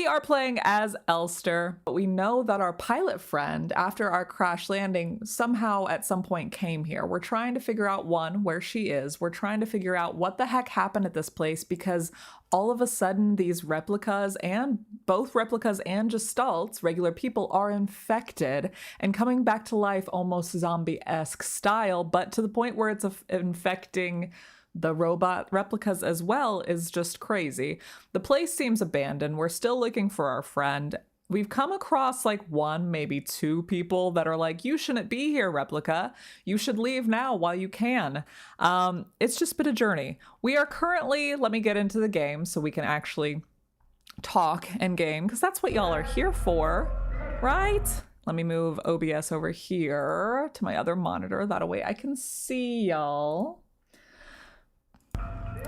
We are playing as Elster, but we know that our pilot friend, after our crash landing, somehow at some point came here. We're trying to figure out, one, where she is. We're trying to figure out what the heck happened at this place, because all of a sudden these replicas, and both replicas and gestalts, regular people, are infected and coming back to life almost zombie-esque style, but to the point where it's infecting the robot replicas as well is just crazy. The place seems abandoned. We're still looking for our friend. We've come across like one, maybe two people that are like, you shouldn't be here, Replika. You should leave now while you can. It's just been a journey. We are currently, let me get into the game so we can actually talk and game, because that's what y'all are here for, right? Let me move OBS over here to my other monitor. That way I can see y'all.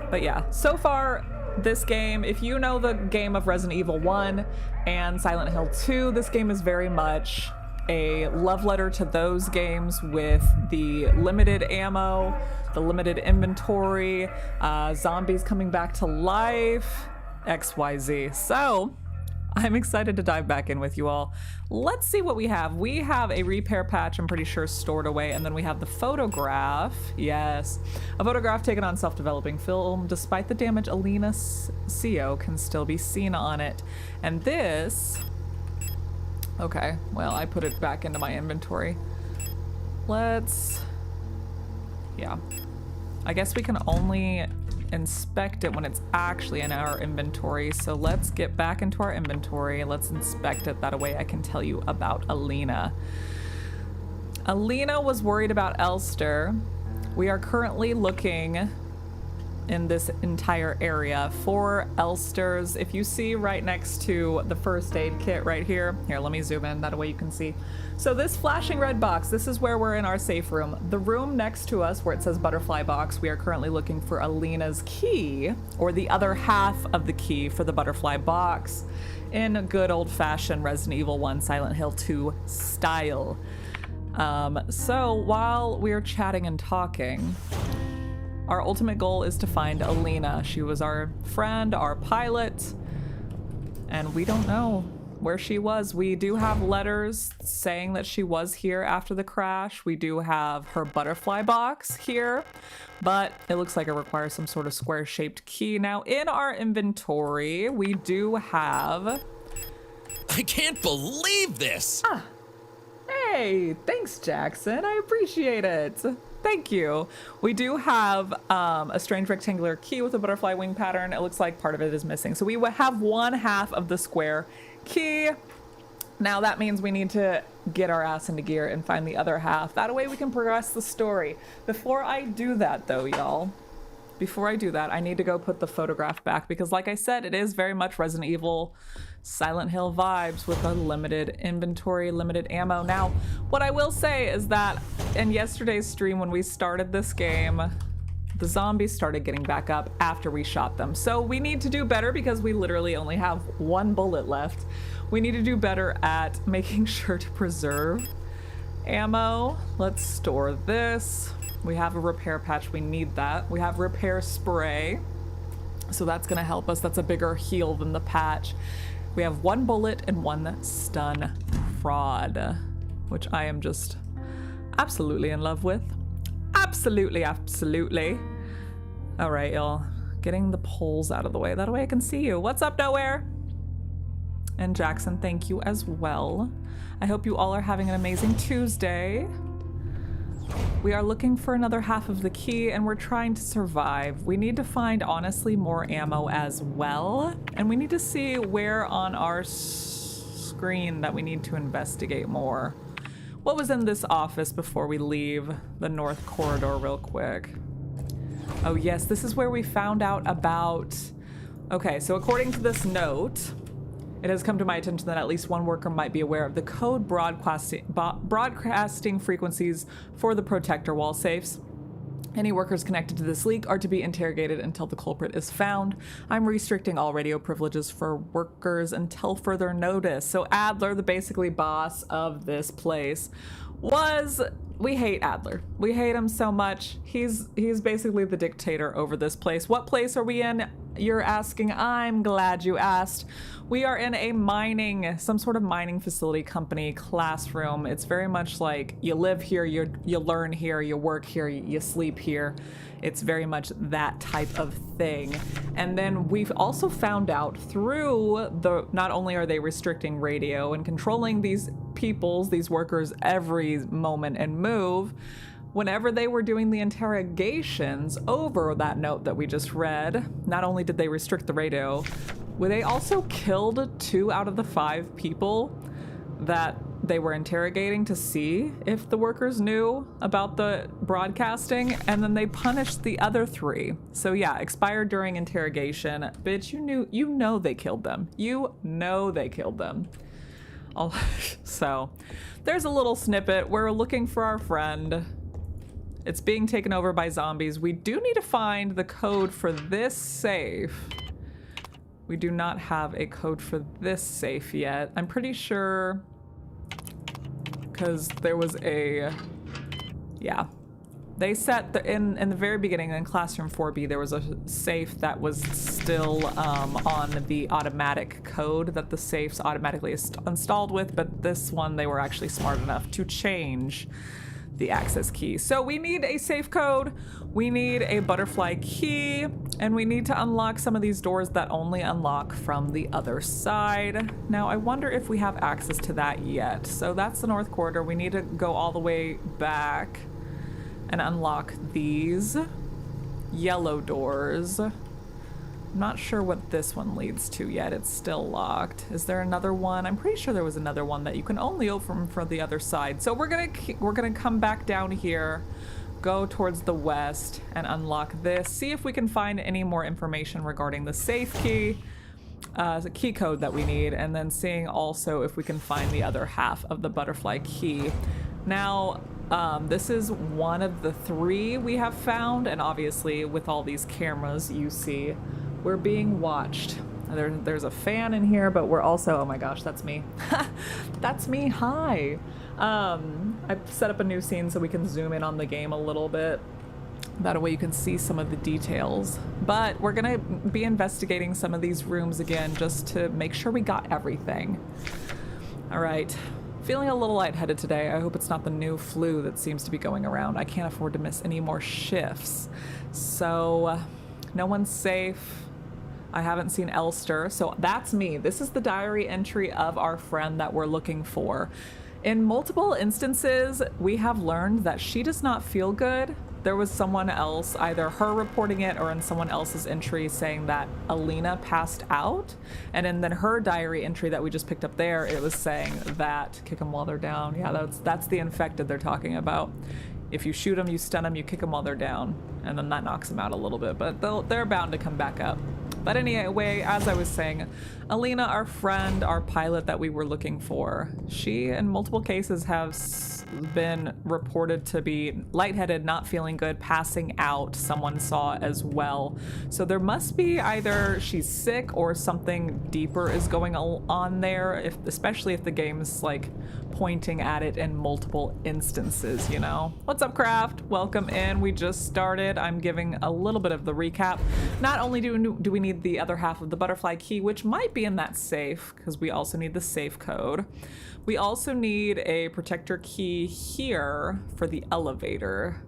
But yeah, so far, this game, if you know the game of Resident Evil 1 and Silent Hill 2, this game is very much a love letter to those games with the limited ammo, the limited inventory, zombies coming back to life, XYZ. So, I'm excited to dive back in with you all. Let's see what we have. We have a repair patch, I'm pretty sure, stored away, and then we have the photograph. Yes. A photograph taken on self-developing film. Despite the damage, Alina's CO can still be seen on it. And this... Okay, well, I put it back into my inventory. Let's... Yeah. I guess we can only inspect it when it's actually in our inventory. So let's get back into our inventory. Let's inspect it. That way I can tell you about Alina. Alina was worried about Elster. We are currently looking in this entire area for Elsters. If you see right next to the first aid kit right here, let me zoom in, that way you can see. So this flashing red box, this is where we're in our safe room. The room next to us where it says butterfly box, we are currently looking for Alina's key, or the other half of the key for the butterfly box, in good old-fashioned Resident Evil 1 Silent Hill 2 style. So while we're chatting and talking, our ultimate goal is to find Alina. She was our friend, our pilot, and we don't know where she was. We do have letters saying that she was here after the crash. We do have her butterfly box here, but it looks like it requires some sort of square-shaped key. Now, in our inventory, we do have... I can't believe this! Hey, thanks, Jackson. I appreciate it. Thank you. We do have a strange rectangular key with a butterfly wing pattern. It looks like part of it is missing. So we have one half of the square key. Now that means we need to get our ass into gear and find the other half. That way we can progress the story. Before I do that though, y'all, before I do that, I need to go put the photograph back, because like I said, it is very much Resident Evil Silent Hill vibes with a limited inventory, limited ammo. Now, what I will say is that in yesterday's stream when we started this game, the zombies started getting back up after we shot them. So we need to do better, because we literally only have one bullet left. We need to do better at making sure to preserve ammo. Let's store this. We have a repair patch, we need that. We have repair spray, so that's gonna help us. That's a bigger heal than the patch. We have one bullet and one stun prod, which I am just absolutely in love with. Absolutely, absolutely. All right, y'all. Getting the poles out of the way. That way I can see you. What's up, Nowhere? And Jackson, thank you as well. I hope you all are having an amazing Tuesday. We are looking for another half of the key, and we're trying to survive. We need to find, honestly, more ammo as well. And we need to see where on our screen that we need to investigate more. What was in this office before we leave the north corridor real quick? Oh yes, this is where we found out about... Okay, so according to this note, it has come to my attention that at least one worker might be aware of the code broadcasting frequencies for the protector wall safes. Any workers connected to this leak are to be interrogated until the culprit is found. I'm restricting all radio privileges for workers until further notice. So Adler, the basically boss of this place, we hate Adler. We hate him so much. He's basically the dictator over this place. What place are we in? you're asking, I'm glad you asked. We are in a some sort of mining facility company classroom. It's very much like you live here, you learn here, you work here, you sleep here. It's very much that type of thing. And then we've also found out through not only are they restricting radio and controlling these workers every moment and move, whenever they were doing the interrogations over that note that we just read, not only did they restrict the radio, they also killed 2 out of the 5 people that they were interrogating to see if the workers knew about the broadcasting, and then they punished the other 3. So yeah, expired during interrogation. Bitch, you know they killed them. You know they killed them. So there's a little snippet. We're looking for our friend. It's being taken over by zombies. We do need to find the code for this safe. We do not have a code for this safe yet. I'm pretty sure because there was yeah. They set in the very beginning in classroom 4B, there was a safe that was still on the automatic code that the safe's automatically installed with, but this one they were actually smart enough to change the access key. So we need a safe code, we need a butterfly key, and we need to unlock some of these doors that only unlock from the other side. Now I wonder if we have access to that yet. So that's the north corridor. We need to go all the way back and unlock these yellow doors. I'm not sure what this one leads to yet. It's still locked. Is there another one? I'm pretty sure there was another one that you can only open from the other side. So we're gonna come back down here, go towards the west, and unlock this. See if we can find any more information regarding the safe key, the key code that we need, and then seeing also if we can find the other half of the butterfly key. Now, this is one of the 3 we have found, and obviously with all these cameras you see, we're being watched. There's a fan in here, but we're also, oh my gosh, that's me. That's me, hi. I've set up a new scene so we can zoom in on the game a little bit. That way you can see some of the details. But we're gonna be investigating some of these rooms again just to make sure we got everything. All right. Feeling a little lightheaded today. I hope it's not the new flu that seems to be going around. I can't afford to miss any more shifts. So, no one's safe. I haven't seen Elster, so that's me. This is the diary entry of our friend that we're looking for. In multiple instances, we have learned that she does not feel good. There was someone else, either her reporting it or in someone else's entry saying that Alina passed out. And then her diary entry that we just picked up there, it was saying that kick them while they're down. Yeah, that's the infected they're talking about. If you shoot them, you stun them, you kick them while they're down. And then that knocks them out a little bit, but they're bound to come back up. But anyway, as I was saying, Alina, our friend, our pilot that we were looking for, she in multiple cases has been reported to be lightheaded, not feeling good, passing out, someone saw as well. So there must be either she's sick or something deeper is going on there, especially if the game's like pointing at it in multiple instances, you know? What's up, Craft? Welcome in. We just started. I'm giving a little bit of the recap. Not only do we need the other half of the butterfly key, which might be in that safe, because we also need the safe code. We also need a protector key here for the elevator.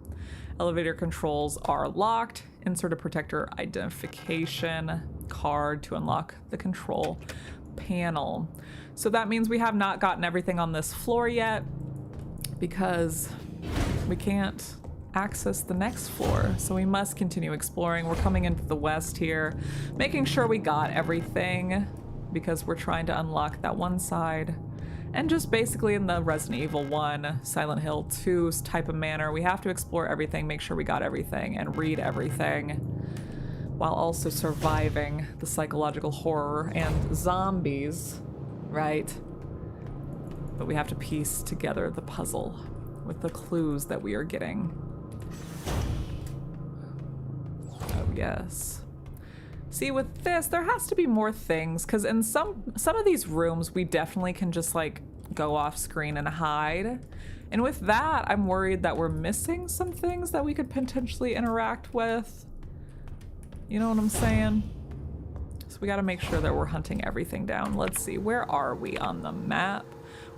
Elevator controls are locked. Insert a protector identification card to unlock the control panel. So that means we have not gotten everything on this floor yet because we can't access the next floor. So we must continue exploring. We're coming into the west here, making sure we got everything because we're trying to unlock that one side. And just basically in the Resident Evil 1, Silent Hill 2's type of manner, we have to explore everything, make sure we got everything, and read everything, while also surviving the psychological horror and zombies, right? But we have to piece together the puzzle with the clues that we are getting. Oh, yes. See, with this, there has to be more things, because in some of these rooms, we definitely can just, like, go off screen and hide. And with that, I'm worried that we're missing some things that we could potentially interact with. You know what I'm saying? So we got to make sure that we're hunting everything down. Let's see, where are we on the map?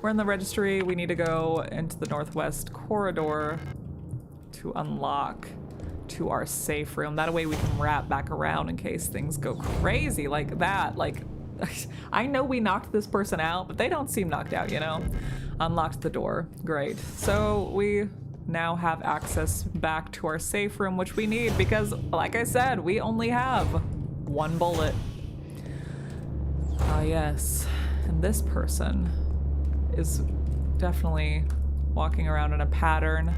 We're in the registry. We need to go into the northwest corridor to unlock to our safe room. That way we can wrap back around in case things go crazy like that. Like, I know we knocked this person out, but they don't seem knocked out, you know? Unlocked the door. Great. So we now have access back to our safe room, which we need because, like I said, we only have one bullet. Ah, yes. And this person is definitely walking around in a pattern.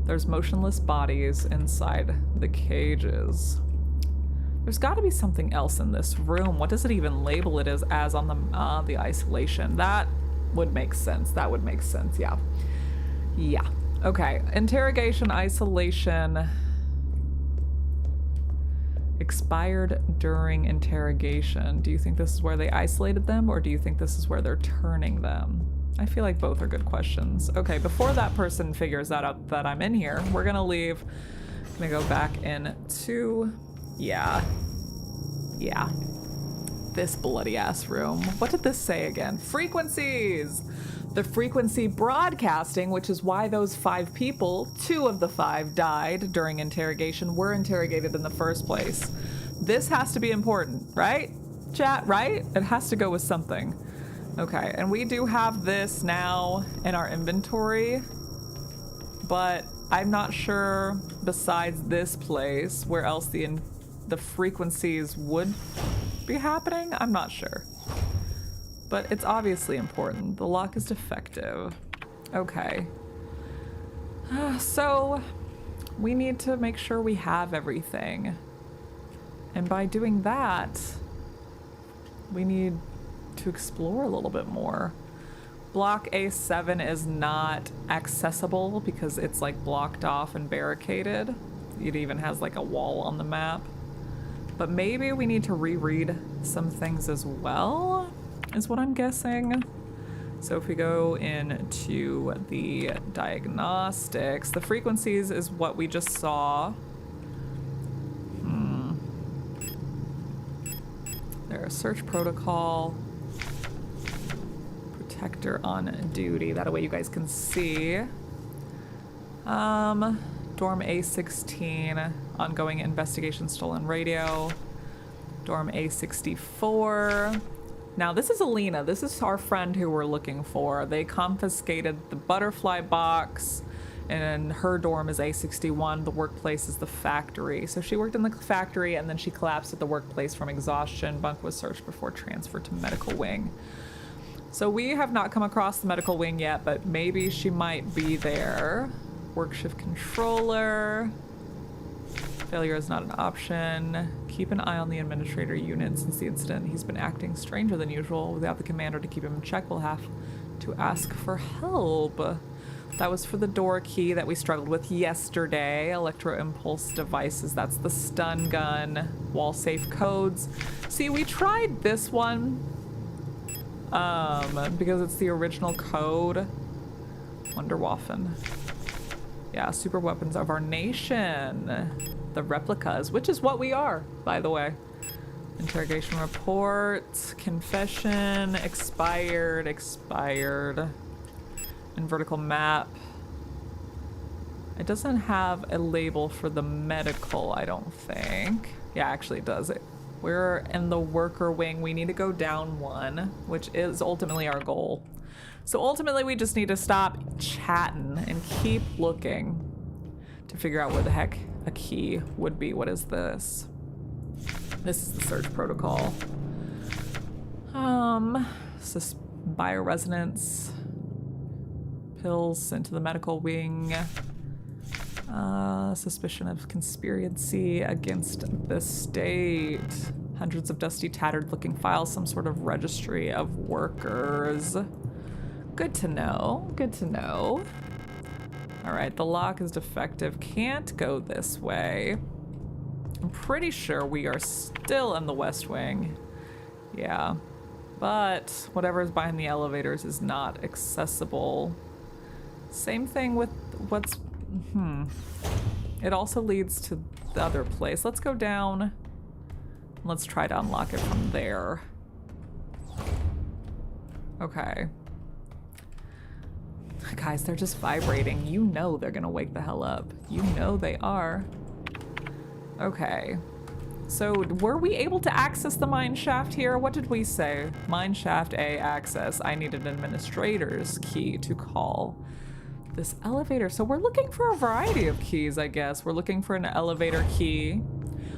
There's motionless bodies inside the cages. There's got to be something else in this room. What does it even label it as on the isolation? That would make sense. That would make sense. Yeah. Yeah. Okay. Interrogation, isolation. Expired during interrogation. Do you think this is where they isolated them, or do you think this is where they're turning them? I feel like both are good questions. Okay, before that person figures that out that I'm in here, we're gonna leave. Gonna go back into, yeah, this bloody ass room. What did this say again? Frequencies! The frequency broadcasting, which is why those 5 people, 2 of the 5 died during interrogation, were interrogated in the first place. This has to be important, right? Chat, right? It has to go with something. Okay, and we do have this now in our inventory, but I'm not sure besides this place where else the frequencies would be happening. I'm not sure. But it's obviously important. The lock is defective. Okay. So we need to make sure we have everything. And by doing that, we need to explore a little bit more. Block A7 is not accessible because it's like blocked off and barricaded. It even has like a wall on the map. But maybe we need to reread some things as well, is what I'm guessing. So if we go into the diagnostics, the frequencies is what we just saw. There's search protocol. Protector on duty. That way you guys can see. Dorm A16. Ongoing investigation, stolen radio. Dorm A64. Now this is Alina. This is our friend who we're looking for. They confiscated the butterfly box, and her dorm is A61. The workplace is the factory. So she worked in the factory and then she collapsed at the workplace from exhaustion. Bunk was searched before transfer to medical wing. So we have not come across the medical wing yet, but maybe she might be there. Work shift controller. Failure is not an option. Keep an eye on the administrator unit. Since the incident, he's been acting stranger than usual. Without the commander to keep him in check, we'll have to ask for help. That was for the door key that we struggled with yesterday. Electro impulse devices. That's the stun gun. Wall safe codes. See, we tried this one because it's the original code. Wunderwaffen. Yeah, super weapons of our nation. The Replikas, which is what we are, by the way. Interrogation report, confession, expired. And vertical map. It doesn't have a label for the medical, I don't think. Yeah, actually it does. We're in the worker wing. We need to go down 1, which is ultimately our goal. So ultimately we just need to stop chatting and keep looking to figure out where the heck a key would be. What is this? This is the search protocol. Bioresonance. Pills sent to the medical wing. Suspicion of conspiracy against the state. Hundreds of dusty, tattered looking files, some sort of registry of workers. Good to know, good to know. All right, the lock is defective. Can't go this way. I'm pretty sure we are still in the West Wing. Yeah, but whatever is behind the elevators is not accessible. Same thing with what's, It also leads to the other place. Let's go down Let's try to unlock it from there. Okay. Guys, they're just vibrating. You know they're gonna wake the hell up. You know they are. Okay. So, were we able to access the mine shaft here? What did we say? Mine shaft A access. I need an administrator's key to call this elevator. So we're looking for a variety of keys, I guess. We're looking for an elevator key.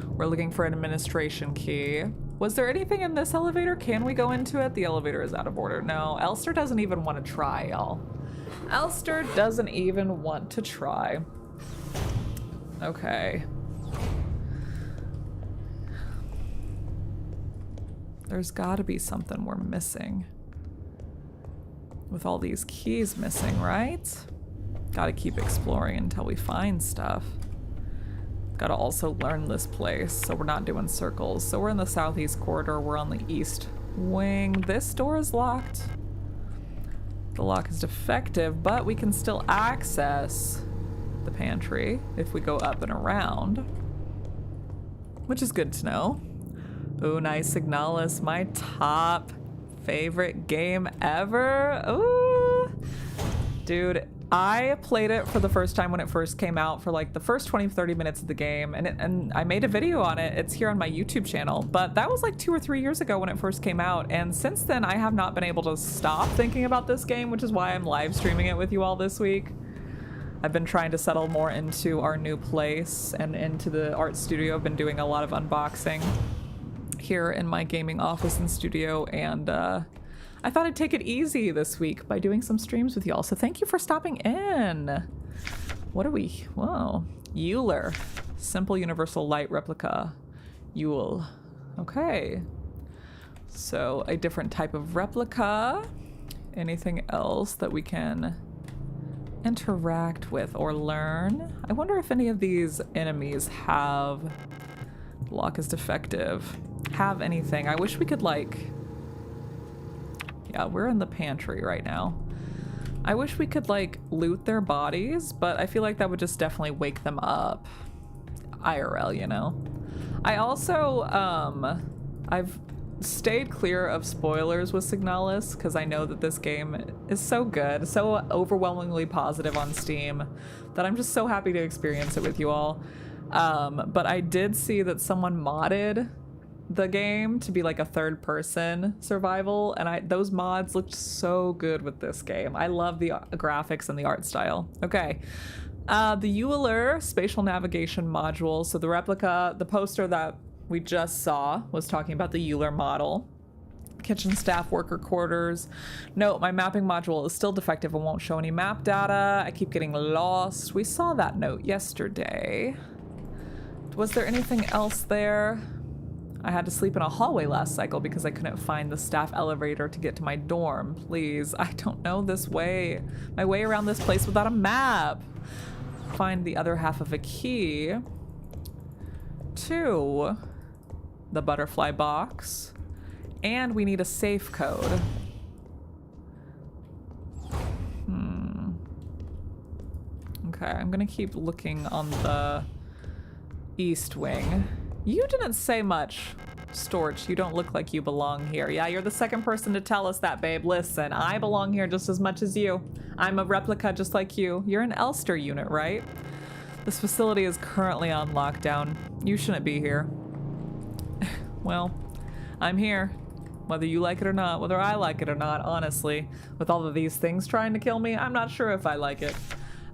We're looking for an administration key. Was there anything in this elevator? Can we go into it? The elevator is out of order. No, Elster doesn't even want to try, y'all. Elster doesn't even want to try. Okay. There's gotta be something we're missing. With all these keys missing, right? Gotta keep exploring until we find stuff. Gotta also learn this place, so we're not doing circles. So we're in the southeast corridor, we're on the east wing. This door is locked. The lock is defective, but we can still access the pantry if we go up and around, which is good to know. Ooh, nice. SIGNALIS, my top favorite game ever. Ooh. Dude, I played it for the first time when it first came out for like the first 20-30 minutes of the game, and I made a video on it. It's here on my YouTube channel, but that was like 2 or 3 years ago when it first came out, and since then I have not been able to stop thinking about this game, which is why I'm live streaming it with you all this week. I've been trying to settle more into our new place and into the art studio. I've been doing a lot of unboxing here in my gaming office and studio, and I thought I'd take it easy this week by doing some streams with y'all. So thank you for stopping in. What are we? Whoa. Euler. Simple universal light replica. Yule. Okay. So a different type of replica. Anything else that we can interact with or learn? I wonder if any of these enemies have... Lock is defective. Have anything. I wish we could like... Yeah, we're in the pantry right now. I wish we could like loot their bodies, but I feel like that would just definitely wake them up. IRL, you know? I also, I've stayed clear of spoilers with SIGNALIS because I know that this game is so good, so overwhelmingly positive on Steam that I'm just so happy to experience it with you all. But I did see that someone modded the game to be like a third-person survival, and those mods looked so good with this game. I love the graphics and the art style. Okay, the Euler spatial navigation module. So the replica, the poster that we just saw was talking about the Euler model. Kitchen staff worker quarters. Note, my mapping module is still defective and won't show any map data. I keep getting lost. We saw that note yesterday. Was there anything else there? I had to sleep in a hallway last cycle because I couldn't find the staff elevator to get to my dorm. Please, I don't know this way. My way around this place without a map. Find the other half of a key to the butterfly box. And we need a safe code. Okay, I'm gonna keep looking on the east wing. You didn't say much, Storch. You don't look like you belong here. Yeah, you're the second person to tell us that, babe. Listen, I belong here just as much as you. I'm a replica just like you. You're an Elster unit, right? This facility is currently on lockdown. You shouldn't be here. Well, I'm here. Whether you like it or not, whether I like it or not, honestly. With all of these things trying to kill me, I'm not sure if I like it.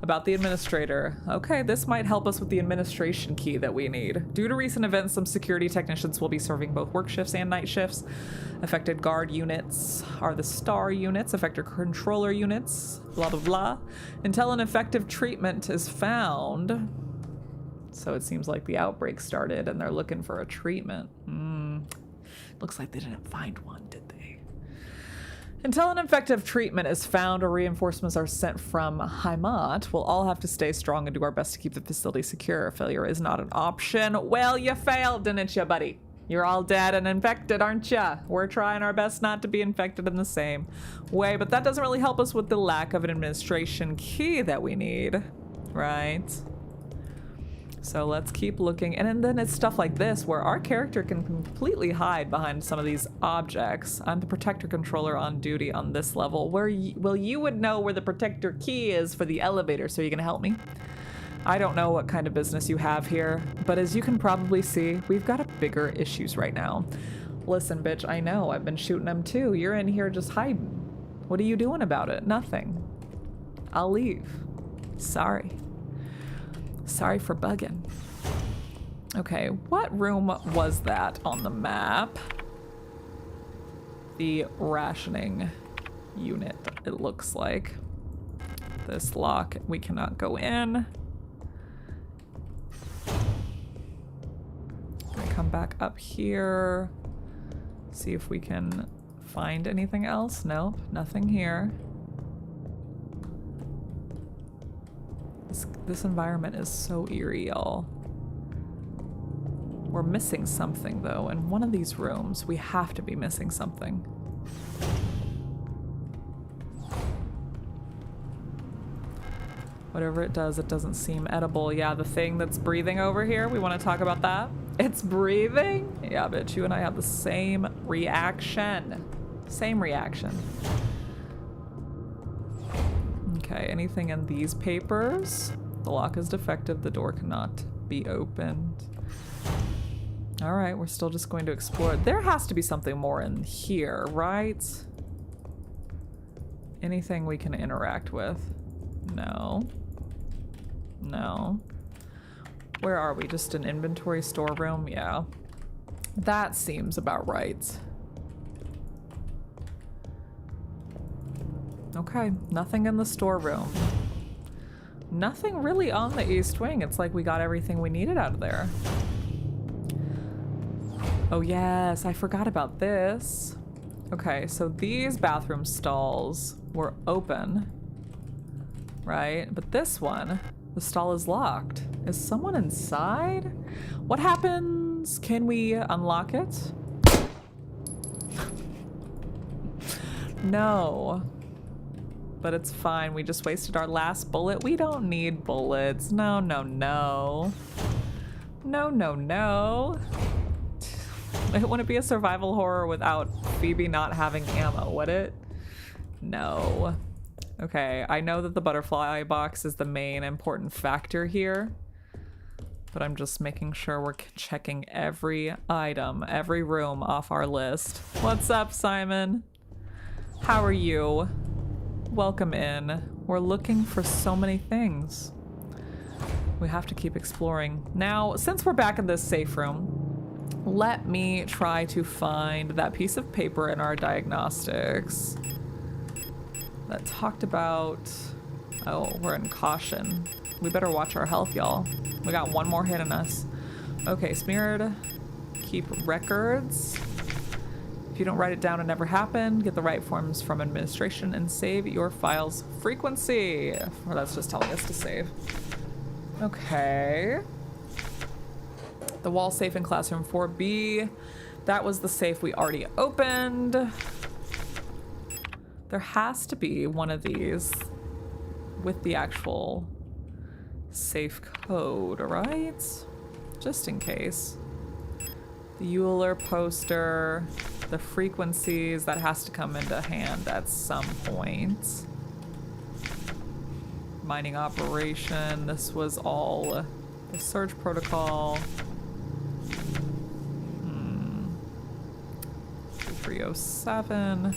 About the administrator. Okay, this might help us with the administration key that we need. Due to recent events, some security technicians will be serving both work shifts and night shifts. Affected guard units are the star units, affected controller units, blah, blah, blah. Until an effective treatment is found. So it seems like the outbreak started and they're looking for a treatment. Looks like they didn't find one, did they? Until an effective treatment is found or reinforcements are sent from Heimat, we'll all have to stay strong and do our best to keep the facility secure. Failure is not an option. Well, you failed, didn't you, buddy? You're all dead and infected, aren't ya? We're trying our best not to be infected in the same way, but that doesn't really help us with the lack of an administration key that we need, right? So let's keep looking. And then it's stuff like this where our character can completely hide behind some of these objects. I'm the protector controller on duty on this level. You would know where the protector key is for the elevator, so you can help me? I don't know what kind of business you have here, but as you can probably see, we've got bigger issues right now. Listen, bitch, I know, I've been shooting them too. You're in here just hiding. What are you doing about it? Nothing. I'll leave. Sorry. Sorry for bugging. Okay, what room was that on the map? The rationing unit, it looks like. This lock, we cannot go in. I come back up here. See if we can find anything else. Nope, nothing here. This environment is so eerie, y'all. We're missing something, though. In one of these rooms, we have to be missing something. Whatever it doesn't seem edible. Yeah, the thing that's breathing over here, we want to talk about that? It's breathing? Yeah, bitch, you and I have the same reaction. Same reaction. Okay, anything in these papers? The lock is defective. The door cannot be opened. All right, we're still just going to explore. There has to be something more in here, right? Anything we can interact with? No. No. Where are we? Just an inventory storeroom? Yeah. That seems about right. Okay, nothing in the storeroom. Nothing really on the east wing. It's like we got everything we needed out of there. Oh yes, I forgot about this. Okay, so these bathroom stalls were open, right? But this one, the stall is locked. Is someone inside? What happens? Can we unlock it? No. But it's fine. We just wasted our last bullet. We don't need bullets. No, no, no. No, no, no. It wouldn't be a survival horror without Phoebe not having ammo, would it? No. Okay, I know that the butterfly box is the main important factor here, but I'm just making sure we're checking every item, every room off our list. What's up, Simon? How are you? Welcome in. We're looking for so many things. We have to keep exploring. Now, since we're back in this safe room, let me try to find that piece of paper in our diagnostics that talked about... Oh, we're in caution. We better watch our health, y'all. We got one more hit in us. Okay, smeared. Keep records. If you don't write it down, it never happened. Get the right forms from administration and save your file's frequency. Or that's just telling us to save. Okay. The wall safe in classroom 4B. That was the safe we already opened. There has to be one of these with the actual safe code, right? Just in case. The Euler poster, the frequencies, that has to come into hand at some point. Mining operation, this was all the search protocol. 307.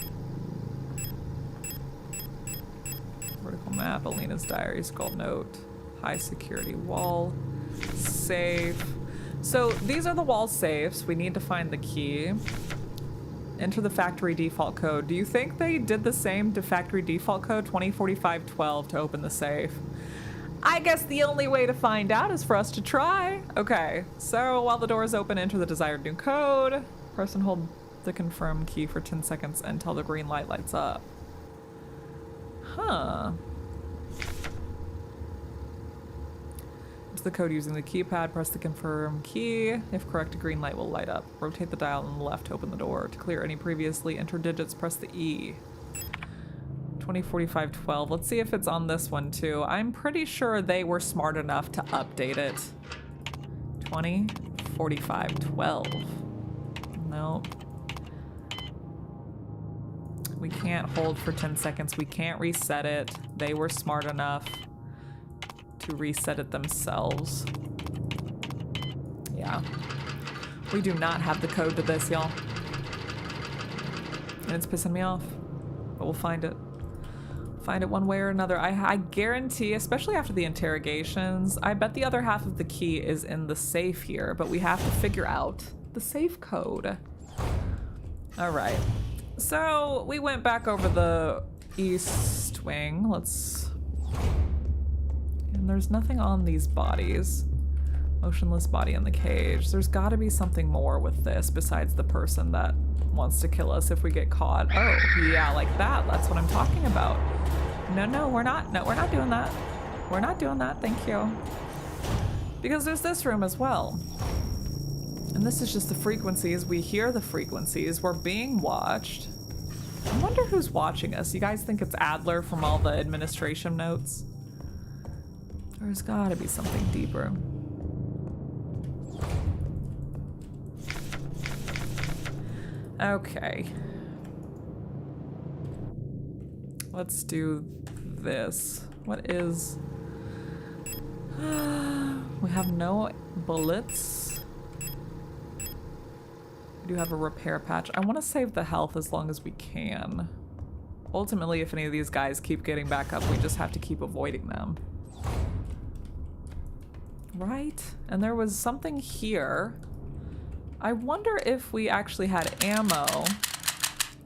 Vertical map, Alina's diary, skull note, high security wall, safe. So these are the wall safes. We need to find the key. Enter the factory default code. Do you think they did the same to factory default code 204512 to open the safe? I guess the only way to find out is for us to try. Okay, so while the door is open, enter the desired new code. Press and hold the confirm key for 10 seconds until the green light lights up. Huh. Enter the code using the keypad. Press the confirm key. If correct, a green light will light up. Rotate the dial on the left to open the door. To clear any previously entered digits, press the E. 204512. Let's see if it's on this one too. I'm pretty sure they were smart enough to update it 20, 45, 12. No. We can't hold for 10 seconds. We can't reset it. They were smart enough to reset it themselves. Yeah. We do not have the code to this, y'all. And it's pissing me off. But we'll find it. Find it one way or another. I guarantee, especially after the interrogations, I bet the other half of the key is in the safe here, but we have to figure out the safe code. All right. So we went back over the east wing. And there's nothing on these bodies. Motionless body in the cage. There's got to be something more with this besides the person that wants to kill us if we get caught. Oh, yeah, like that. That's what I'm talking about. No, we're not. No, we're not doing that. We're not doing that. Thank you. Because there's this room as well. And this is just the frequencies. We hear the frequencies. We're being watched. I wonder who's watching us. You guys think it's Adler from all the administration notes? There's gotta be something deeper. Okay. Let's do this. What is... We have no bullets. We do have a repair patch. I want to save the health as long as we can. Ultimately, if any of these guys keep getting back up, we just have to keep avoiding them. Right? And there was something here. I wonder if we actually had ammo,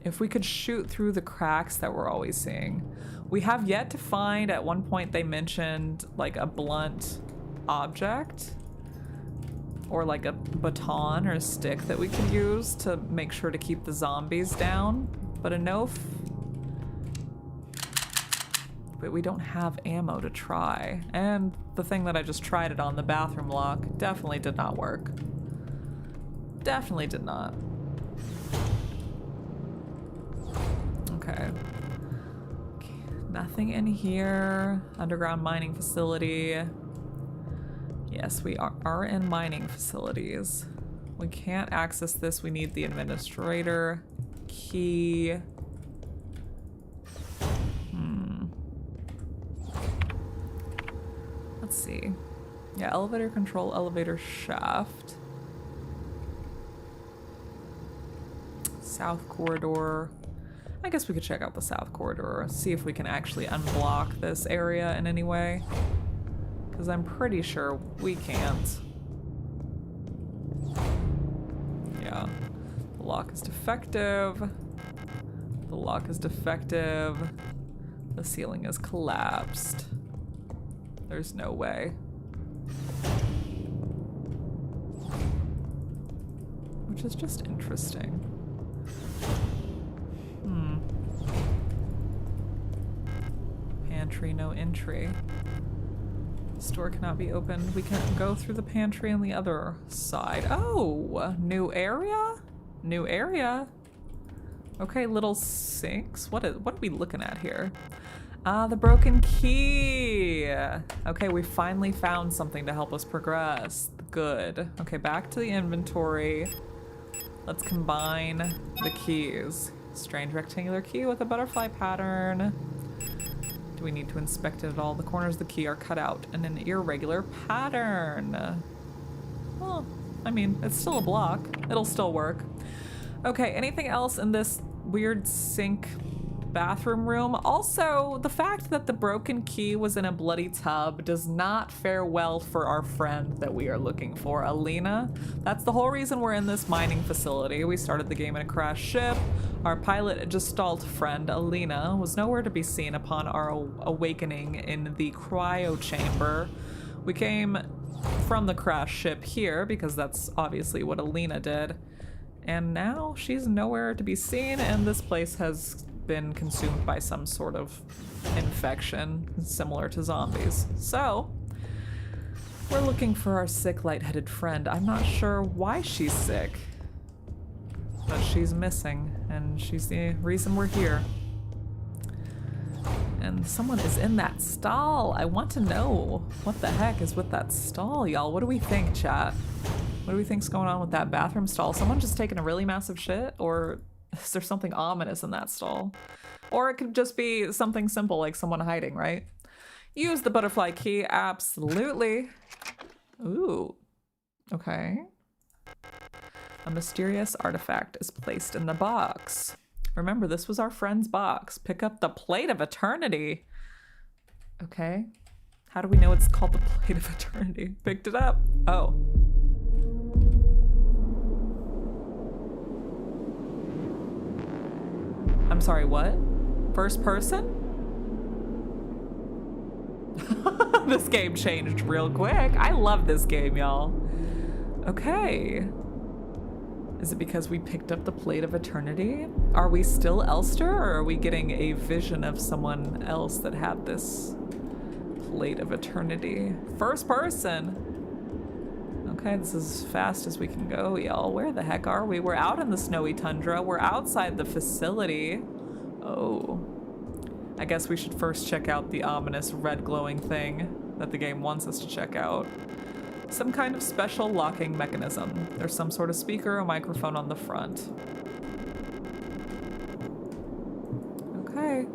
if we could shoot through the cracks that we're always seeing. We have yet to find, at one point they mentioned like a blunt object or like a baton or a stick that we could use to make sure to keep the zombies down. But but we don't have ammo to try. And the thing that I just tried it on, the bathroom lock, definitely did not work. Definitely did not. Okay. Nothing in here. Underground mining facility. Yes, we are in mining facilities. We can't access this. We need the administrator key. Let's see. Yeah, elevator control, elevator shaft. South corridor. I guess we could check out the south corridor, see if we can actually unblock this area in any way. Because I'm pretty sure we can't. Yeah. The lock is defective. The lock is defective. The ceiling is collapsed. There's no way. Which is just interesting. Pantry, no entry. Store cannot be opened. We can go through the pantry on the other side. Oh, new area? New area. Okay, little sinks. What are we looking at here? Ah, the broken key. Okay, we finally found something to help us progress. Good. Okay, back to the inventory. Let's combine the keys. Strange rectangular key with a butterfly pattern. Do we need to inspect it at all? The corners of the key are cut out in an irregular pattern. Well, I mean, it's still a block. It'll still work. Okay, anything else in this weird sink bathroom room? Also, the fact that the broken key was in a bloody tub does not fare well for our friend that we are looking for, Alina. That's the whole reason we're in this mining facility. We started the game in a crashed ship. Our pilot Gestalt friend, Alina, was nowhere to be seen upon our awakening in the cryo chamber. We came from the crashed ship here because that's obviously what Alina did. And now she's nowhere to be seen, and this place has been consumed by some sort of infection similar to zombies. So we're looking for our sick, lightheaded friend. I'm not sure why she's sick, but she's missing, and she's the reason we're here. And someone is in that stall. I want to know what the heck is with that stall, y'all. What do we think, chat? What do we think's going on with that bathroom stall? Someone just taking a really massive shit? Or is there something ominous in that stall? Or it could just be something simple like someone hiding, right? Use the butterfly key, absolutely. Ooh, okay. A mysterious artifact is placed in the box. Remember, this was our friend's box. Pick up the Plate of Eternity. Okay. How do we know it's called the Plate of Eternity? Picked it up. Oh. I'm sorry, what? First person? This game changed real quick. I love this game, y'all. Okay. Is it because we picked up the Plate of Eternity? Are we still Elster, or are we getting a vision of someone else that had this Plate of Eternity? First person. Okay, this is as fast as we can go, y'all. Where the heck are we? We're out in the snowy tundra. We're outside the facility. Oh. I guess we should first check out the ominous red glowing thing that the game wants us to check out. Some kind of special locking mechanism. There's some sort of speaker or microphone on the front. Okay.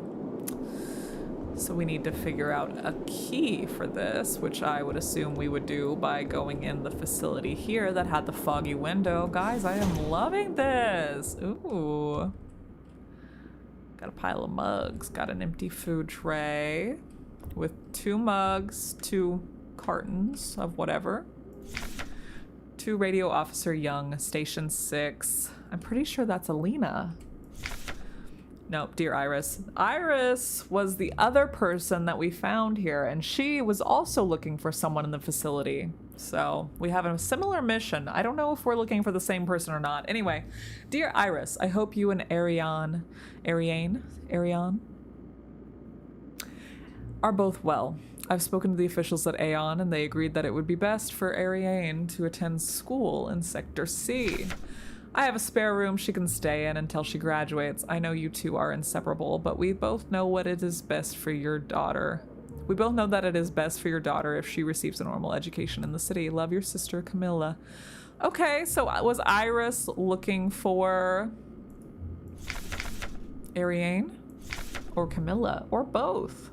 So we need to figure out a key for this, which I would assume we would do by going in the facility here that had the foggy window. Guys, I am loving this. Ooh. Got a pile of mugs. Got an empty food tray with 2 mugs, 2 cartons of whatever. To Radio Officer Young, Station 6. I'm pretty sure that's Alina. Nope, dear Iris. Iris was the other person that we found here, and she was also looking for someone in the facility. So we have a similar mission. I don't know if we're looking for the same person or not. Anyway, dear Iris, I hope you and Ariane are both well. I've spoken to the officials at Aeon, and they agreed that it would be best for Ariane to attend school in Sector C. I have a spare room she can stay in until she graduates. I know you two are inseparable, but we both know what it is best for your daughter. We both know that it is best for your daughter if she receives a normal education in the city. Love, your sister, Camilla. Okay, so was Iris looking for Ariane or Camilla or both?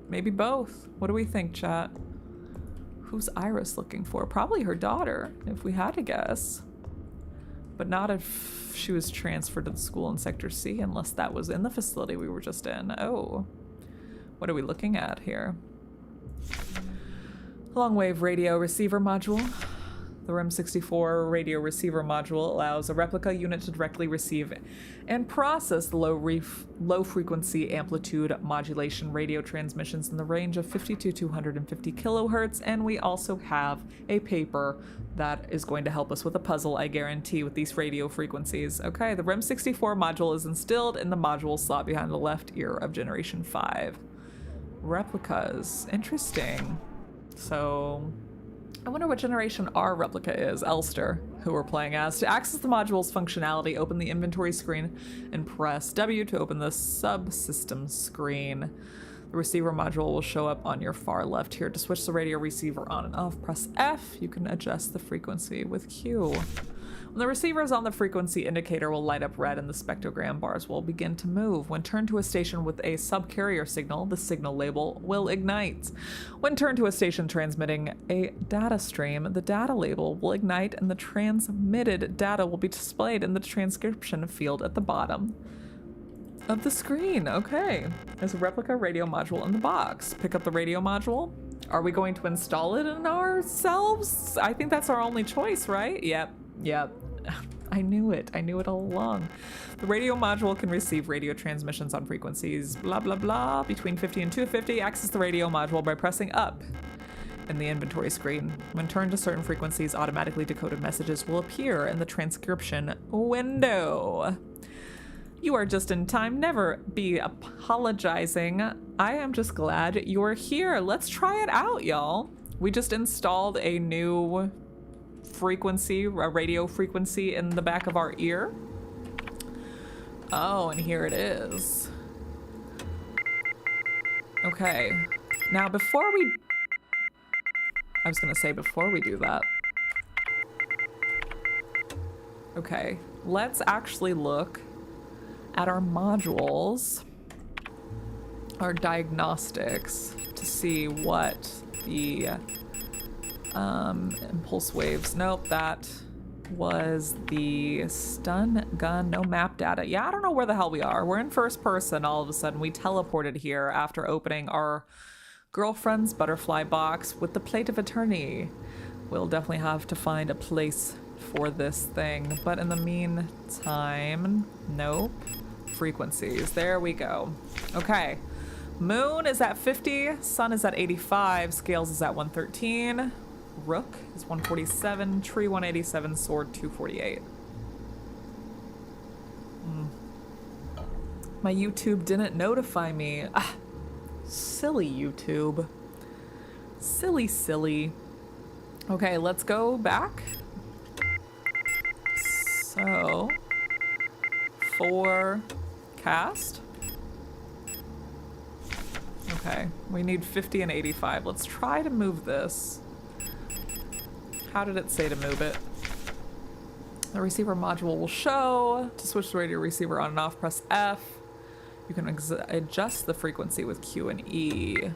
Maybe both. What do we think, chat? Who's Iris looking for? Probably her daughter, if we had to guess. But not if she was transferred to the school in Sector C, unless that was in the facility we were just in. Oh. What are we looking at here? Long-wave radio receiver module. The REM64 radio receiver module allows a Replika unit to directly receive and process low-frequency amplitude modulation radio transmissions in the range of 50 to 250 kilohertz, and we also have a paper that is going to help us with a puzzle, I guarantee, with these radio frequencies. Okay, the REM64 module is instilled in the module slot behind the left ear of Generation 5. Replicas. Interesting. So I wonder what generation our Replika is. Elster, who we're playing as. To access the module's functionality, open the inventory screen and press W to open the subsystem screen. The receiver module will show up on your far left here. To switch the radio receiver on and off, press F. You can adjust the frequency with Q. When the receiver is on, the frequency indicator will light up red and the spectrogram bars will begin to move. When turned to a station with a subcarrier signal, the signal label will ignite. When turned to a station transmitting a data stream, the data label will ignite and the transmitted data will be displayed in the transcription field at the bottom of the screen. Okay, there's a Replika radio module in the box. Pick up the radio module. Are we going to install it in ourselves? I think that's our only choice, right? Yep. I knew it all along. The radio module can receive radio transmissions on frequencies blah blah blah between 50 and 250. Access the radio module by pressing up in the inventory screen. When turned to certain frequencies, automatically decoded messages will appear in the transcription window. You are just in time. Never be apologizing. I am just glad you're here. Let's try it out, y'all. We just installed a new frequency, a radio frequency in the back of our ear. Oh, and here it is. Okay. Now, before we... I was going to say before we do that. Okay. Let's actually look at our modules, our diagnostics, to see what the impulse waves. Nope, that was the stun gun. No map data. Yeah, I don't know where the hell we are. We're in first person all of a sudden. We teleported here after opening our girlfriend's butterfly box with the plate of eternity. We'll definitely have to find a place for this thing, but in the meantime, nope. Frequencies, there we go. Okay, moon is at 50, sun is at 85, scales is at 113, rook is 147, tree 187, sword 248. My YouTube didn't notify me. Ah, silly YouTube. Silly, silly. Okay, let's go back. So, forecast. Okay, we need 50 and 85. Let's try to move this. How did it say to move it? The receiver module will show. To switch the radio receiver on and off, press F. You can adjust the frequency with Q and E.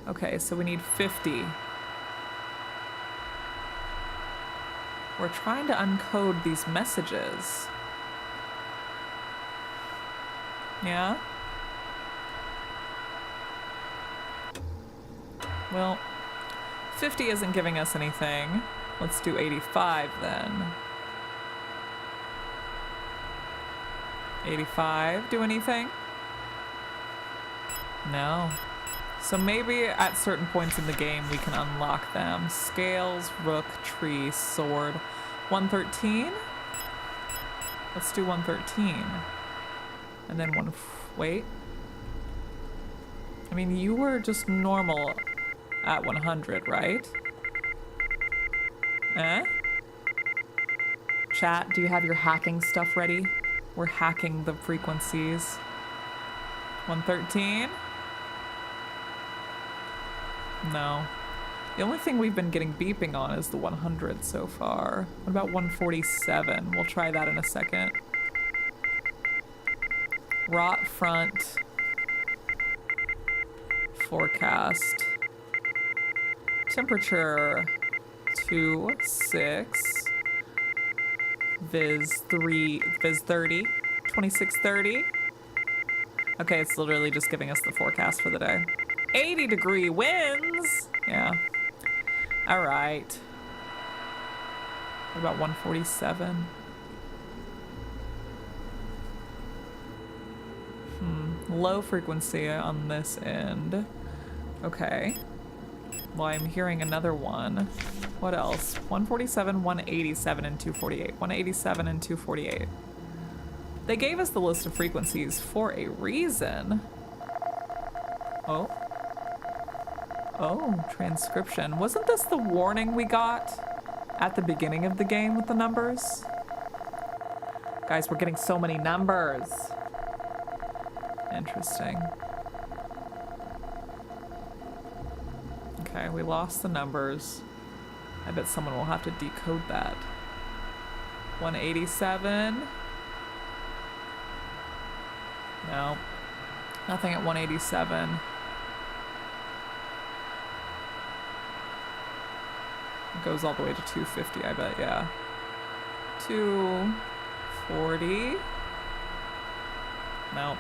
Okay, so we need 50. We're trying to uncode these messages. Yeah? Well, 50 isn't giving us anything. Let's do 85 then. 85, do anything? No. So maybe at certain points in the game we can unlock them. Scales, rook, tree, sword. 113? Let's do 113. And then wait. I mean, you were just normal at 100, right? Eh? Chat, do you have your hacking stuff ready? We're hacking the frequencies. 113? No. The only thing we've been getting beeping on is the 100 so far. What about 147? We'll try that in a second. Rot front. Forecast. Temperature 26. Viz 30. 2630. Okay, it's literally just giving us the forecast for the day. 80-degree winds. Yeah. All right. What about 147? Low frequency on this end. Okay. Well, I'm hearing another one. What else? 147, 187, and 248. 187 and 248. They gave us the list of frequencies for a reason. Oh. Oh, transcription. Wasn't this the warning we got at the beginning of the game with the numbers? Guys, we're getting so many numbers. Interesting. Okay, we lost the numbers. I bet someone will have to decode that. 187. No. Nothing at 187. It goes all the way to 250, I bet, yeah. 240. No.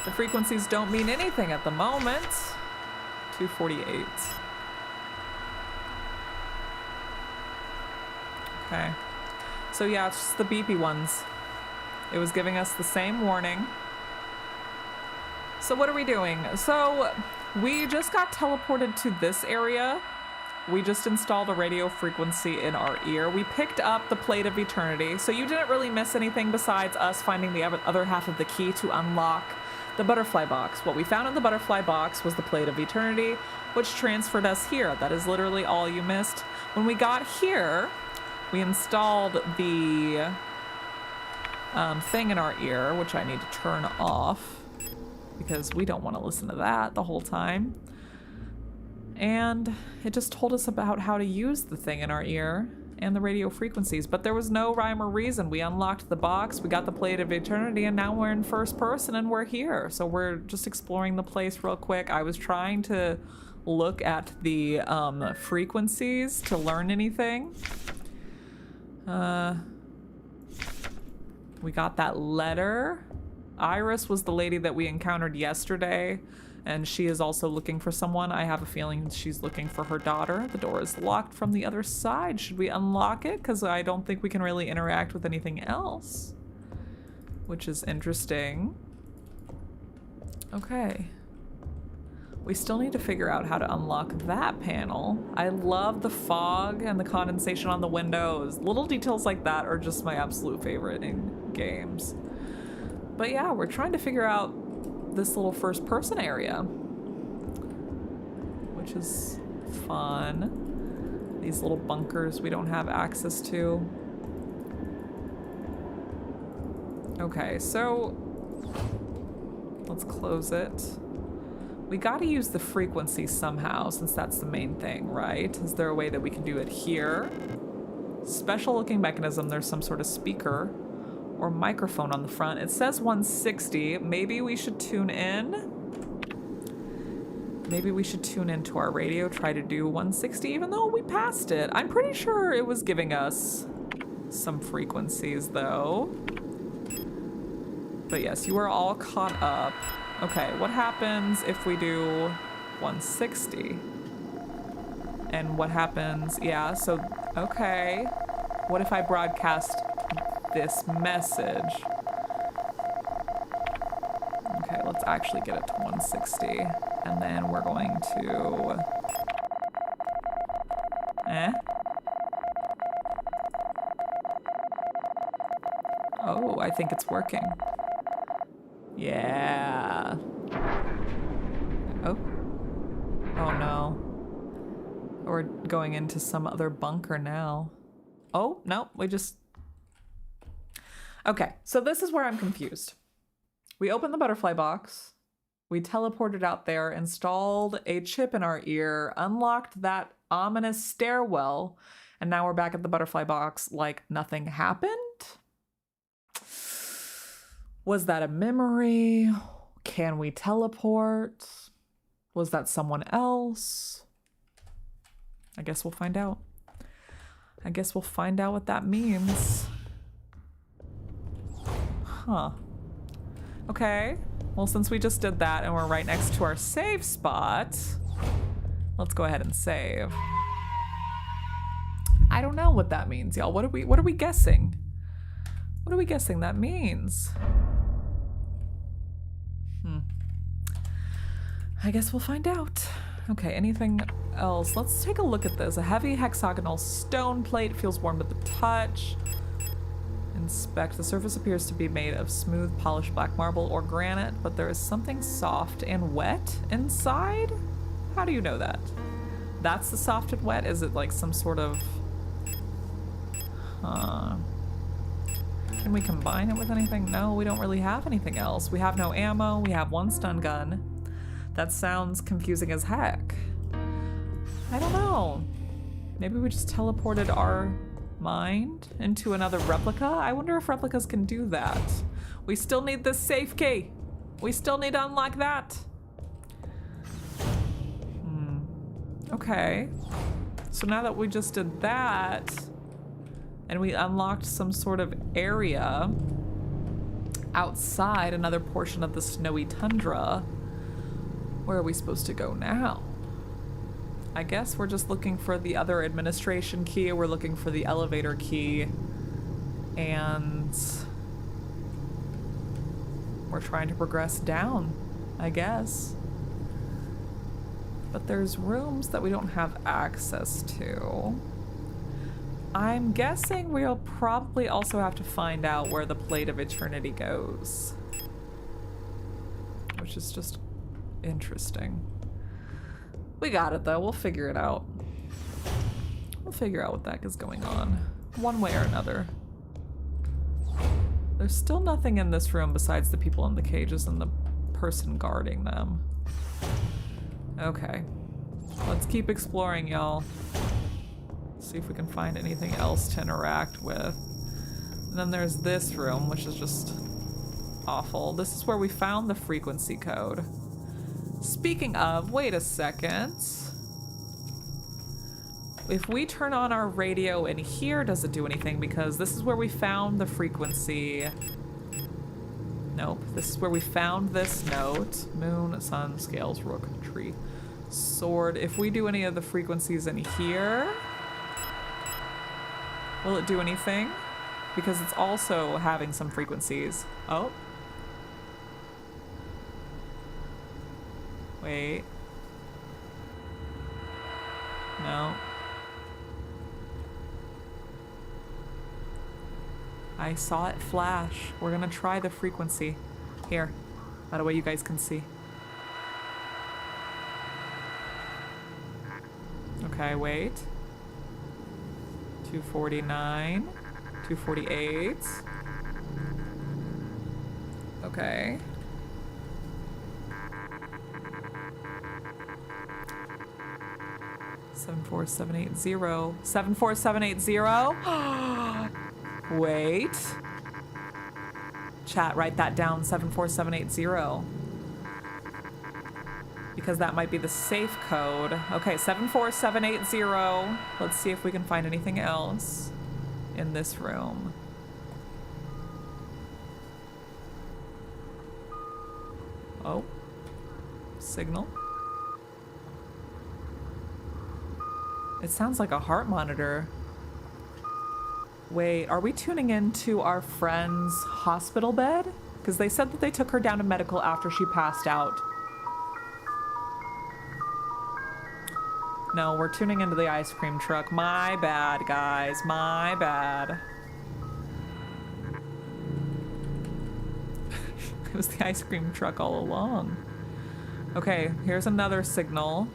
The frequencies don't mean anything at the moment. 248. Okay. So yeah, it's just the beepy ones. It was giving us the same warning. So what are we doing? So we just got teleported to this area. We just installed a radio frequency in our ear. We picked up the Plate of Eternity. So you didn't really miss anything besides us finding the other half of the key to unlock the butterfly box. What we found in the butterfly box was the Plate of Eternity, which transferred us here. That is literally all you missed. When we got here, we installed the thing in our ear, which I need to turn off. because we don't want to listen to that the whole time. And it just told us about how to use the thing in our ear and the radio frequencies, but there was no rhyme or reason. We unlocked the box, we got the Plate of Eternity, and now we're in first person and we're here. So we're just exploring the place real quick. I was trying to look at the frequencies to learn anything. We got that letter. Iris was the lady that we encountered yesterday, and she is also looking for someone. I have a feeling she's looking for her daughter. The door is locked from the other side. Should we unlock it? Because I don't think we can really interact with anything else, which is interesting. Okay. We still need to figure out how to unlock that panel. I love the fog and the condensation on the windows. Little details like that are just my absolute favorite in games. But yeah, we're trying to figure out this little first person area, which is fun. These little bunkers we don't have access to. Okay, so let's close it. We gotta use the frequency somehow, since that's the main thing, right? Is there a way that we can do it here? Special looking mechanism, there's some sort of speaker or microphone on the front. It says 160. Maybe we should tune in. Maybe we should tune into our radio, try to do 160, even though we passed it. I'm pretty sure it was giving us some frequencies though. But yes, you are all caught up. Okay, what happens if we do 160? And what happens, yeah, so, okay. What if I broadcast this message? Okay, let's actually get it to 160. And then we're going to... Oh, I think it's working. Yeah. Oh. Oh no. We're going into some other bunker now. Oh, no, we just... Okay, so this is where I'm confused. We opened the butterfly box. We teleported out there, installed a chip in our ear, unlocked that ominous stairwell, and now we're back at the butterfly box like nothing happened? Was that a memory? Can we teleport? Was that someone else? I guess we'll find out. I guess we'll find out what that means. Huh. Okay. Well, since we just did that and we're right next to our save spot, let's go ahead and save. I don't know what that means, y'all. What are we guessing? What are we guessing that means? I guess we'll find out. Okay, anything else? Let's take a look at this. A heavy hexagonal stone plate feels warm to the touch. Inspect. The surface appears to be made of smooth, polished black marble or granite, but there is something soft and wet inside? How do you know that? That's the soft and wet? Is it like some sort of... Can we combine it with anything? No, we don't really have anything else. We have no ammo. We have one stun gun. That sounds confusing as heck. I don't know. Maybe we just teleported our mind into another replica? I wonder if replicas can do that. We still need this safe key. We still need to unlock that. Okay. So now that we just did that, and we unlocked some sort of area outside another portion of the snowy tundra, where are we supposed to go now? I guess we're just looking for the other administration key. We're looking for the elevator key. And we're trying to progress down, I guess. But there's rooms that we don't have access to. I'm guessing we'll probably also have to find out where the Plate of Eternity goes. Which is just interesting. We got it though, we'll figure it out. We'll figure out what the heck is going on, one way or another. There's still nothing in this room besides the people in the cages and the person guarding them. Okay. Let's keep exploring, y'all. See if we can find anything else to interact with. And then there's this room, which is just awful. This is where we found the frequency code. Speaking of, wait a second. If we turn on our radio in here, does it do anything? Because this is where we found the frequency. Nope, this is where we found this note. Moon, sun, scales, rook, tree, sword. If we do any of the frequencies in here, will it do anything? Because it's also having some frequencies. Oh. Wait. No. I saw it flash. We're gonna try the frequency. Here. That way you guys can see. Okay, wait. 249. 248. Okay. Seven four seven eight zero. 74780. Wait. Chat, write that down. 74780. Because that might be the safe code. Okay, 74780. Let's see if we can find anything else in this room. Oh. Signal. It sounds like a heart monitor. Wait, are we tuning into our friend's hospital bed? Because they said that they took her down to medical after she passed out. No, we're tuning into the ice cream truck. My bad, guys. My bad. It was the ice cream truck all along. Okay, here's another signal.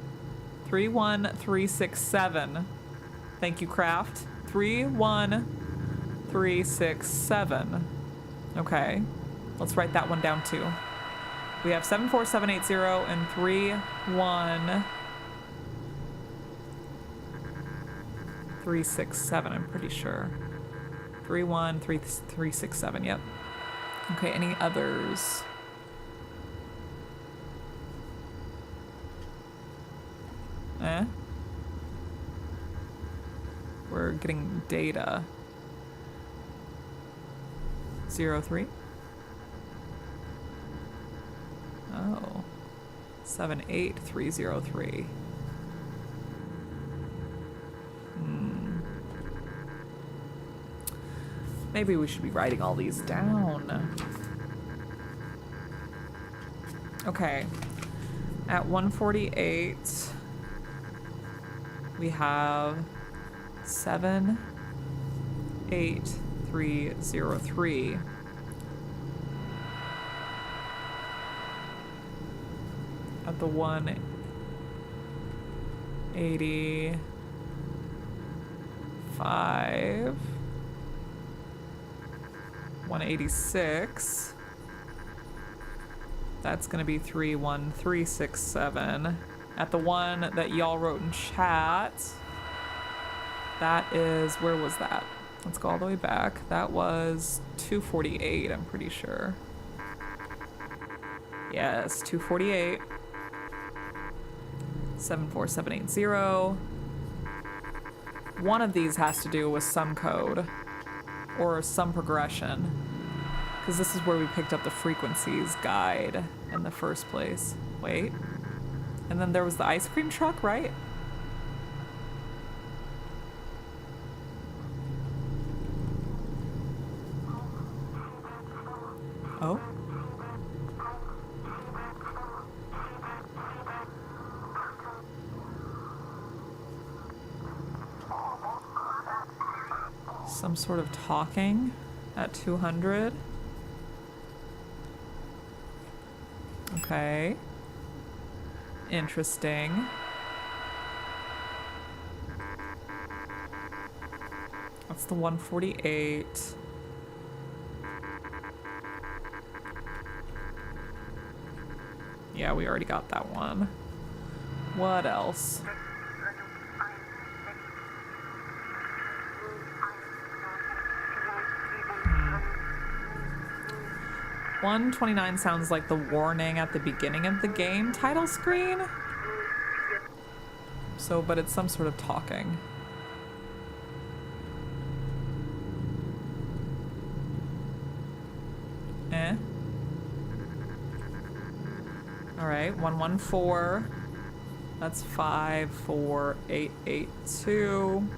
31367. Thank you, Kraft. 31367. Okay, let's write that one down too. We have 74780 and 31367, I'm pretty sure. 31367, yep. Okay, any others? We're getting data. 03. Oh. 78303. Maybe we should be writing all these down. Okay. At 148, we have 78303. At the 185, 186. That's gonna be 31367. At the one that y'all wrote in chat, that is, where was that? Let's go all the way back. That was 248, I'm pretty sure. Yes, 248. 74780. One of these has to do with some code or some progression, because this is where we picked up the frequencies guide in the first place. Wait. And then there was the ice cream truck, right? Oh. Some sort of talking at 200. Okay. Interesting. That's the 148. Yeah, we already got that one. What else? 129 sounds like the warning at the beginning of the game title screen. So, but it's some sort of talking. Alright, 114. That's 54882.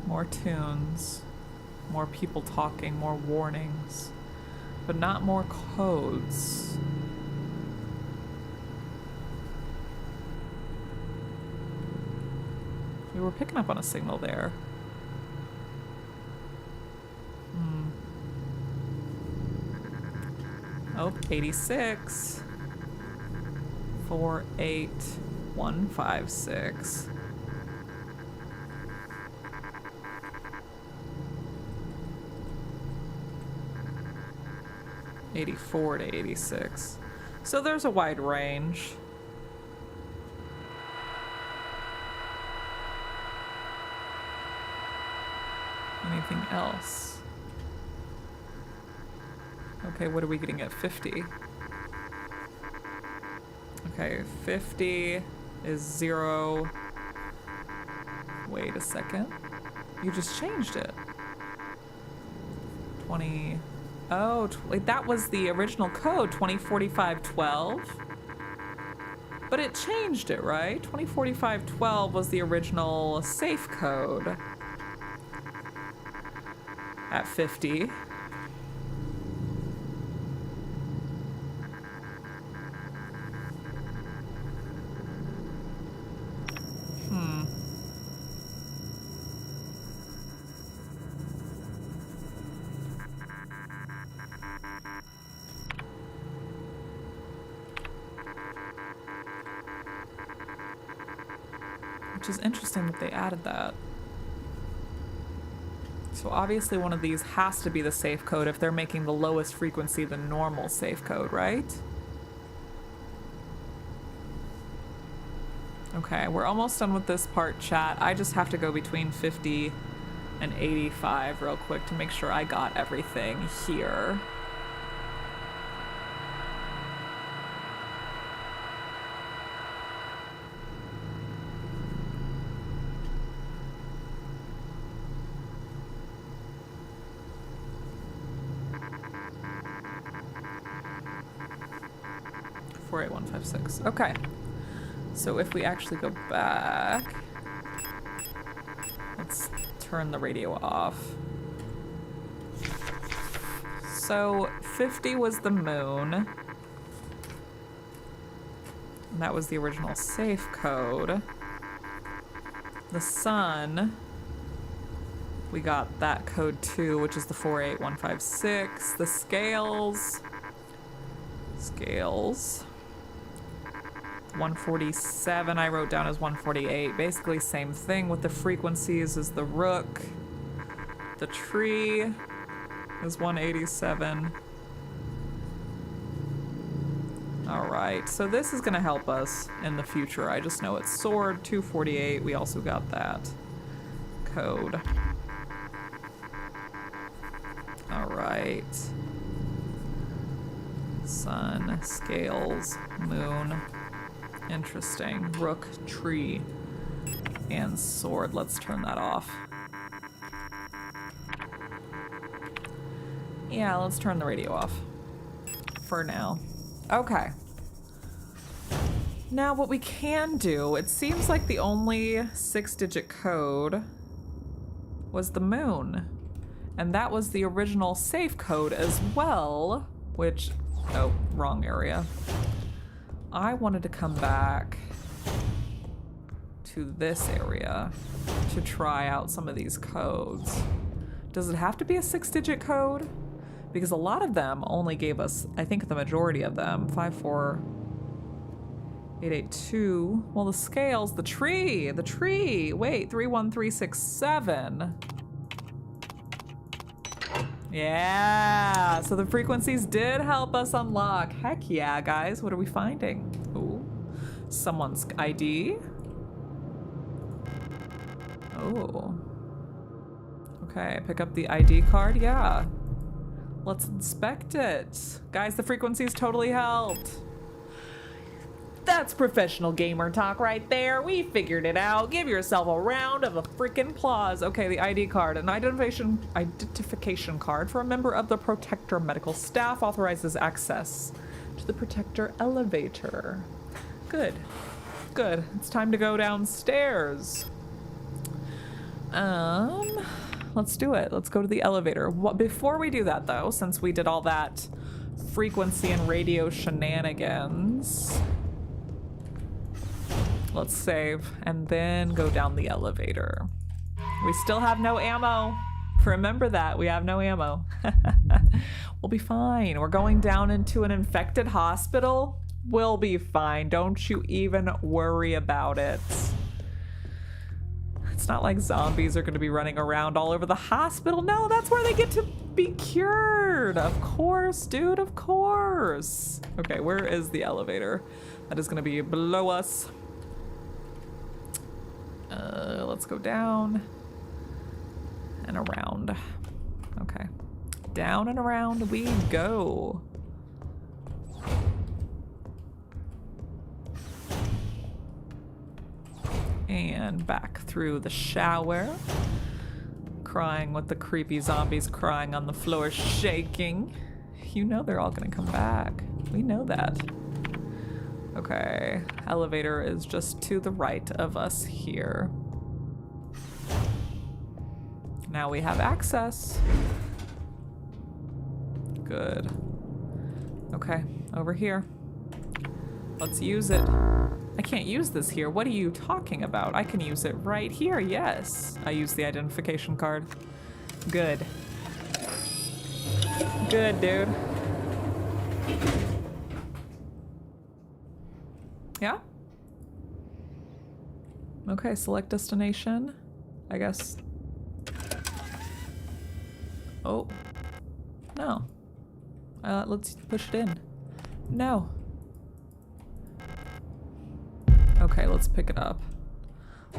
More tunes, more people talking, more warnings, but not more codes. We were picking up on a signal there. Oh, 86. 48156. '84 to '86. So there's a wide range. Anything else? Okay, what are we getting at 50? Okay, 50 is 0. Wait a second. You just changed it. 20. Oh, wait, that was the original code, 204512. But it changed it, right? 204512 was the original safe code at 50. Which is interesting that they added that. So obviously one of these has to be the safe code if they're making the lowest frequency the normal safe code, right? Okay, we're almost done with this part, chat. I just have to go between 50 and 85 real quick to make sure I got everything here. Okay, so if we actually go back, let's turn the radio off. So 50 was the moon, and that was the original safe code. The sun, we got that code too, which is the 48156. The scales, 147 I wrote down as 148. Basically same thing with the frequencies as the rook. The tree is 187. Alright, so this is gonna help us in the future. I just know it's sword 248. We also got that code. Alright. Sun, scales, moon. Interesting. Rook, tree, and sword. Let's turn that off. Yeah, let's turn the radio off. For now. Okay. Now what we can do, it seems like the only 6-digit code was the moon. And that was the original safe code as well, which... Oh, wrong area. I wanted to come back to this area to try out some of these codes. Does it have to be a 6-digit code? Because a lot of them only gave us, I think the majority of them, 54882. Well, the scales, the tree. Wait, 31367. Yeah, so the frequencies did help us unlock. Heck yeah, guys. What are we finding? Ooh, someone's ID. Oh. Okay, pick up the ID card. Yeah. Let's inspect it. Guys, the frequencies totally helped. That's professional gamer talk right there. We figured it out. Give yourself a round of freaking applause. Okay, the ID card. An identification card for a member of the Protector medical staff authorizes access to the Protector elevator. Good. Good. It's time to go downstairs. Let's do it. Let's go to the elevator. Before we do that, though, since we did all that frequency and radio shenanigans, let's save and then go down the elevator. We still have no ammo. Remember that. We have no ammo. We'll be fine. We're going down into an infected hospital. We'll be fine. Don't you even worry about it. It's not like zombies are going to be running around all over the hospital. No, that's where they get to be cured. Of course, dude, of course. Okay, where is the elevator? That is going to be below us. Let's go down and around. Okay, down and around we go. And back through the shower. Crying with the creepy zombies crying on the floor, shaking. You know they're all gonna come back. We know that. Okay, elevator is just to the right of us here. Now we have access. Good. Okay, over here. Let's use it. I can't use this here. What are you talking about? I can use it right here, yes. I use the identification card. Good. Good, dude. Yeah? Okay, select destination. I guess. Oh. No. Let's push it in. No. Okay, let's pick it up.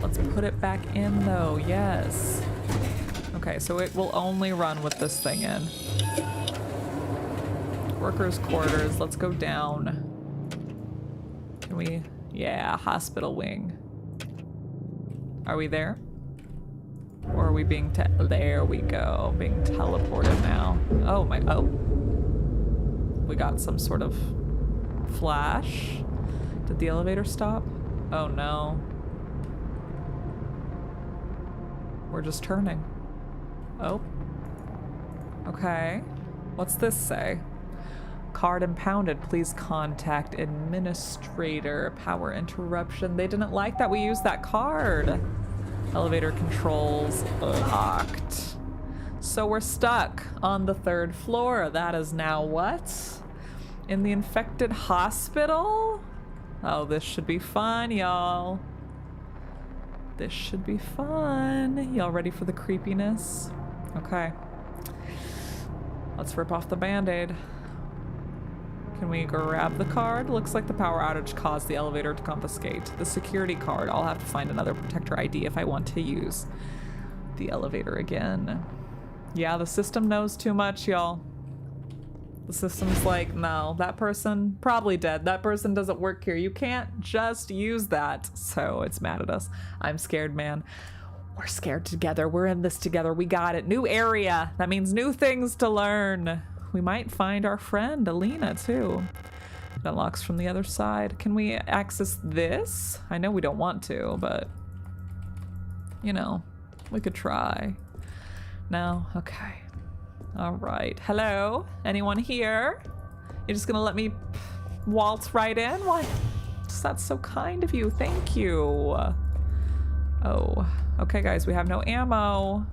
Let's put it back in though, yes. Okay, so it will only run with this thing in. Workers' quarters, let's go down. Can we? Yeah, hospital wing. Are we there? Or are we being there we go, being teleported now. Oh my, oh. We got some sort of flash. Did the elevator stop? Oh no. We're just turning. Oh. Okay. What's this say? Card impounded. Please contact administrator. Power interruption. They didn't like that we used that card. Elevator controls locked. So we're stuck on the 3rd floor. That is now what? In the infected hospital? Oh, this should be fun, y'all. This should be fun. Y'all ready for the creepiness? Okay. Let's rip off the band-aid. Can we grab the card? Looks like the power outage caused the elevator to confiscate the security card. I'll have to find another Protector ID if I want to use the elevator again. Yeah, the system knows too much, y'all. The system's like, no, that person probably dead. That person doesn't work here. You can't just use that. So it's mad at us. I'm scared, man. We're scared together. We're in this together. We got it. New area. That means new things to learn. We might find our friend, Alina, too. It unlocks from the other side. Can we access this? I know we don't want to, but, you know, we could try. No? Okay. All right. Hello? Anyone here? You're just gonna let me waltz right in? Why? That's so kind of you. Thank you. Oh, okay guys, we have no ammo.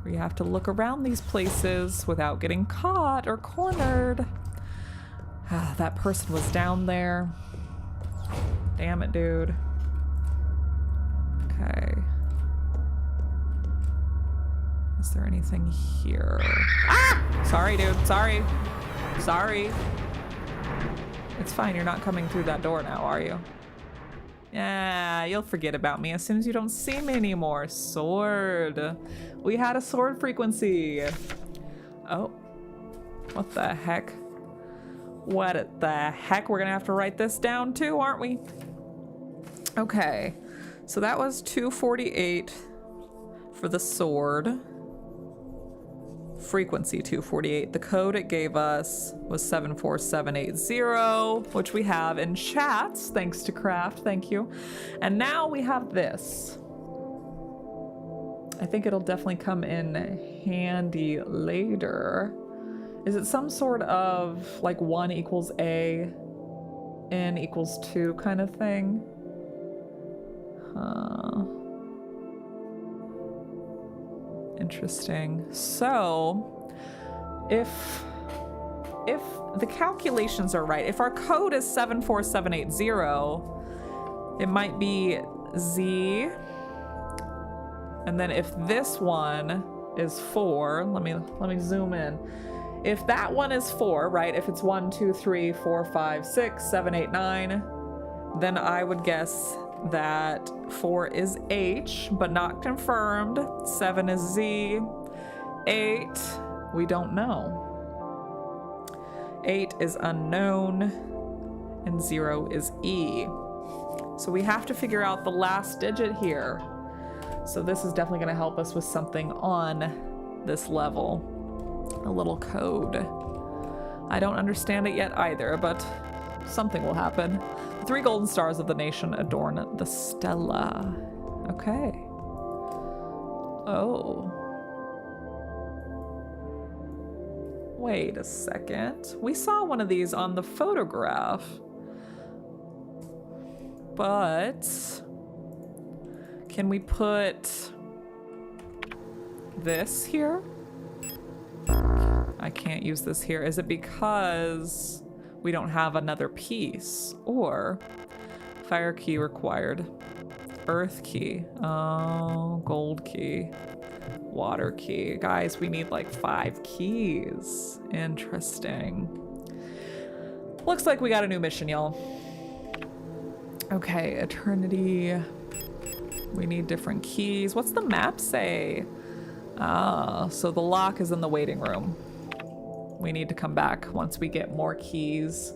We have to look around these places without getting caught or cornered. Ah, that person was down there. Damn it, dude. Okay. Is there anything here? Ah! Sorry, dude. Sorry. Sorry. It's fine. You're not coming through that door now, are you? Yeah, you'll forget about me as soon as you don't see me anymore. Sword. We had a sword frequency. Oh. What the heck? What the heck? We're gonna have to write this down too, aren't we? Okay. So that was 248 for the sword. Frequency 248. The code it gave us was 74780, which we have in chats, thanks to Craft, thank you. And now we have this. I think it'll definitely come in handy later. Is it some sort of like 1 equals A, N equals 2 kind of thing? Interesting. So, if the calculations are right, if our code is 74780, it might be Z. And then if this one is 4, let me zoom in. If that one is 4, right? If it's 1, 2, 3, 4, 5, 6, 7, 8, 9, then I would guess that 4 is H, but not confirmed. 7 is Z. 8, we don't know. 8 is unknown, and 0 is E. So we have to figure out the last digit here. So this is definitely going to help us with something on this level. A little code. I don't understand it yet either, but something will happen. The 3 golden stars of the nation adorn the stella. Okay. Oh. Wait a second. We saw one of these on the photograph. But can we put this here? I can't use this here. Is it because we don't have another piece? Or fire key required, earth key, oh, gold key, water key. Guys, we need like 5 keys. Interesting. Looks like we got a new mission, y'all. Okay, eternity. We need different keys. What's the map say? Ah, so the lock is in the waiting room. We need to come back once we get more keys.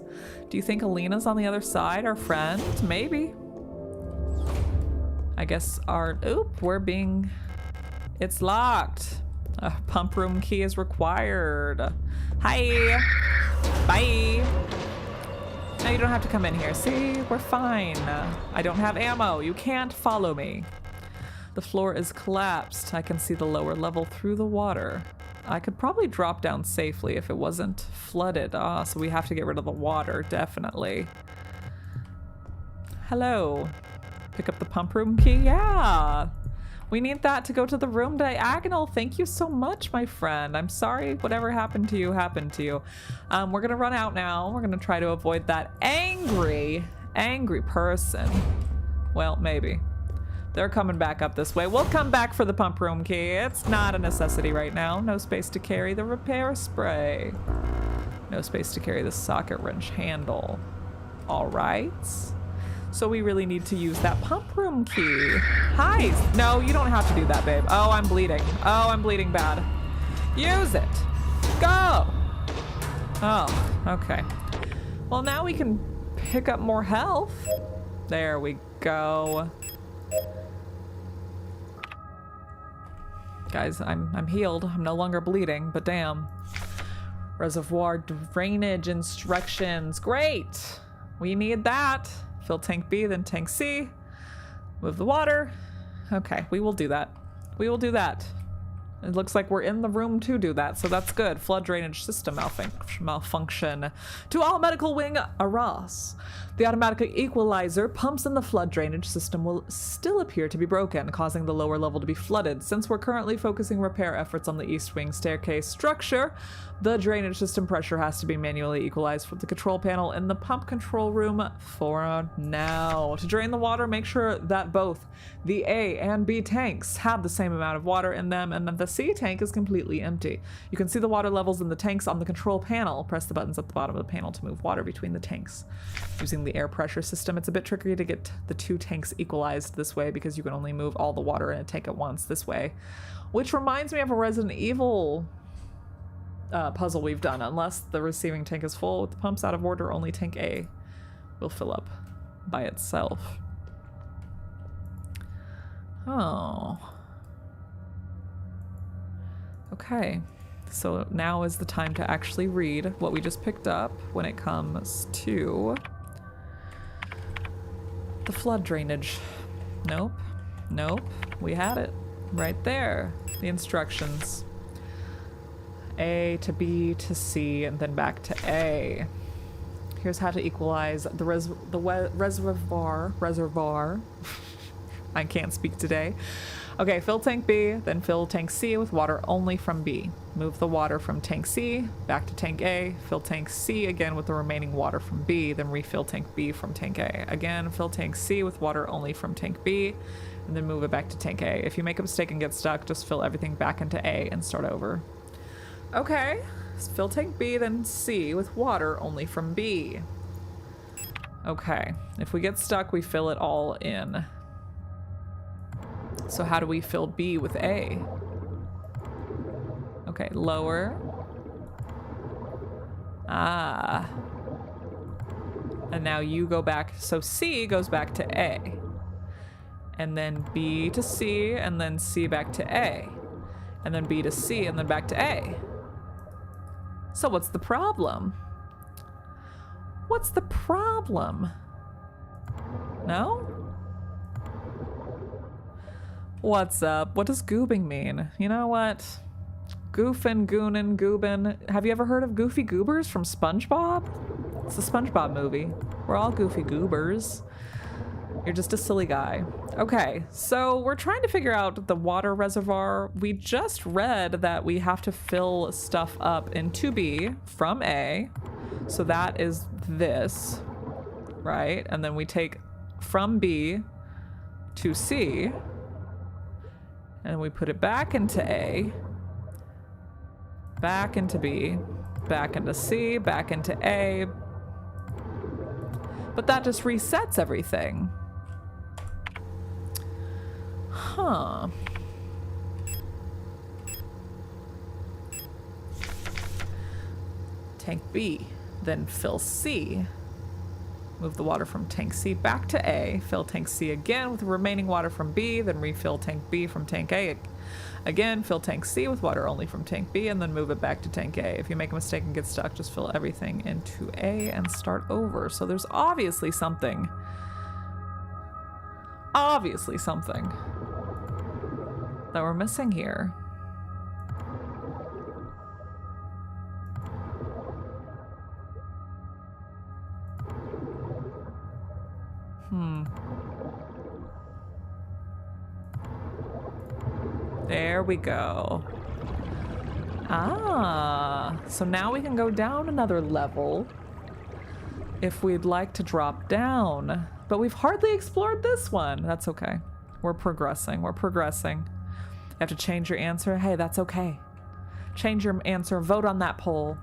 Do you think Alina's on the other side, our friend? Maybe. I guess our, oop, we're being, it's locked. A pump room key is required. Hi. Bye. No, you don't have to come in here. See, we're fine. I don't have ammo. You can't follow me. The floor is collapsed. I can see the lower level through the water. I could probably drop down safely if it wasn't flooded. Ah, so we have to get rid of the water, definitely. Hello. Pick up the pump room key? Yeah. We need that to go to the room diagonal. Thank you so much, my friend. I'm sorry whatever happened to you happened to you. We're gonna run out now. We're gonna try to avoid that angry person. Well, maybe. They're coming back up this way. We'll come back for the pump room key. It's not a necessity right now. No space to carry the repair spray. No space to carry the socket wrench handle. All right. So we really need to use that pump room key. Hi. No, you don't have to do that, babe. Oh, I'm bleeding. Oh, I'm bleeding bad. Use it. Go. Oh, okay. Well, now we can pick up more health. There we go. Guys, I'm healed. I'm no longer bleeding, but damn. Reservoir drainage instructions. Great. We need that. Fill tank B, then tank C. Move the water. Okay, we will do that. We will do that. It looks like we're in the room to do that, so that's good. Flood drainage system malfunction. To all medical wing, Arras. The automatic equalizer pumps in the flood drainage system will still appear to be broken, causing the lower level to be flooded. Since we're currently focusing repair efforts on the east wing staircase structure, the drainage system pressure has to be manually equalized from the control panel in the pump control room for now. To drain the water, make sure that both the A and B tanks have the same amount of water in them and that the C tank is completely empty. You can see the water levels in the tanks on the control panel. Press the buttons at the bottom of the panel to move water between the tanks. Using the air pressure system, it's a bit tricky to get the two tanks equalized this way because you can only move all the water in a tank at once this way. Which reminds me of a Resident Evil puzzle we've done. Unless the receiving tank is full with the pumps out of order, only tank A will fill up by itself. Oh. Okay. So now is the time to actually read what we just picked up when it comes to the flood drainage. Nope. Nope. We had it right there. The instructions. A to B to C and then back to A. Here's how to equalize the reservoir. I can't speak today. Okay, fill tank B, then fill tank C with water only from B. Move the water from tank C back to tank A, fill tank C again with the remaining water from B, then refill tank B from tank A. Again, fill tank C with water only from tank B, and then move it back to tank A. If you make a mistake and get stuck, just fill everything back into A and start over. Okay, fill tank B, then C with water only from B. Okay, if we get stuck, we fill it all in. So how do we fill B with A? Okay, lower. Ah. And now you go back, so C goes back to A. And then B to C, and then C back to A. And then B to C, and then back to A. So what's the problem? What's the problem? No? What's up? What does goobing mean? You know what? Goofin', goonin', goobin'. Have you ever heard of Goofy Goobers from SpongeBob? It's a SpongeBob movie. We're all goofy goobers. You're just a silly guy. Okay, so we're trying to figure out the water reservoir. We just read that we have to fill stuff up into B from A. So that is this, right? And then we take from B to C. And we put it back into A, back into B, back into C, back into A. But that just resets everything. Huh. Tank B, then fill C. Move the water from tank C back to A, fill tank C again with the remaining water from B, then refill tank B from tank A. Again, fill tank C with water only from tank B, and then move it back to tank A. If you make a mistake and get stuck, just fill everything into A and start over. So there's obviously something that we're missing here. There we go. Ah, so now we can go down another level if we'd like to drop down. But we've hardly explored this one. That's okay. We're progressing. We're progressing. You have to change your answer. Hey, that's okay. Change your answer. Vote on that poll.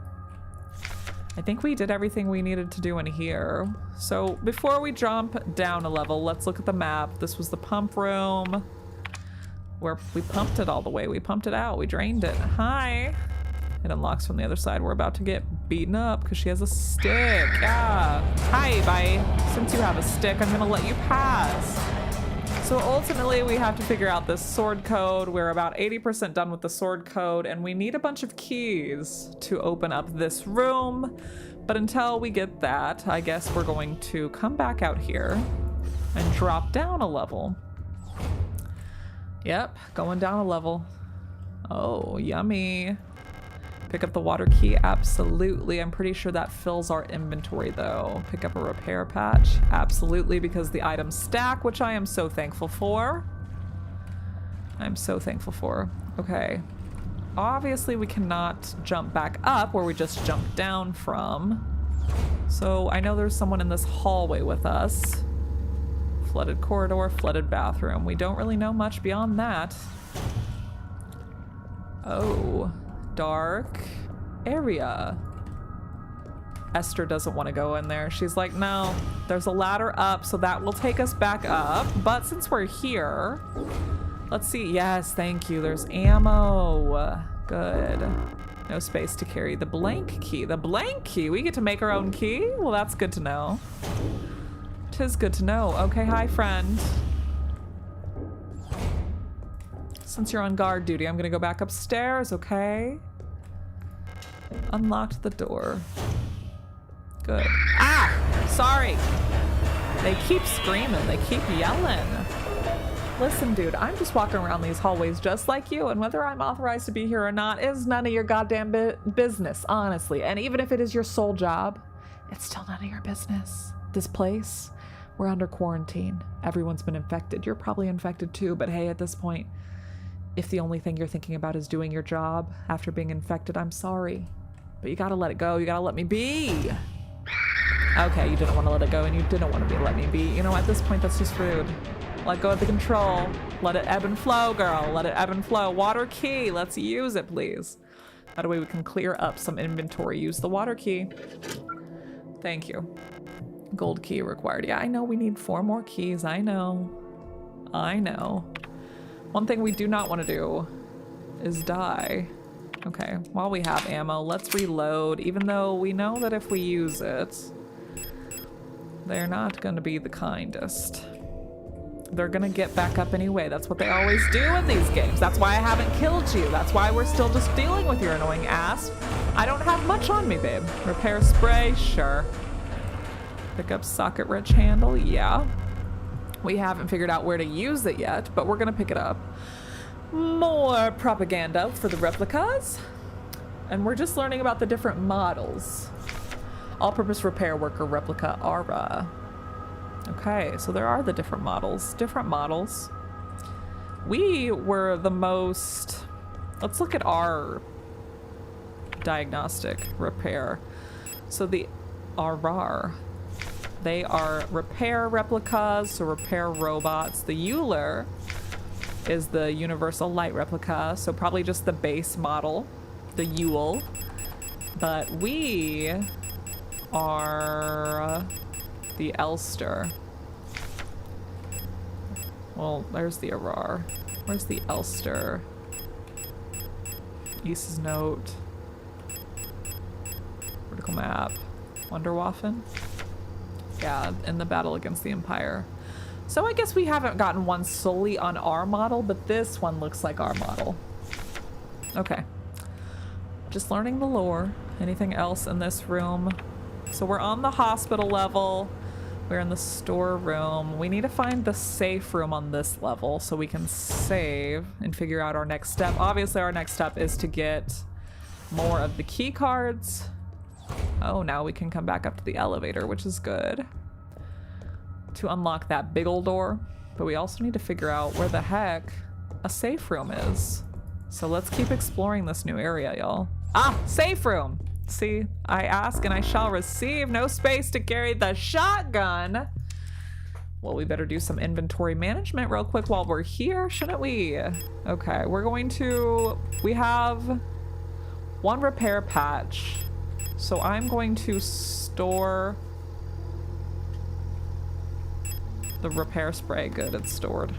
I think we did everything we needed to do in here. So before we jump down a level, let's look at the map. This was the pump room where we pumped it all the way. We pumped it out. We drained it. Hi. It unlocks from the other side. We're about to get beaten up because she has a stick. Yeah. Hi, bye. Since you have a stick, I'm gonna let you pass. So ultimately, we have to figure out this sword code. We're about 80% done with the sword code, and we need a bunch of keys to open up this room. But until we get that, I guess we're going to come back out here and drop down a level. Yep, going down a level. Oh, yummy. Pick up the water key, absolutely. I'm pretty sure that fills our inventory though. Pick up a repair patch, absolutely, because the items stack, which I am so thankful for. I'm so thankful for. Okay. Obviously we cannot jump back up where we just jumped down from. So I know there's someone in this hallway with us. Flooded corridor, flooded bathroom. We don't really know much beyond that. Oh, dark area. Esther doesn't want to go in there. She's like, no, there's a ladder up, so that will take us back up. But since we're here, let's see. Yes, thank you. There's ammo. Good. No space to carry the blank key. The blank key? We get to make our own key? Well, that's good to know. 'Tis good to know. Okay, hi, friend. Since you're on guard duty, I'm gonna go back upstairs, okay? Unlocked the door. Good. Ah! Sorry. They keep screaming. They keep yelling. Listen, dude, I'm just walking around these hallways just like you, and whether I'm authorized to be here or not is none of your goddamn business, honestly. And even if it is your sole job, it's still none of your business. This place, we're under quarantine. Everyone's been infected. You're probably infected too, but hey, at this point, if the only thing you're thinking about is doing your job after being infected, I'm sorry. But you gotta let it go. You gotta let me be. Okay, you didn't want to let it go and you didn't want to let me be. You know, at this point, that's just rude. Let go of the control. Let it ebb and flow, girl. Let it ebb and flow. Water key. Let's use it, please. That way we can clear up some inventory. Use the water key. Thank you. Gold key required. Yeah, I know we need 4 more keys. I know. I know. One thing we do not want to do is die. Okay, while we have ammo, let's reload, even though we know that if we use it, they're not going to be the kindest. They're going to get back up anyway. That's what they always do in these games. That's why I haven't killed you. That's why we're still just dealing with your annoying ass. I don't have much on me, babe. Repair spray? Sure. Pick up socket wrench handle? Yeah. We haven't figured out where to use it yet, but we're going to pick it up. More propaganda for the replicas. And we're just learning about the different models. All-purpose repair worker replica Aura. Okay, so there are the different models. Different models. We were the most... Let's look at our diagnostic repair. So the RR. They are repair replicas, so repair robots. The Euler is the universal light replica, so probably just the base model, the Yule. But we are the Elster. Well, there's the Arar. Where's the Elster? East's note. Vertical map. Wunderwaffen? Yeah, in the battle against the Empire. So I guess we haven't gotten one solely on our model, but this one looks like our model. Okay. Just learning the lore. Anything else in this room? So we're on the hospital level. We're in the storeroom. We need to find the safe room on this level so we can save and figure out our next step. Obviously, our next step is to get more of the key cards. Oh, now we can come back up to the elevator, which is good. To unlock that big old door. But we also need to figure out where the heck a safe room is. So let's keep exploring this new area, y'all. Ah, safe room! See, I ask and I shall receive. No space to carry the shotgun. Well, we better do some inventory management real quick while we're here, shouldn't we? Okay, we're going to... We have 1 repair patch. So I'm going to store the repair spray. Good, it's stored.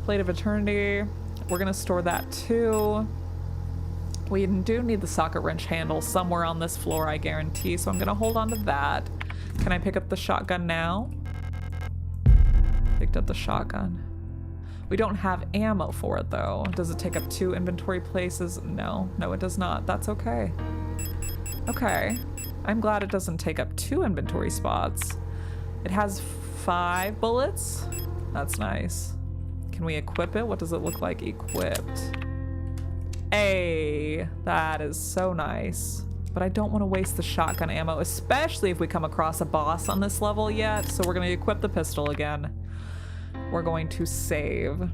Plate of Eternity. We're gonna store that too. We do need the socket wrench handle somewhere on this floor, I guarantee, so I'm gonna hold on to that. Can I pick up the shotgun now? Picked up the shotgun. We don't have ammo for it though. Does it take up 2 inventory places? No, it does not. That's okay. Okay, I'm glad it doesn't take up 2 inventory spots. It has 5 bullets. That's nice. Can we equip it? What does it look like equipped? Hey, that is so nice. But I don't want to waste the shotgun ammo, especially if we come across a boss on this level yet. So we're going to equip the pistol again. We're going to save.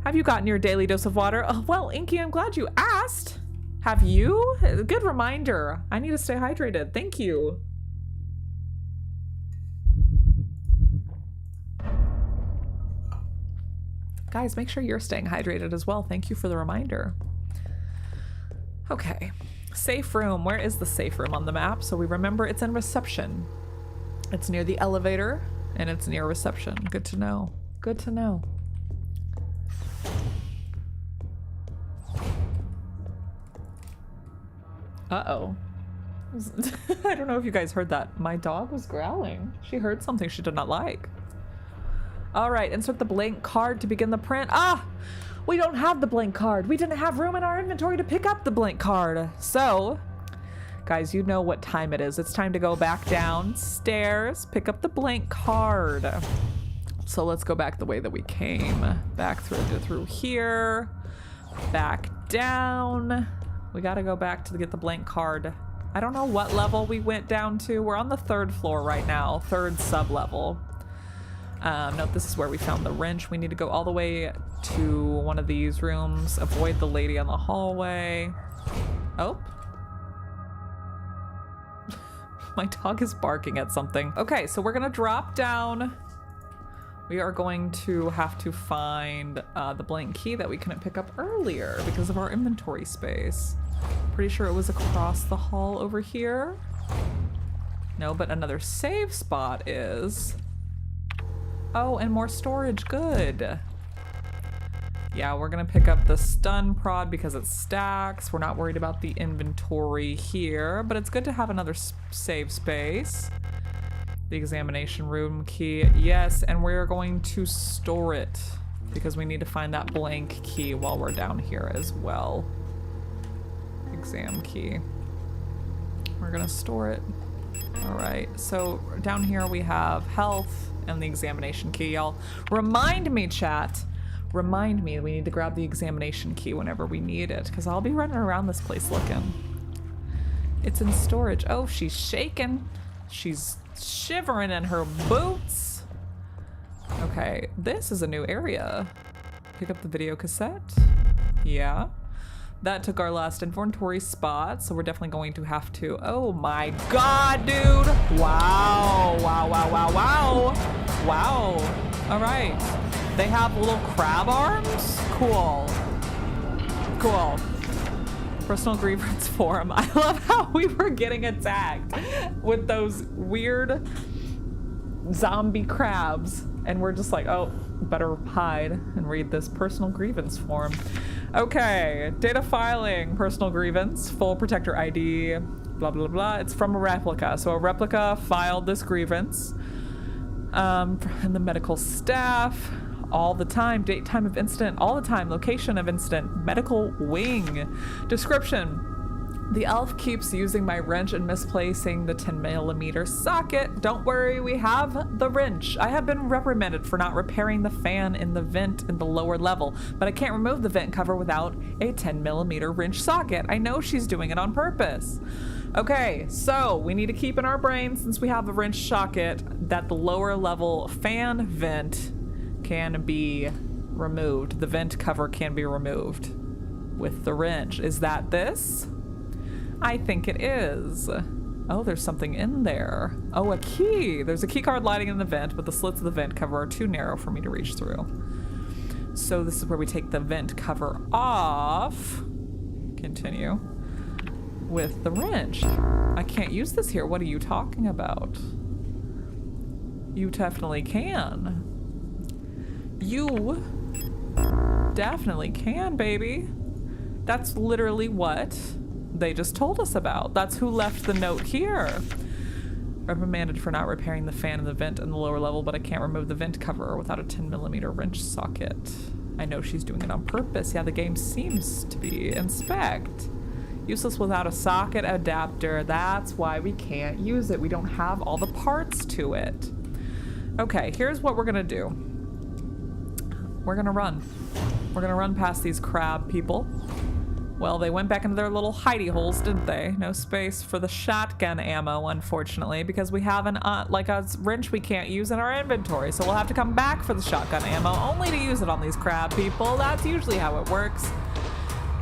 Have you gotten your daily dose of water? Oh, well, Inky, I'm glad you asked. Have you? Good reminder. I need to stay hydrated. Thank you. Guys, make sure you're staying hydrated as well. Thank you for the reminder. Okay, safe room. Where is the safe room on the map? So we remember it's in reception. It's near the elevator and it's near reception. Good to know. Good to know. Uh-oh. I don't know if you guys heard that. My dog was growling. She heard something she did not like. All right, insert the blank card to begin the print. Ah! We don't have the blank card. We didn't have room in our inventory to pick up the blank card. So, guys, you know what time it is. It's time to go back downstairs, pick up the blank card. So let's go back the way that we came. Back through here, back down. We gotta go back to get the blank card. I don't know what level we went down to. We're on the 3rd floor right now, 3rd sub-level. No, this is where we found the wrench. We need to go all the way to one of these rooms, avoid the lady on the hallway. Oh. My dog is barking at something. Okay, so we're gonna drop down. We are going to have to find the blank key that we couldn't pick up earlier because of our inventory space. Pretty sure it was across the hall over here. No, but another save spot is... Oh, and more storage, good. Yeah, we're gonna pick up the stun prod because it stacks. We're not worried about the inventory here, but it's good to have another save space. The examination room key, yes, and we're going to store it because we need to find that blank key while we're down here as well. Exam key. We're gonna store it. All right, so down here we have health and the examination key. Y'all remind me, chat. Remind me we need to grab the examination key whenever we need it, because I'll be running around this place looking. It's in storage. Oh, she's shaking. She's shivering in her boots. Okay, this is a new area. Pick up the video cassette. Yeah. That took our last inventory spot, so we're definitely going to have to... Oh my god, dude! Wow, wow, wow, wow, wow! Wow. All right. They have little crab arms? Cool. Cool. Personal grievance forum. I love how we were getting attacked with those weird zombie crabs, and we're just like, oh, better hide and read this personal grievance form. Okay, data filing, personal grievance, full protector ID, blah, blah, blah. It's from a Replika. So a Replika filed this grievance. And the medical staff, all the time, date, time of incident, all the time, location of incident, medical wing. Description. The elf keeps using my wrench and misplacing the 10mm socket. Don't worry, we have the wrench. I have been reprimanded for not repairing the fan in the vent in the lower level, but I can't remove the vent cover without a 10mm wrench socket. I know she's doing it on purpose. Okay, so we need to keep in our brain, since we have the wrench socket, that the lower level fan vent can be removed. The vent cover can be removed with the wrench. Is that this? I think it is. Oh, there's something in there. Oh, a key. There's a key card lighting in the vent, but the slits of the vent cover are too narrow for me to reach through. So this is where we take the vent cover off. Continue. With the wrench. I can't use this here. What are you talking about? You definitely can. You definitely can, baby. That's literally what they just told us about. That's who left the note here. Reprimanded for not repairing the fan in the vent in the lower level, but I can't remove the vent cover without a 10mm wrench socket. I know she's doing it on purpose. Yeah, the game seems to be. Inspect. Useless without a socket adapter. That's why we can't use it. We don't have all the parts to it. Okay, here's what we're gonna do. We're gonna run. We're gonna run past these crab people. Well, they went back into their little hidey holes, didn't they? No space for the shotgun ammo, unfortunately, because we have an like a wrench we can't use in our inventory. So we'll have to come back for the shotgun ammo, only to use it on these crab people. That's usually how it works.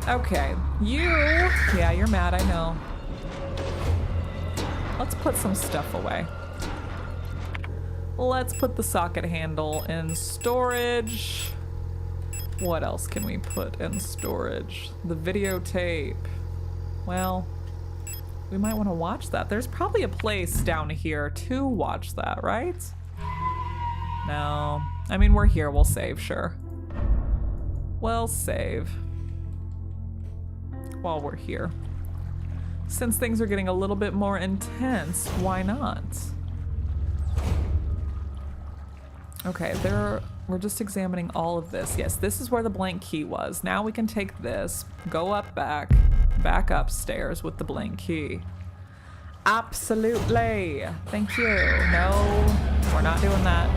Okay, yeah, you're mad, I know. Let's put some stuff away. Let's put the socket handle in storage. What else can we put in storage? The videotape. Well, we might want to watch that. There's probably a place down here to watch that, right? No. I mean, we're here. We'll save, sure. We'll save. While we're here. Since things are getting a little bit more intense, why not? Okay, we're just examining all of this. Yes, this is where the blank key was. Now we can take this, go up back upstairs with the blank key. Absolutely. Thank you. No, we're not doing that.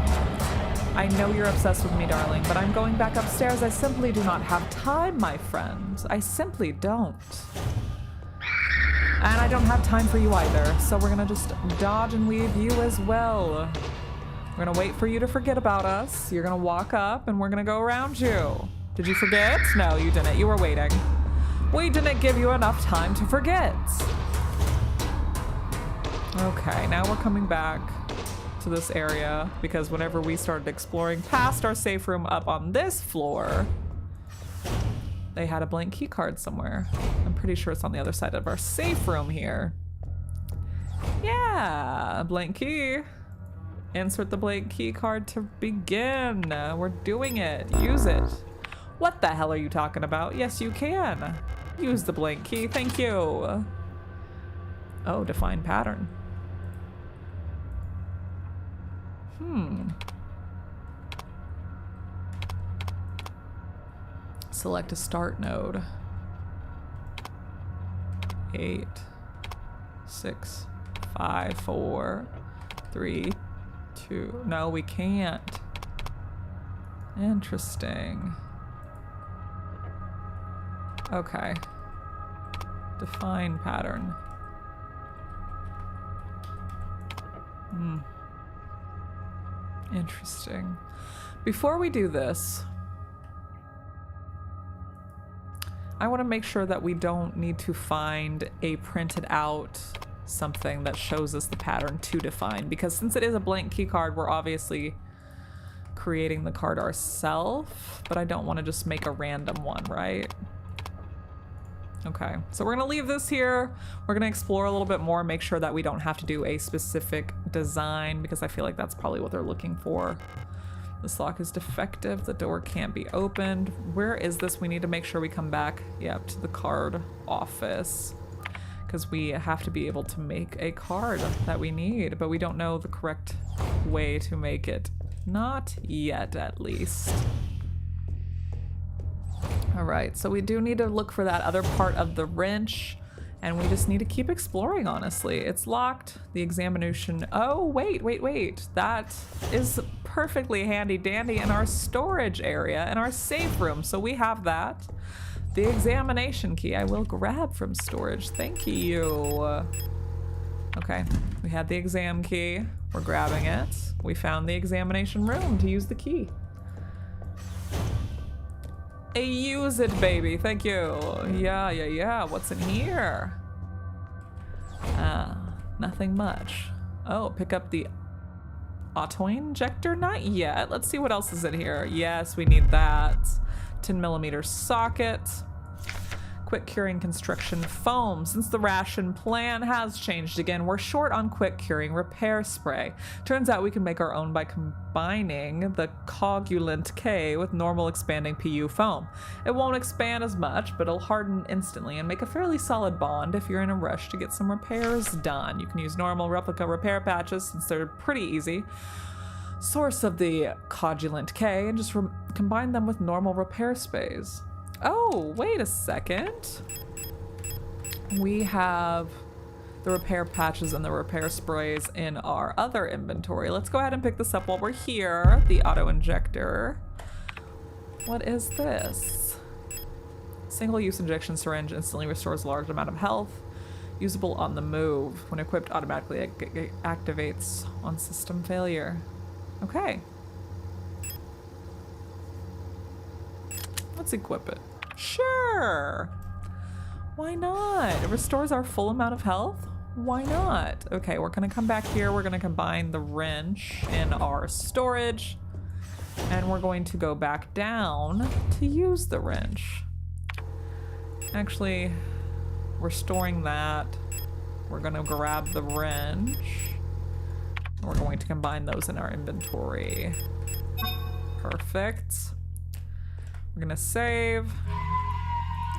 I know you're obsessed with me, darling, but I'm going back upstairs. I simply do not have time, my friend. I simply don't. And I don't have time for you either, so we're gonna just dodge and weave you as well. We're gonna wait for you to forget about us. You're gonna walk up and we're gonna go around you. Did you forget? No, you didn't. You were waiting. We didn't give you enough time to forget. Okay, now we're coming back to this area because whenever we started exploring past our safe room up on this floor, they had a blank key card somewhere. I'm pretty sure it's on the other side of our safe room here. Yeah, blank key. Insert the blank key card to begin. We're doing it. Use it. What the hell are you talking about? Yes, you can. Use the blank key. Thank you. Oh, define pattern. Select a start node. 8, 6, 5, 4, 3, 2. No, we can't. Interesting. Okay. Define pattern. Interesting. Before we do this, I want to make sure that we don't need to find a printed out something that shows us the pattern to define, because since it is a blank key card, we're obviously creating the card ourselves, but I don't want to just make a random one, right? Okay, so we're gonna leave this here. We're gonna explore a little bit more, make sure that we don't have to do a specific design, because I feel like that's probably what they're looking for. This lock is defective. The door can't be opened. Where is this? We need to make sure we come back, yep, to the card office, because we have to be able to make a card that we need, but we don't know the correct way to make it. Not yet, at least. All right, so we do need to look for that other part of the wrench, and we just need to keep exploring, honestly. It's locked. The examination. Oh, wait. That is perfectly handy dandy in our storage area, in our safe room. So we have that. The examination key I will grab from storage. Thank you. Okay, we had the exam key. We're grabbing it. We found the examination room to use the key. Use it, baby. Thank you. Yeah. What's in here? Nothing much. Oh, pick up the auto injector? Not yet. Let's see what else is in here. Yes, we need that. 10mm socket. Quick curing construction foam. Since the ration plan has changed again, we're short on quick curing repair spray. Turns out we can make our own by combining the coagulant K with normal expanding PU foam. It won't expand as much, but it'll harden instantly and make a fairly solid bond if you're in a rush to get some repairs done. You can use normal Replika repair patches since they're pretty easy. Source of the coagulant K and just combine them with normal repair sprays. Oh, wait a second. We have the repair patches and the repair sprays in our other inventory. Let's go ahead and pick this up while we're here. The auto injector. What is this? Single-use injection syringe instantly restores a large amount of health. Usable on the move. When equipped, automatically activates on system failure. Okay. Let's equip it. Sure! Why not? It restores our full amount of health? Why not? Okay, we're gonna come back here. We're gonna combine the wrench in our storage. And we're going to go back down to use the wrench. Actually, we're storing that. We're gonna grab the wrench. We're going to combine those in our inventory. Perfect. We're gonna save.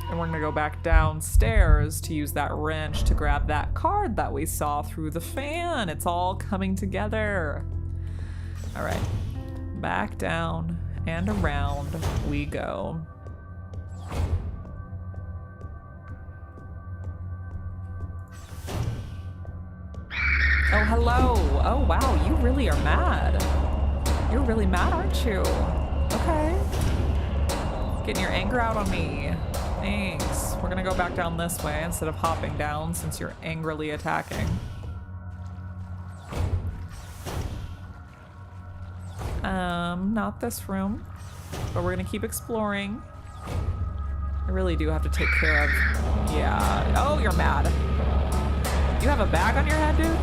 And we're gonna go back downstairs to use that wrench to grab that card that we saw through the fan. It's all coming together. All right, back down and around we go. Oh, hello. Oh, wow, you really are mad. You're really mad, aren't you? Okay. Getting your anger out on me. Thanks. We're gonna go back down this way instead of hopping down since you're angrily attacking. Not this room, but we're gonna keep exploring. I really do have to take care of, yeah. Oh, you're mad. You have a bag on your head, dude?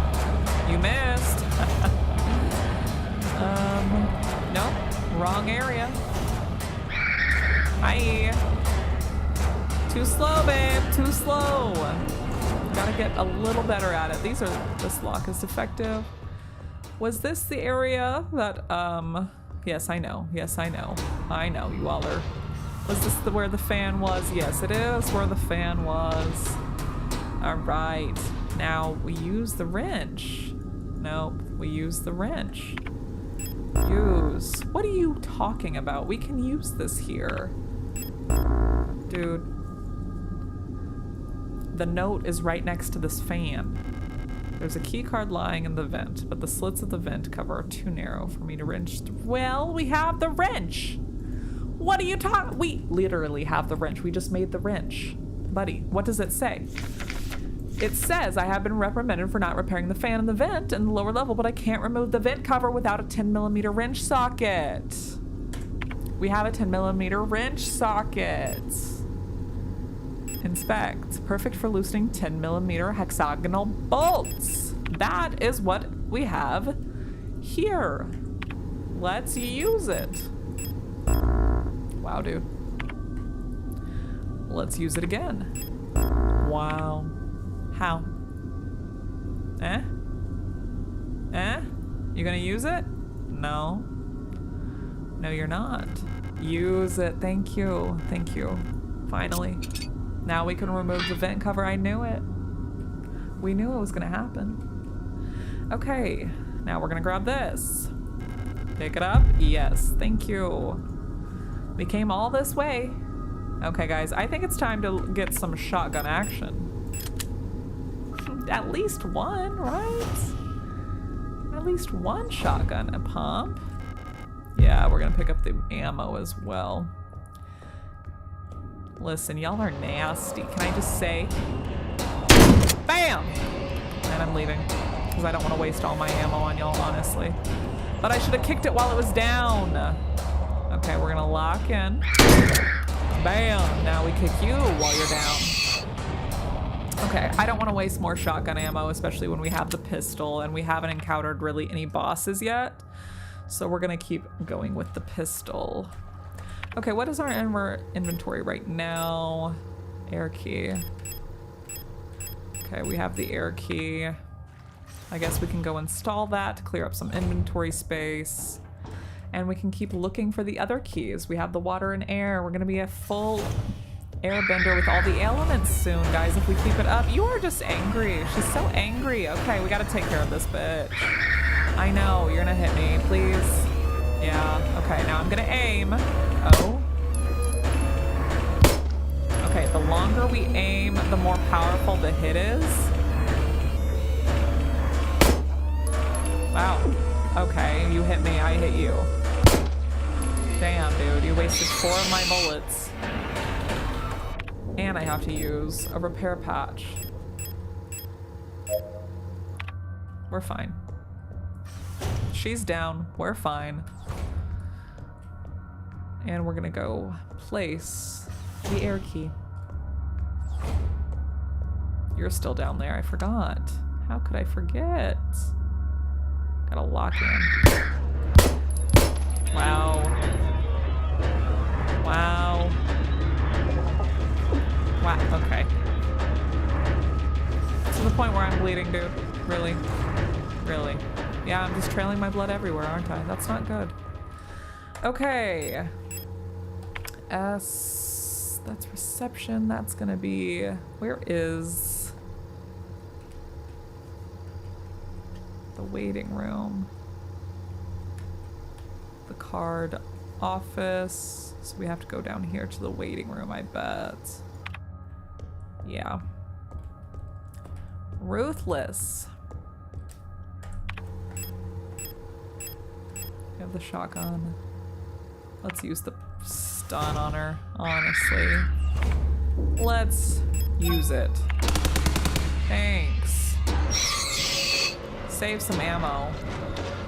You missed. Nope, wrong area. Hi. Too slow, babe, too slow. Gotta get a little better at it. This lock is defective. Was this the area that, yes, I know. Yes, I know. I know, you all are. Was this where the fan was? Yes, it is where the fan was. All right. Now we use the wrench. Nope, we use the wrench. Use. What are you talking about? We can use this here. Dude. The note is right next to this fan. There's a key card lying in the vent, but the slits of the vent cover are too narrow for me to wrench. Well, we have the wrench. What are you talking? We literally have the wrench. We just made the wrench. Buddy, what does it say? It says I have been reprimanded for not repairing the fan in the vent in the lower level, but I can't remove the vent cover without a 10mm wrench socket. We have a 10mm wrench socket. Inspect. Perfect for loosening 10mm hexagonal bolts. That is what we have here. Let's use it. Wow, dude. Let's use it again. Wow. How? Eh? Eh? You gonna use it? No. No, you're not. Use it. Thank you. Thank you. Finally. Now we can remove the vent cover. I knew it. We knew it was gonna happen. Okay, now we're gonna grab this. Pick it up. Yes, thank you. We came all this way. Okay, guys, I think it's time to get some shotgun action. At least one, right? At least one shotgun, a pump. Yeah, we're gonna pick up the ammo as well. Listen, y'all are nasty. Can I just say? Bam! And I'm leaving, because I don't want to waste all my ammo on y'all, honestly. But I should have kicked it while it was down. Okay, we're gonna lock in. Bam! Now we kick you while you're down. Okay, I don't want to waste more shotgun ammo, especially when we have the pistol and we haven't encountered really any bosses yet. So we're gonna keep going with the pistol. Okay, what is our inventory right now? Air key. Okay, we have the air key. I guess we can go install that to clear up some inventory space. And we can keep looking for the other keys. We have the water and air. We're gonna be a full airbender with all the elements soon, guys, if we keep it up. You are just angry. She's so angry. Okay, we gotta take care of this bitch. I know, you're gonna hit me, please. Yeah, okay, now I'm gonna aim. Oh. Okay, the longer we aim, the more powerful the hit is. Wow. Okay, you hit me, I hit you. Damn, dude, you wasted 4 of my bullets. And I have to use a repair patch. We're fine. She's down. We're fine. And we're gonna go place the air key. You're still down there. I forgot. How could I forget? Gotta lock in. Wow. Wow. Wow. Okay. To the point where I'm bleeding, dude. Really? Really? Yeah, I'm just trailing my blood everywhere, aren't I? That's not good. Okay. S. That's reception. That's gonna be. Where is the waiting room? The card office. So we have to go down here to the waiting room, I bet. Yeah. Ruthless. We have the shotgun. Let's use the stun on her, honestly. Let's use it. Thanks. Save some ammo.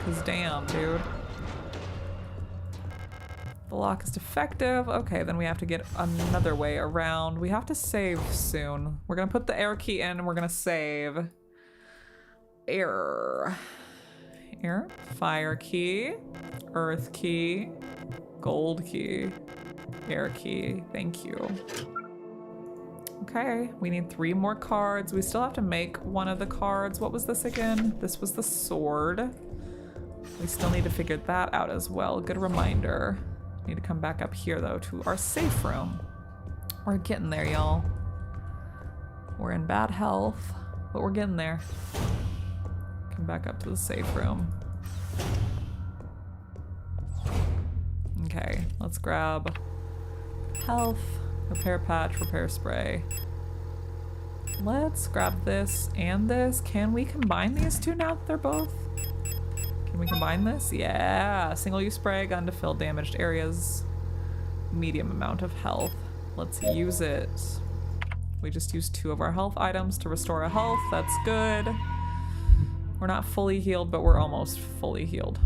Cause damn, dude. The lock is defective. Okay, then we have to get another way around. We have to save soon. We're gonna put the air key in and we're gonna save. Air. Air. Fire key. Earth key. Gold key. Air key. Thank you. Okay, we need 3 more cards. We still have to make one of the cards. What was this again? This was the sword. We still need to figure that out as well. Good reminder. Need to come back up here though to our safe room. We're getting there, y'all. We're in bad health, but we're getting there. Come back up to the safe room. Okay, let's grab health, repair patch, repair spray. Let's grab this and this. Can we combine these two now that they're both? Can we combine this? Yeah, single-use spray, gun to fill damaged areas. Medium amount of health. Let's use it. We just used 2 of our health items to restore our health. That's good. We're not fully healed, but we're almost fully healed.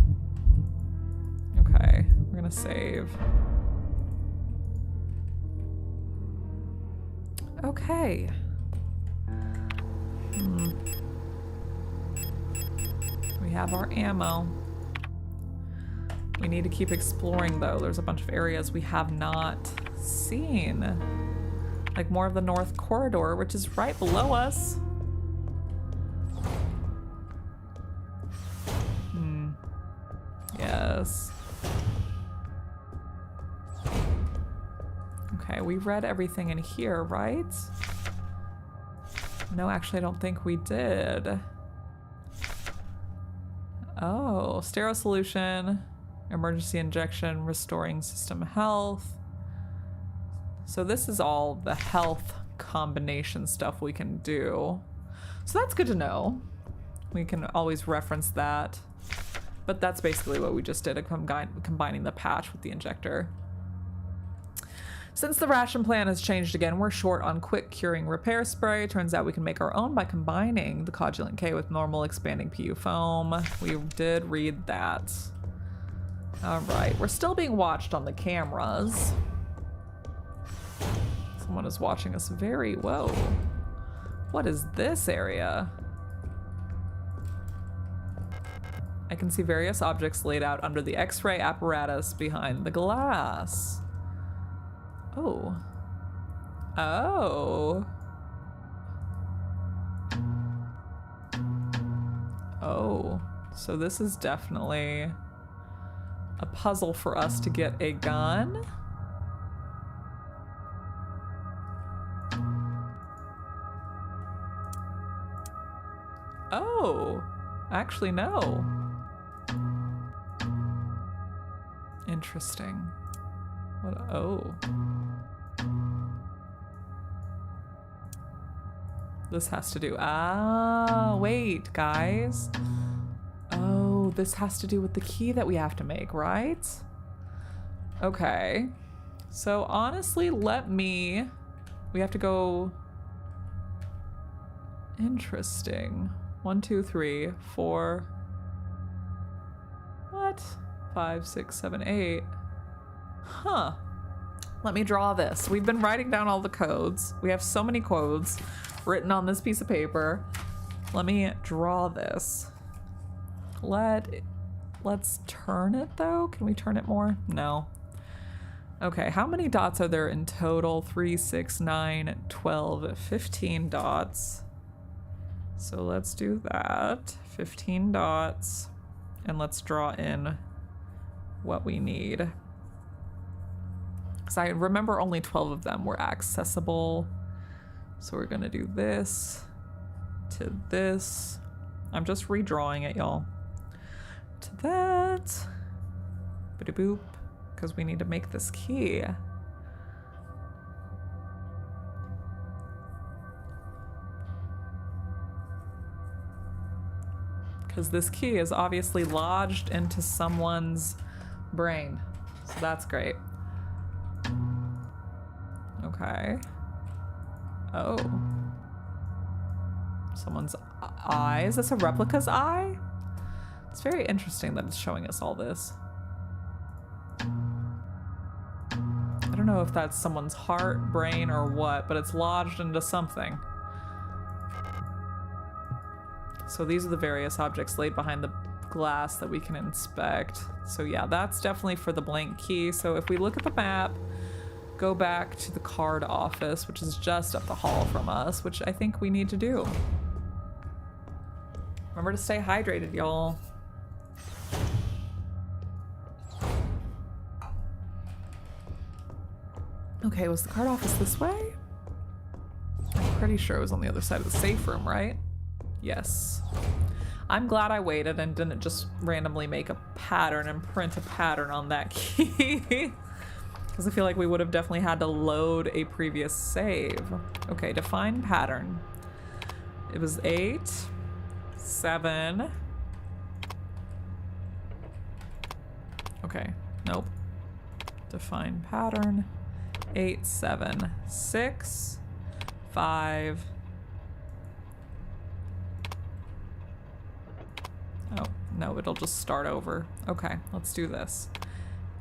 Okay, we're gonna save. Okay. We have our ammo. We need to keep exploring though. There's a bunch of areas we have not seen. Like more of the North Corridor, which is right below us. Yes. Okay, we read everything in here, right? No, actually, I don't think we did. Oh, sterile solution, emergency injection, restoring system health. So this is all the health combination stuff we can do. So that's good to know. We can always reference that. But that's basically what we just did, combining the patch with the injector. Since the ration plan has changed again, we're short on quick curing repair spray. Turns out we can make our own by combining the coagulant K with normal expanding PU foam. We did read that. All right, we're still being watched on the cameras. Someone is watching us very, whoa. What is this area? I can see various objects laid out under the X-ray apparatus behind the glass. Oh. Oh. Oh. So this is definitely a puzzle for us to get a gun. Oh. Actually, no. Interesting. What? Oh. This has to do. Ah, wait, guys. Oh, this has to do with the key that we have to make, right? Okay. So honestly, we have to go. Interesting. 1, 2, 3, 4. What? 5, 6, 7, 8. Huh. Let me draw this. We've been writing down all the codes. We have so many codes written on this piece of paper. Let me draw this. Let's turn it though. Can we turn it more? No. Okay, how many dots are there in total? 3, 6, 9, 12, 15 dots. So let's do that. 15 dots. And let's draw in what we need. Because I remember only 12 of them were accessible. So we're gonna do this to this. I'm just redrawing it, y'all. To that. Biddy boop. Because we need to make this key. Because this key is obviously lodged into someone's brain. So that's great. Okay. Oh. Someone's eye. Is this a replica's eye? It's very interesting that it's showing us all this. I don't know if that's someone's heart, brain, or what, but it's lodged into something. So these are the various objects laid behind the glass that we can inspect. So yeah, that's definitely for the blank key. So if we look at the map, go back to the card office, which is just up the hall from us, which I think we need to do. Remember to stay hydrated, y'all. Okay, was the card office this way? I'm pretty sure it was on the other side of the safe room, right? Yes. I'm glad I waited and didn't just randomly make a pattern and print a pattern on that key. Because I feel like we would have definitely had to load a previous save. Okay, define pattern. It was 8, 7. Okay, nope. Define pattern. 8, 7, 6, 5. Oh, no, it'll just start over. Okay, let's do this.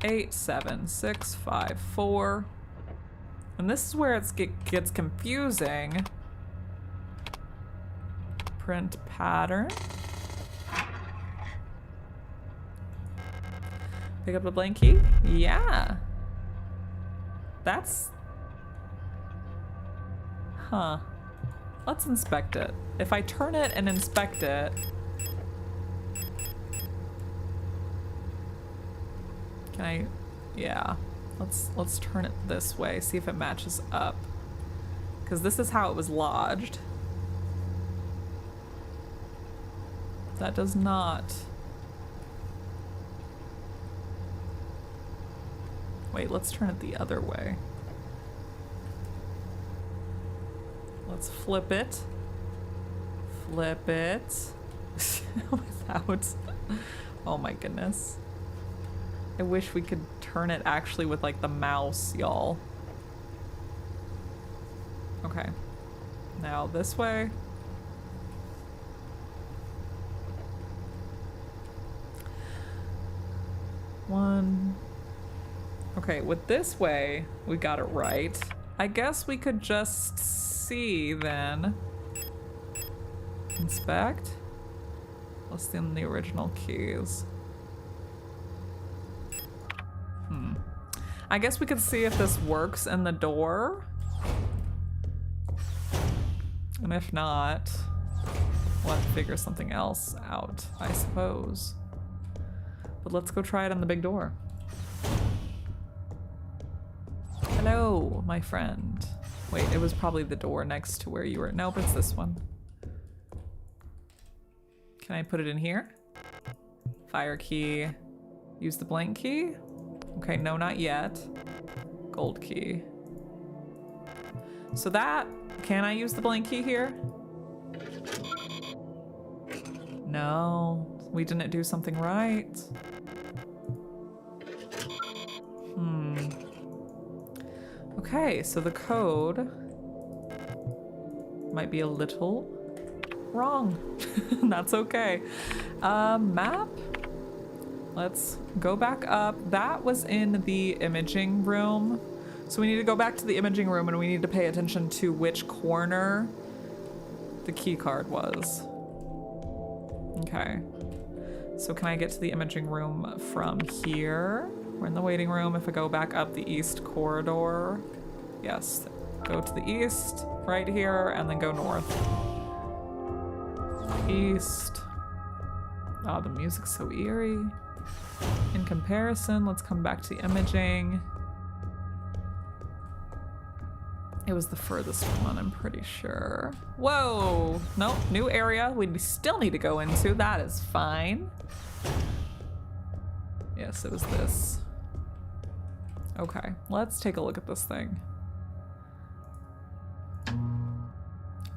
8, 7, 6, 5, 4. And this is where it gets confusing. Print pattern. Pick up the blank key? Yeah. That's... Huh. Let's inspect it. If I turn it and inspect it... Can I... Yeah. Let's turn it this way, see if it matches up. Because this is how it was lodged. That does not... Wait, let's turn it the other way. Let's flip it. Flip it. Without... Oh my goodness. I wish we could turn it actually with like the mouse, y'all. Okay. Now this way. One. Okay, with this way, we got it right. I guess we could just see then. Inspect. Let's see the original keys. I guess we could see if this works in the door. And if not, we'll have to figure something else out, I suppose. But let's go try it on the big door. Hello, my friend. Wait, it was probably the door next to where you were. Nope, it's this one. Can I put it in here? Fire key. Use the blank key? Okay, no, not yet. Gold key. So that, can I use the blank key here? No, we didn't do something right. Okay, so the code might be a little wrong. That's okay. Map? Let's go back up. That was in the imaging room. So we need to go back to the imaging room and we need to pay attention to which corner the key card was. Okay. So can I get to the imaging room from here? We're in the waiting room. If I go back up the east corridor, yes, go to the east, right here, and then go north. East. Oh, the music's so eerie. In comparison, let's come back to the imaging. It was the furthest one, I'm pretty sure. Whoa, nope, new area we still need to go into. That is fine. Yes, it was this. Okay, let's take a look at this thing.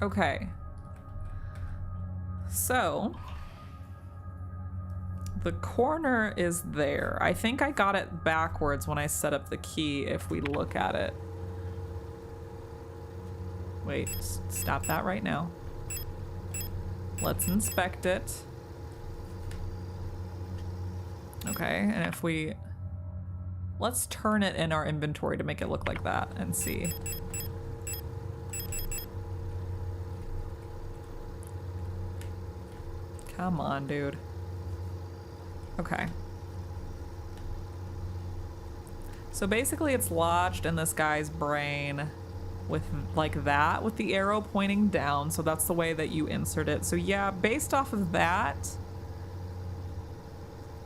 Okay. So, the corner is there. I think I got it backwards when I set up the key if we look at it. Wait, stop that right now. Let's inspect it. Okay, and if we... Let's turn it in our inventory to make it look like that and see. Come on, dude. Okay. So basically it's lodged in this guy's brain with like that, with the arrow pointing down. So that's the way that you insert it. So yeah, based off of that,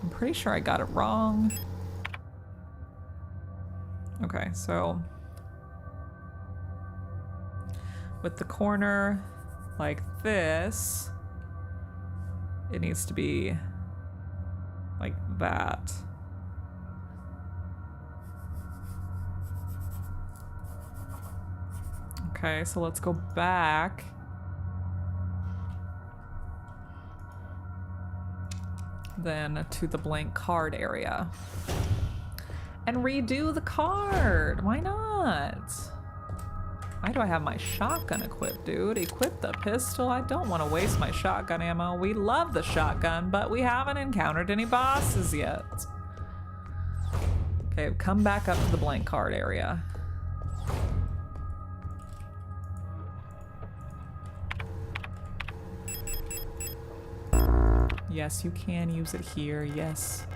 I'm pretty sure I got it wrong. Okay, so with the corner like this, it needs to be like that. Okay, so let's go back. Then to the blank card area. And redo the card. Why not? Why do I have my shotgun equipped, dude? Equip the pistol. I don't want to waste my shotgun ammo. We love the shotgun, but we haven't encountered any bosses yet. Okay, come back up to the blank card area. Yes, you can use it here, yes.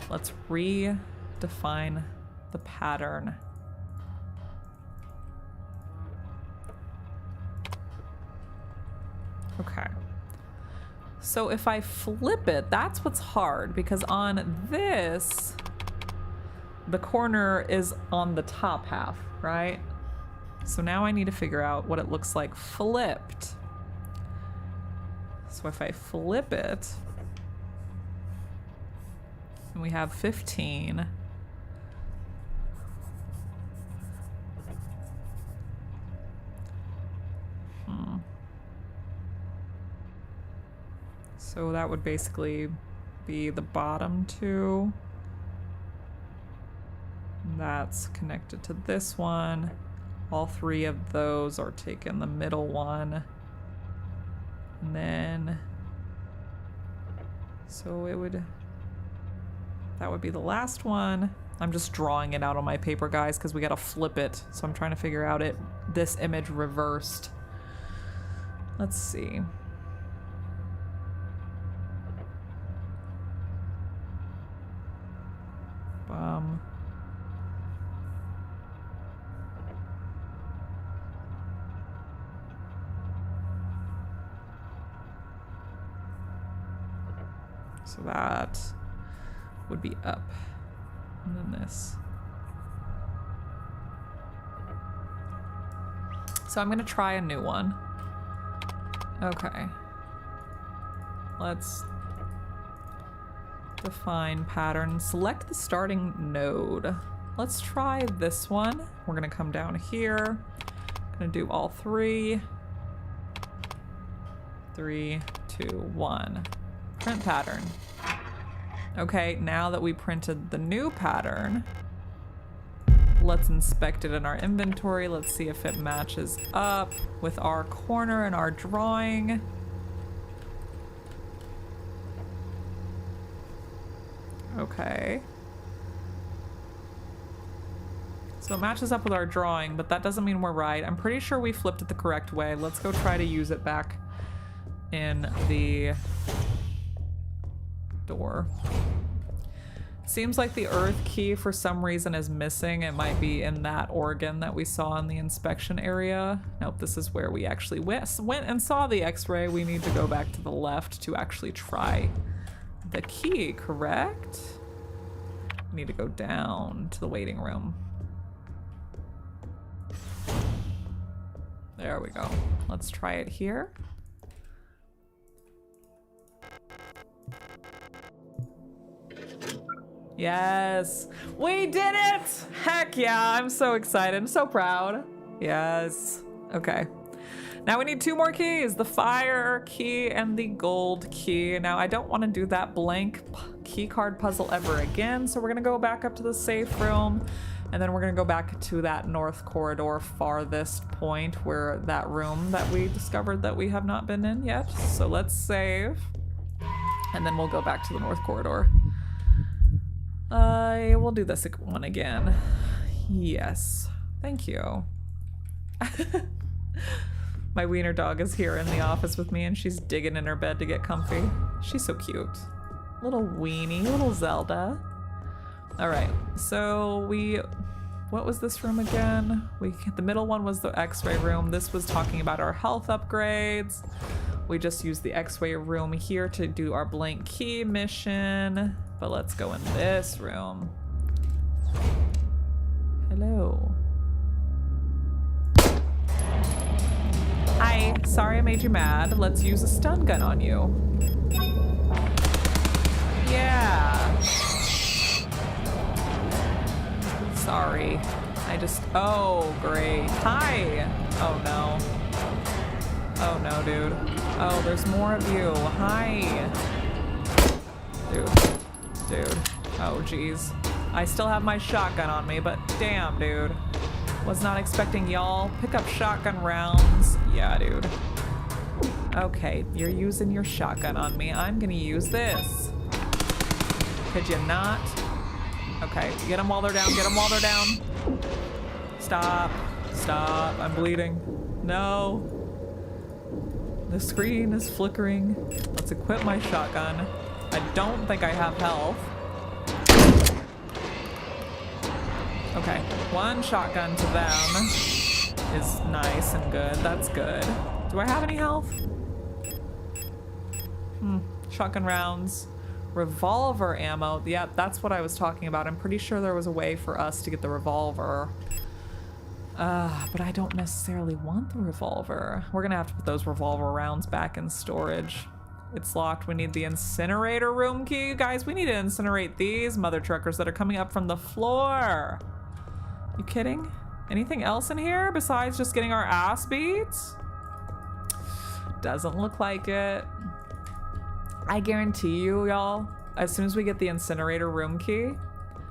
Let's redefine the pattern. Okay. So if I flip it, that's what's hard, because on this, the corner is on the top half, right? So now I need to figure out what it looks like flipped. So if I flip it, and we have 15. So that would basically be the bottom two. That's connected to this one. All three of those are taking the middle one. And then, so it would, that would be the last one. I'm just drawing it out on my paper, guys, because we gotta flip it. So I'm trying to figure out this image reversed. Let's see. So that would be up, and then this. So I'm gonna try a new one. Okay. Let's define pattern. Select the starting node. Let's try this one. We're gonna come down here. Gonna do all three. 3, 2, 1. Print pattern. Okay, now that we printed the new pattern, let's inspect it in our inventory. Let's see if it matches up with our corner and our drawing. Okay. So it matches up with our drawing, but that doesn't mean we're right. I'm pretty sure we flipped it the correct way. Let's go try to use it back in the door. Seems like the earth key for some reason is missing. It might be in that organ that we saw in the inspection area. Nope, this is where we actually went and saw the x-ray. We need to go back to the left to actually try the key, correct? We need to go down to the waiting room. There we go. Let's try it here. Yes, we did it! Heck yeah, I'm so excited, I'm so proud. Yes, okay. Now we need 2 more keys, the fire key and the gold key. Now I don't want to do that blank key card puzzle ever again, so we're gonna go back up to the safe room, and then we're gonna go back to that north corridor farthest point where that room that we discovered that we have not been in yet. So let's save, and then we'll go back to the north corridor. We'll do this one again. Yes, thank you. My wiener dog is here in the office with me and she's digging in her bed to get comfy. She's so cute. Little weenie, little Zelda. All right, so what was this room again? The middle one was the x-ray room. This was talking about our health upgrades. We just used the x-ray room here to do our blank key mission. But let's go in this room. Hello. Hi, sorry I made you mad. Let's use a stun gun on you. Yeah. Sorry. Oh, great. Hi. Oh no. Oh no, dude. Oh, there's more of you. Hi. Dude. Oh, geez. I still have my shotgun on me, but damn, dude. Was not expecting y'all. Pick up shotgun rounds. Yeah, dude. Okay, you're using your shotgun on me. I'm gonna use this. Could you not? Okay, get them while they're down. Get them while they're down. Stop. Stop. I'm bleeding. No. The screen is flickering. Let's equip my shotgun. I don't think I have health. Okay, 1 shotgun to them is nice and good. That's good. Do I have any health? Shotgun rounds. Revolver ammo. Yeah, that's what I was talking about. I'm pretty sure there was a way for us to get the revolver. But I don't necessarily want the revolver. We're gonna have to put those revolver rounds back in storage. It's locked. We need the incinerator room key. Guys, we need to incinerate these mother truckers that are coming up from the floor. You kidding? Anything else in here besides just getting our ass beat? Doesn't look like it. I guarantee you, y'all, as soon as we get the incinerator room key,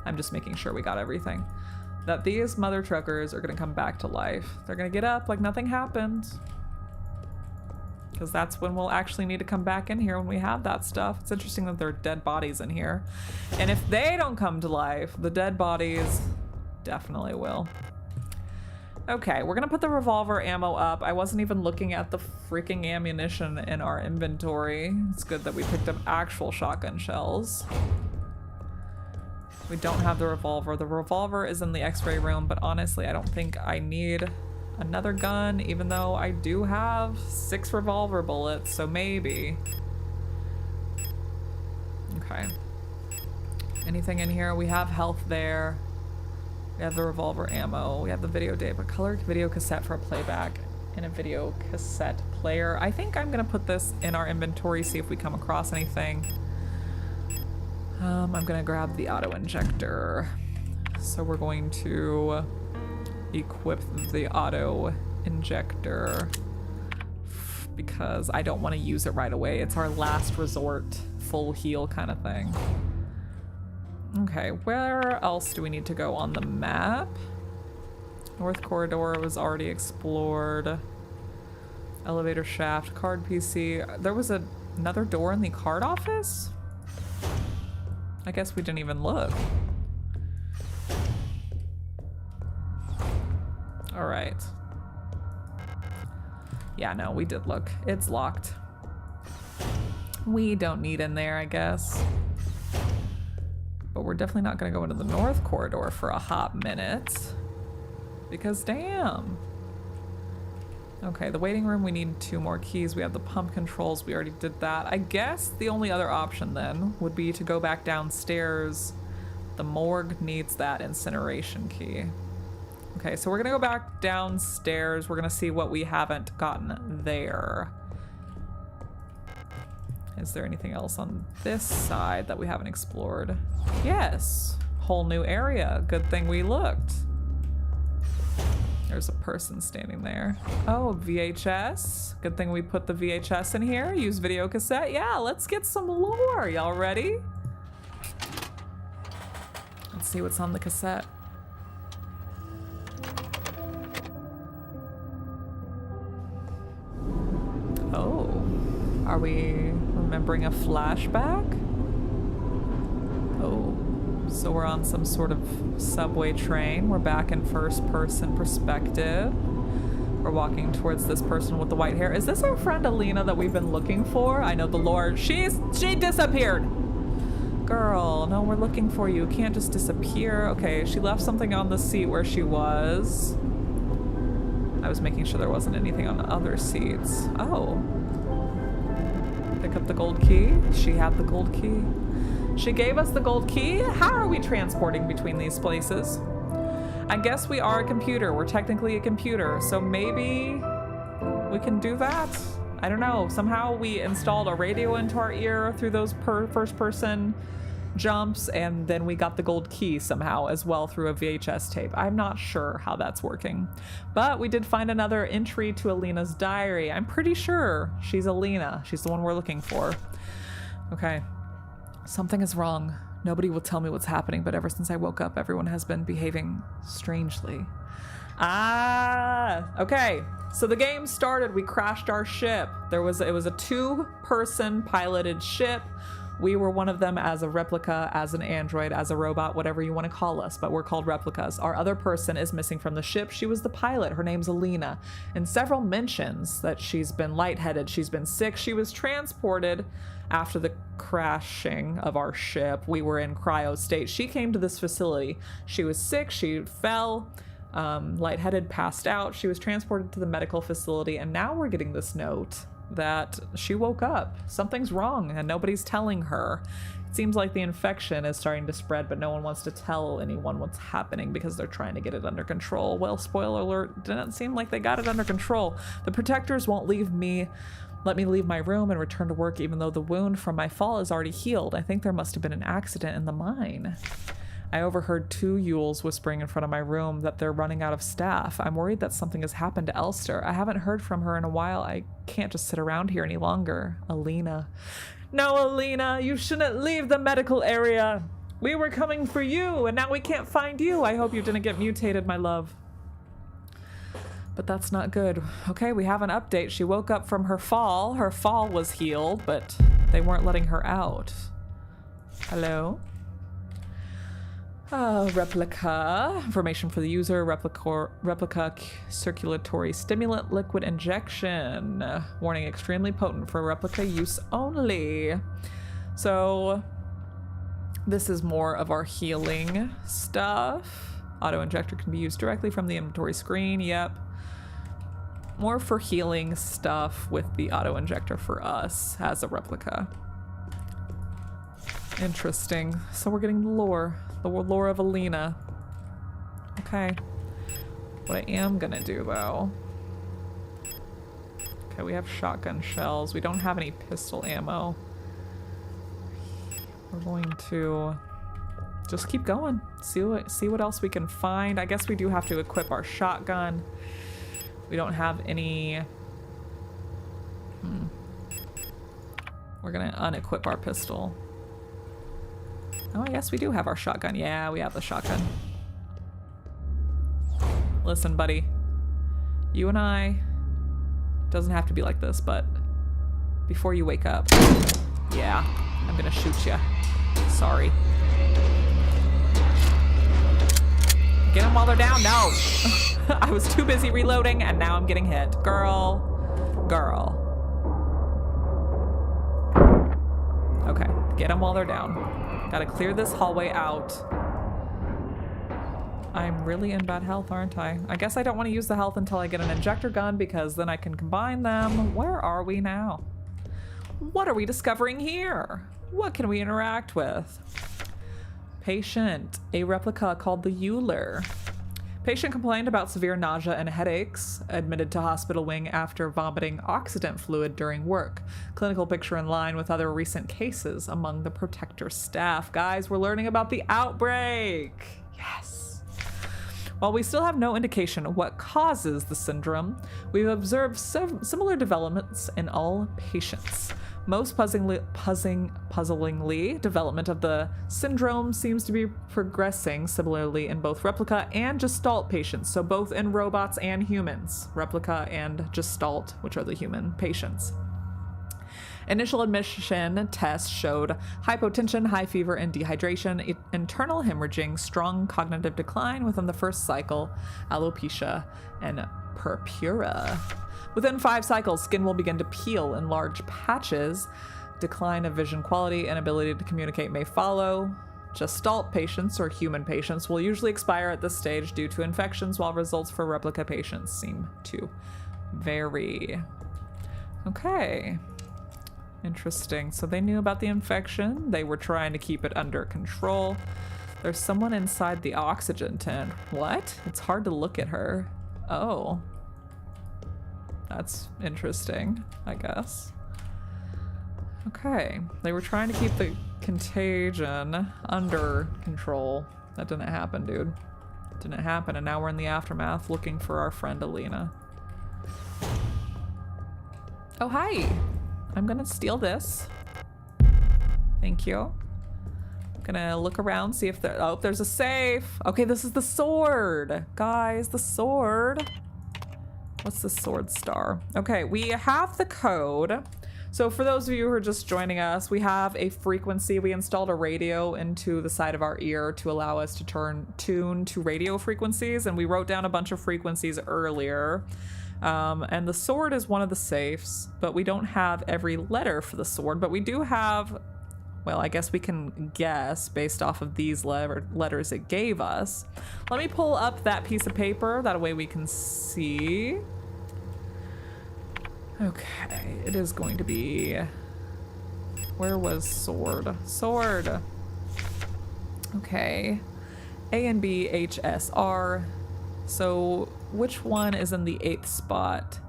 I'm just making sure we got everything, that these mother truckers are gonna come back to life. They're gonna get up like nothing happened. Because that's when we'll actually need to come back in here when we have that stuff. It's interesting that there are dead bodies in here. And if they don't come to life, the dead bodies definitely will. Okay, we're gonna put the revolver ammo up. I wasn't even looking at the freaking ammunition in our inventory. It's good that we picked up actual shotgun shells. We don't have the revolver. The revolver is in the x-ray room, but honestly, I don't think I need another gun, even though I do have 6 revolver bullets, so maybe. Okay. Anything in here? We have health there. We have the revolver ammo. We have the videotape, a colored video cassette for a playback, and a video cassette player. I think I'm gonna put this in our inventory, see if we come across anything. I'm gonna grab the auto injector. So we're going to equip the auto injector because I don't want to use it right away. It's our last resort, full heal kind of thing. Okay, where else do we need to go on the map? North corridor was already explored. Elevator shaft, card PC. There was another door in the card office? I guess we didn't even look. All right. Yeah, no, we did look. It's locked. We don't need in there, I guess. But we're definitely not gonna go into the north corridor for a hot minute. Because damn. Okay, the waiting room, we need 2 more keys. We have the pump controls, we already did that. I guess the only other option then would be to go back downstairs. The morgue needs that incineration key. Okay, so we're gonna go back downstairs. We're gonna see what we haven't gotten there. Is there anything else on this side that we haven't explored? Yes, whole new area. Good thing we looked. There's a person standing there. Oh, VHS. Good thing we put the VHS in here. Use video cassette. Yeah, let's get some lore. Y'all ready? Let's see what's on the cassette. Oh, are we remembering a flashback? Oh, so we're on some sort of subway train. We're back in first-person perspective. We're walking towards this person with the white hair. Is this our friend Alina that we've been looking for? I know the lore. She disappeared. Girl, no, we're looking for you. Can't just disappear. Okay, she left something on the seat where she was. I was making sure there wasn't anything on the other seats. Oh. Pick up the gold key. She had the gold key. She gave us the gold key. How are we transporting between these places? I guess we are a computer. We're technically a computer, so maybe we can do that? I don't know. Somehow we installed a radio into our ear through those first-person jumps, and then we got the gold key somehow as well through a VHS tape. I'm not sure how that's working. But we did find another entry to Alina's diary. I'm pretty sure she's Alina. She's the one we're looking for. Okay. Something is wrong. Nobody will tell me what's happening, but ever since I woke up, everyone has been behaving strangely. Ah, okay. So the game started, we crashed our ship. It was a 2-person piloted ship. We were one of them as a replica, as an android, as a robot, whatever you want to call us, but we're called replicas. Our other person is missing from the ship. She was the pilot. Her name's Alina. And several mentions that she's been lightheaded, she's been sick. She was transported after the crashing of our ship. We were in cryo state. She came to this facility. She was sick. She fell, lightheaded, passed out. She was transported to the medical facility. And now we're getting this note that she woke up. Something's wrong and nobody's telling her. It seems like the infection is starting to spread, but no one wants to tell anyone what's happening because they're trying to get it under control. Well, spoiler alert, didn't seem like they got it under control. The protectors won't let me leave my room and return to work even though the wound from my fall is already healed. I think there must have been an accident in the mine. I overheard 2 Yules whispering in front of my room that they're running out of staff. I'm worried that something has happened to Elster. I haven't heard from her in a while. I can't just sit around here any longer. Alina. No, Alina, you shouldn't leave the medical area. We were coming for you, and now we can't find you. I hope you didn't get mutated, my love. But that's not good. Okay, we have an update. She woke up from her fall. Her fall was healed, but they weren't letting her out. Hello? Replika. Information for the user. Replika circulatory stimulant liquid injection. Warning, extremely potent for replica use only. So this is more of our healing stuff. Auto injector can be used directly from the inventory screen. Yep. More for healing stuff with the auto injector for us as a replica. Interesting. So we're getting the lore of Alina. Okay. What I am gonna do though. Okay, we have shotgun shells. We don't have any pistol ammo. We're going to just keep going. See what else we can find. I guess we do have to equip our shotgun. We don't have any. We're gonna unequip our pistol. Oh, I guess we do have our shotgun. Yeah, we have the shotgun. Listen, buddy. You and I... Doesn't have to be like this, but... Before you wake up... Yeah, I'm gonna shoot you. Sorry. Get them while they're down? No! I was too busy reloading, and now I'm getting hit. Girl. Girl. Okay, get them while they're down. Gotta clear this hallway out. I'm really in bad health, aren't I? I guess I don't want to use the health until I get an injector gun because then I can combine them. Where are we now? What are we discovering here? What can we interact with? Patient, a replica called the Euler. Patient complained about severe nausea and headaches, admitted to hospital wing after vomiting oxidant fluid during work. Clinical picture in line with other recent cases among the protector staff. Guys, we're learning about the outbreak. Yes. While we still have no indication of what causes the syndrome, we've observed similar developments in all patients. Most puzzlingly, development of the syndrome seems to be progressing similarly in both Replika and Gestalt patients, so both in robots and humans. Replika and Gestalt, which are the human patients. Initial admission tests showed hypotension, high fever, and dehydration, internal hemorrhaging, strong cognitive decline within the first cycle, alopecia, and purpura. Within 5 cycles, skin will begin to peel in large patches. Decline of vision quality and ability to communicate may follow. Gestalt patients, or human patients, will usually expire at this stage due to infections, while results for Replika patients seem to vary. Okay. Interesting. So they knew about the infection. They were trying to keep it under control. There's someone inside the oxygen tent. What? It's hard to look at her. Oh. That's interesting, I guess. Okay. They were trying to keep the contagion under control. That didn't happen, dude. Didn't happen, and now we're in the aftermath looking for our friend Alina. Oh, hi. I'm gonna steal this. Thank you. I'm gonna look around, see if there... Oh, there's a safe. Okay, this is the sword. Guys, the sword. What's the sword star? Okay, we have the code. So for those of you who are just joining us, we have a frequency. We installed a radio into the side of our ear to allow us to tune to radio frequencies, and we wrote down a bunch of frequencies earlier. And the sword is one of the safes, but we don't have every letter for the sword, but we do have, well, I guess we can guess based off of these letters it gave us. Let me pull up that piece of paper, that way we can see. Okay, it is going to be, where was sword? Sword. Okay, A and B, H, S, R. So which one is in the 8th spot?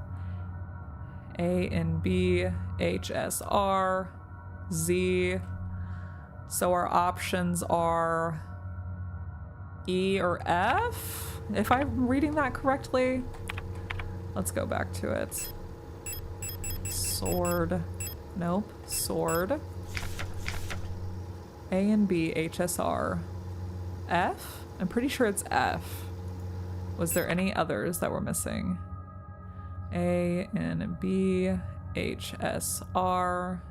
A and B, H, S, R, Z. So our options are E or F, if I'm reading that correctly. Let's go back to it. Sword. Nope. Sword. A and B, H, S, R. F? I'm pretty sure it's F. Was there any others that were missing? A and B, H, S, R,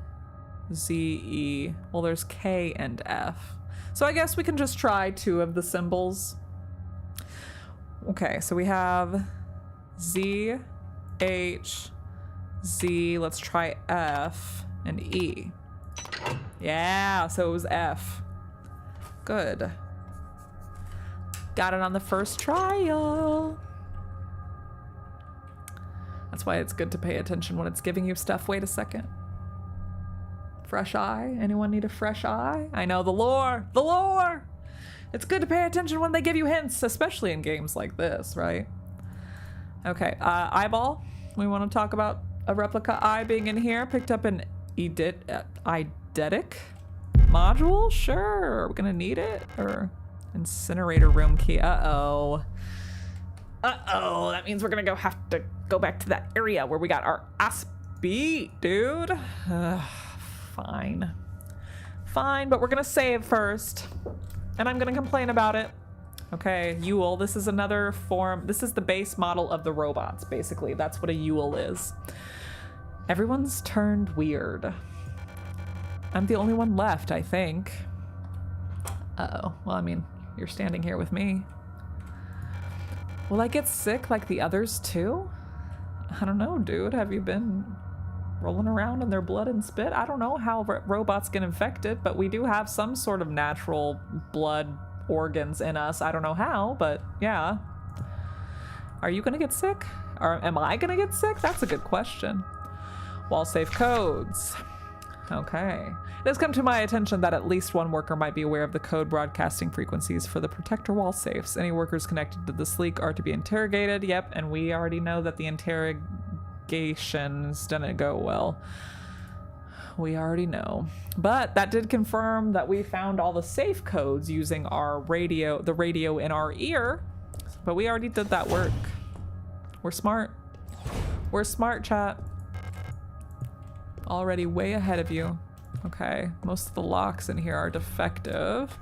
Z, E. Well, there's K and F. So I guess we can just try 2 of the symbols. Okay, so we have Z, H, Z. Let's try F and E. Yeah, so it was F. Good. Got it on the first trial. That's why it's good to pay attention when it's giving you stuff. Wait a second. Fresh eye? Anyone need a fresh eye? I know, the lore! The lore! It's good to pay attention when they give you hints, especially in games like this, right? Okay, eyeball. We want to talk about a replica eye being in here. Picked up an eidetic module? Sure, are we gonna need it? Or incinerator room key? Uh-oh. Uh-oh, that means we're gonna have to go back to that area where we got our ass beat, dude. Fine. fine, but we're gonna save first. And I'm gonna complain about it. Okay, Yule, this is another form. This is the base model of the robots, basically. That's what a Yule is. Everyone's turned weird. I'm the only one left, I think. Uh-oh. Well, I mean, you're standing here with me. Will I get sick like the others too? I don't know, dude. Have you been rolling around in their blood and spit? I don't know how robots get infected, but we do have some sort of natural blood organs in us. I don't know how, but yeah. Are you gonna get sick? Or am I gonna get sick? That's a good question. Wall safe codes. Okay. It has come to my attention that at least one worker might be aware of the code broadcasting frequencies for the protector wall safes. Any workers connected to this leak are to be interrogated. Yep, and we already know that the interrogations didn't go well. We already know. But that did confirm that we found all the safe codes using our radio, the radio in our ear. But we already did that work. We're smart. We're smart, chat. Already way ahead of you. Okay, most of the locks in here are defective.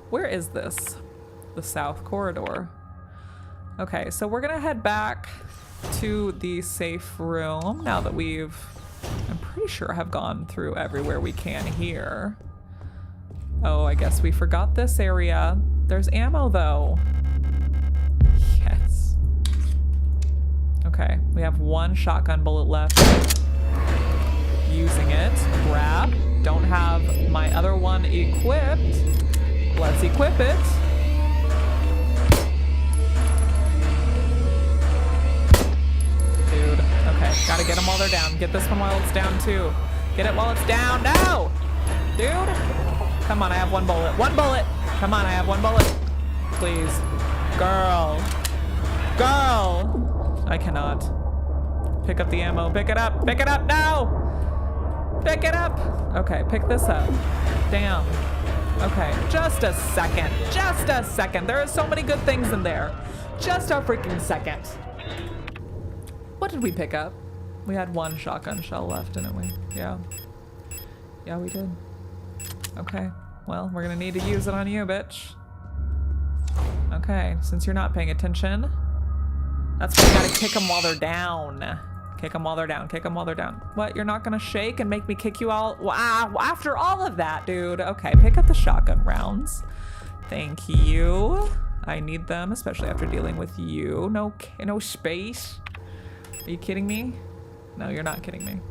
Where is this? The south corridor. Okay, so we're gonna head back to the safe room now that we've, I'm pretty sure, have gone through everywhere we can here. Oh, I guess we forgot this area. There's ammo though. Yes. Okay, we have one shotgun bullet left. Using it. Grab. Don't have my other one equipped. Let's equip it. Dude. Okay, gotta get them while they're down. Get this one while it's down too. Get it while it's down. No! Dude. Come on, I have one bullet. One bullet! Come on, I have one bullet. Please. Girl. Girl! I cannot. Pick up the ammo. Pick it up. Pick it up now! Pick it up. Okay, pick this up. Damn. Okay, just a second. Just a second. There are so many good things in there. Just a freaking second. What did we pick up? We had one shotgun shell left, didn't we? Yeah. Yeah, we did. Okay. Well, we're gonna need to use it on you, bitch. Okay, since you're not paying attention, that's why you gotta kick them while they're down. Kick them while they're down. Kick them while they're down. What? You're not gonna shake and make me kick you all? Wow. After all of that, dude. Okay, pick up the shotgun rounds. Thank you. I need them, especially after dealing with you. No space. Are you kidding me? No, you're not kidding me.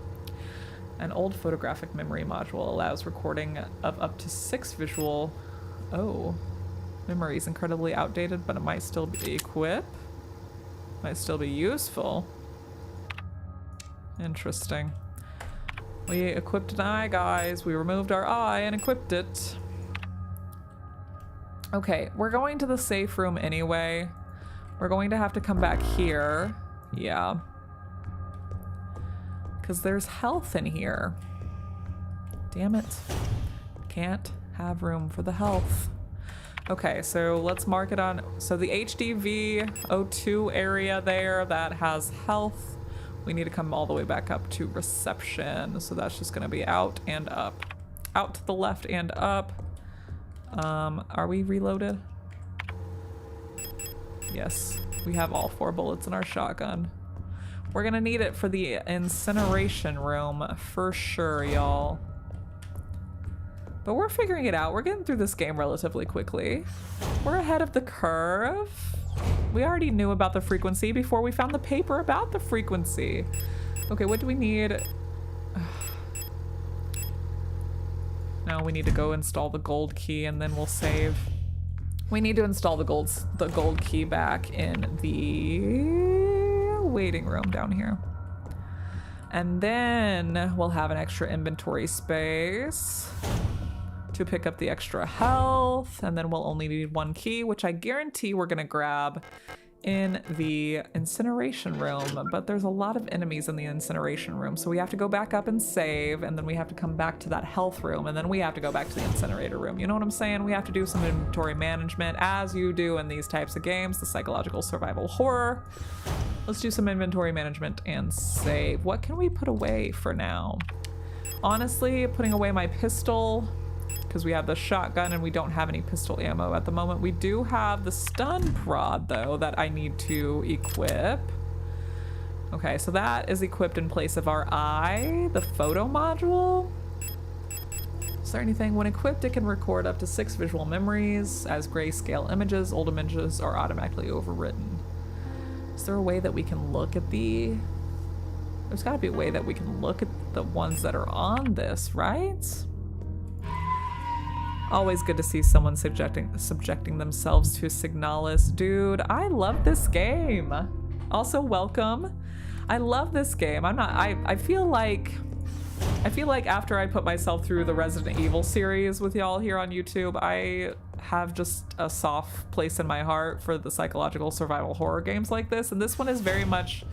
An old photographic memory module allows recording of up to 6 visual. Oh, memory is incredibly outdated, but it might still be equipped. Might still be useful. Interesting. We equipped an eye, guys. We removed our eye and equipped it. Okay, we're going to the safe room anyway. We're going to have to come back here. Yeah. Because there's health in here. Damn it. Can't have room for the health. Okay, so let's mark it on. So the HDV02 area there, that has health. We need to come all the way back up to reception. So that's just gonna be out and up. Out to the left and up. Are we reloaded? Yes, we have all 4 bullets in our shotgun. We're gonna need it for the incineration room for sure, y'all. But we're figuring it out. We're getting through this game relatively quickly. We're ahead of the curve. We already knew about the frequency before we found the paper about the frequency. Okay, what do we need? No, we need to go install the gold key and then we'll save. We need to install the gold key back in the waiting room down here. And then we'll have an extra inventory space to pick up the extra health, and then we'll only need 1 key, which I guarantee we're gonna grab in the incineration room, but there's a lot of enemies in the incineration room, so we have to go back up and save, and then we have to come back to that health room, and then we have to go back to the incinerator room. You know what I'm saying? We have to do some inventory management, as you do in these types of games, the psychological survival horror. Let's do some inventory management and save. What can we put away for now? Honestly, putting away my pistol because we have the shotgun and we don't have any pistol ammo at the moment. We do have the stun prod though that I need to equip. Okay, so that is equipped in place of our eye. The photo module. Is there anything? When equipped, it can record up to 6 visual memories as grayscale images. Old images are automatically overwritten. Is there a way that we can look at the... There's got to be a way that we can look at the ones that are on this, right? Always good to see someone subjecting themselves to Signalis. Dude, I love this game. Also, welcome. I love this game. I feel like after I put myself through the Resident Evil series with y'all here on YouTube, I have just a soft place in my heart for the psychological survival horror games like this. And this one is very much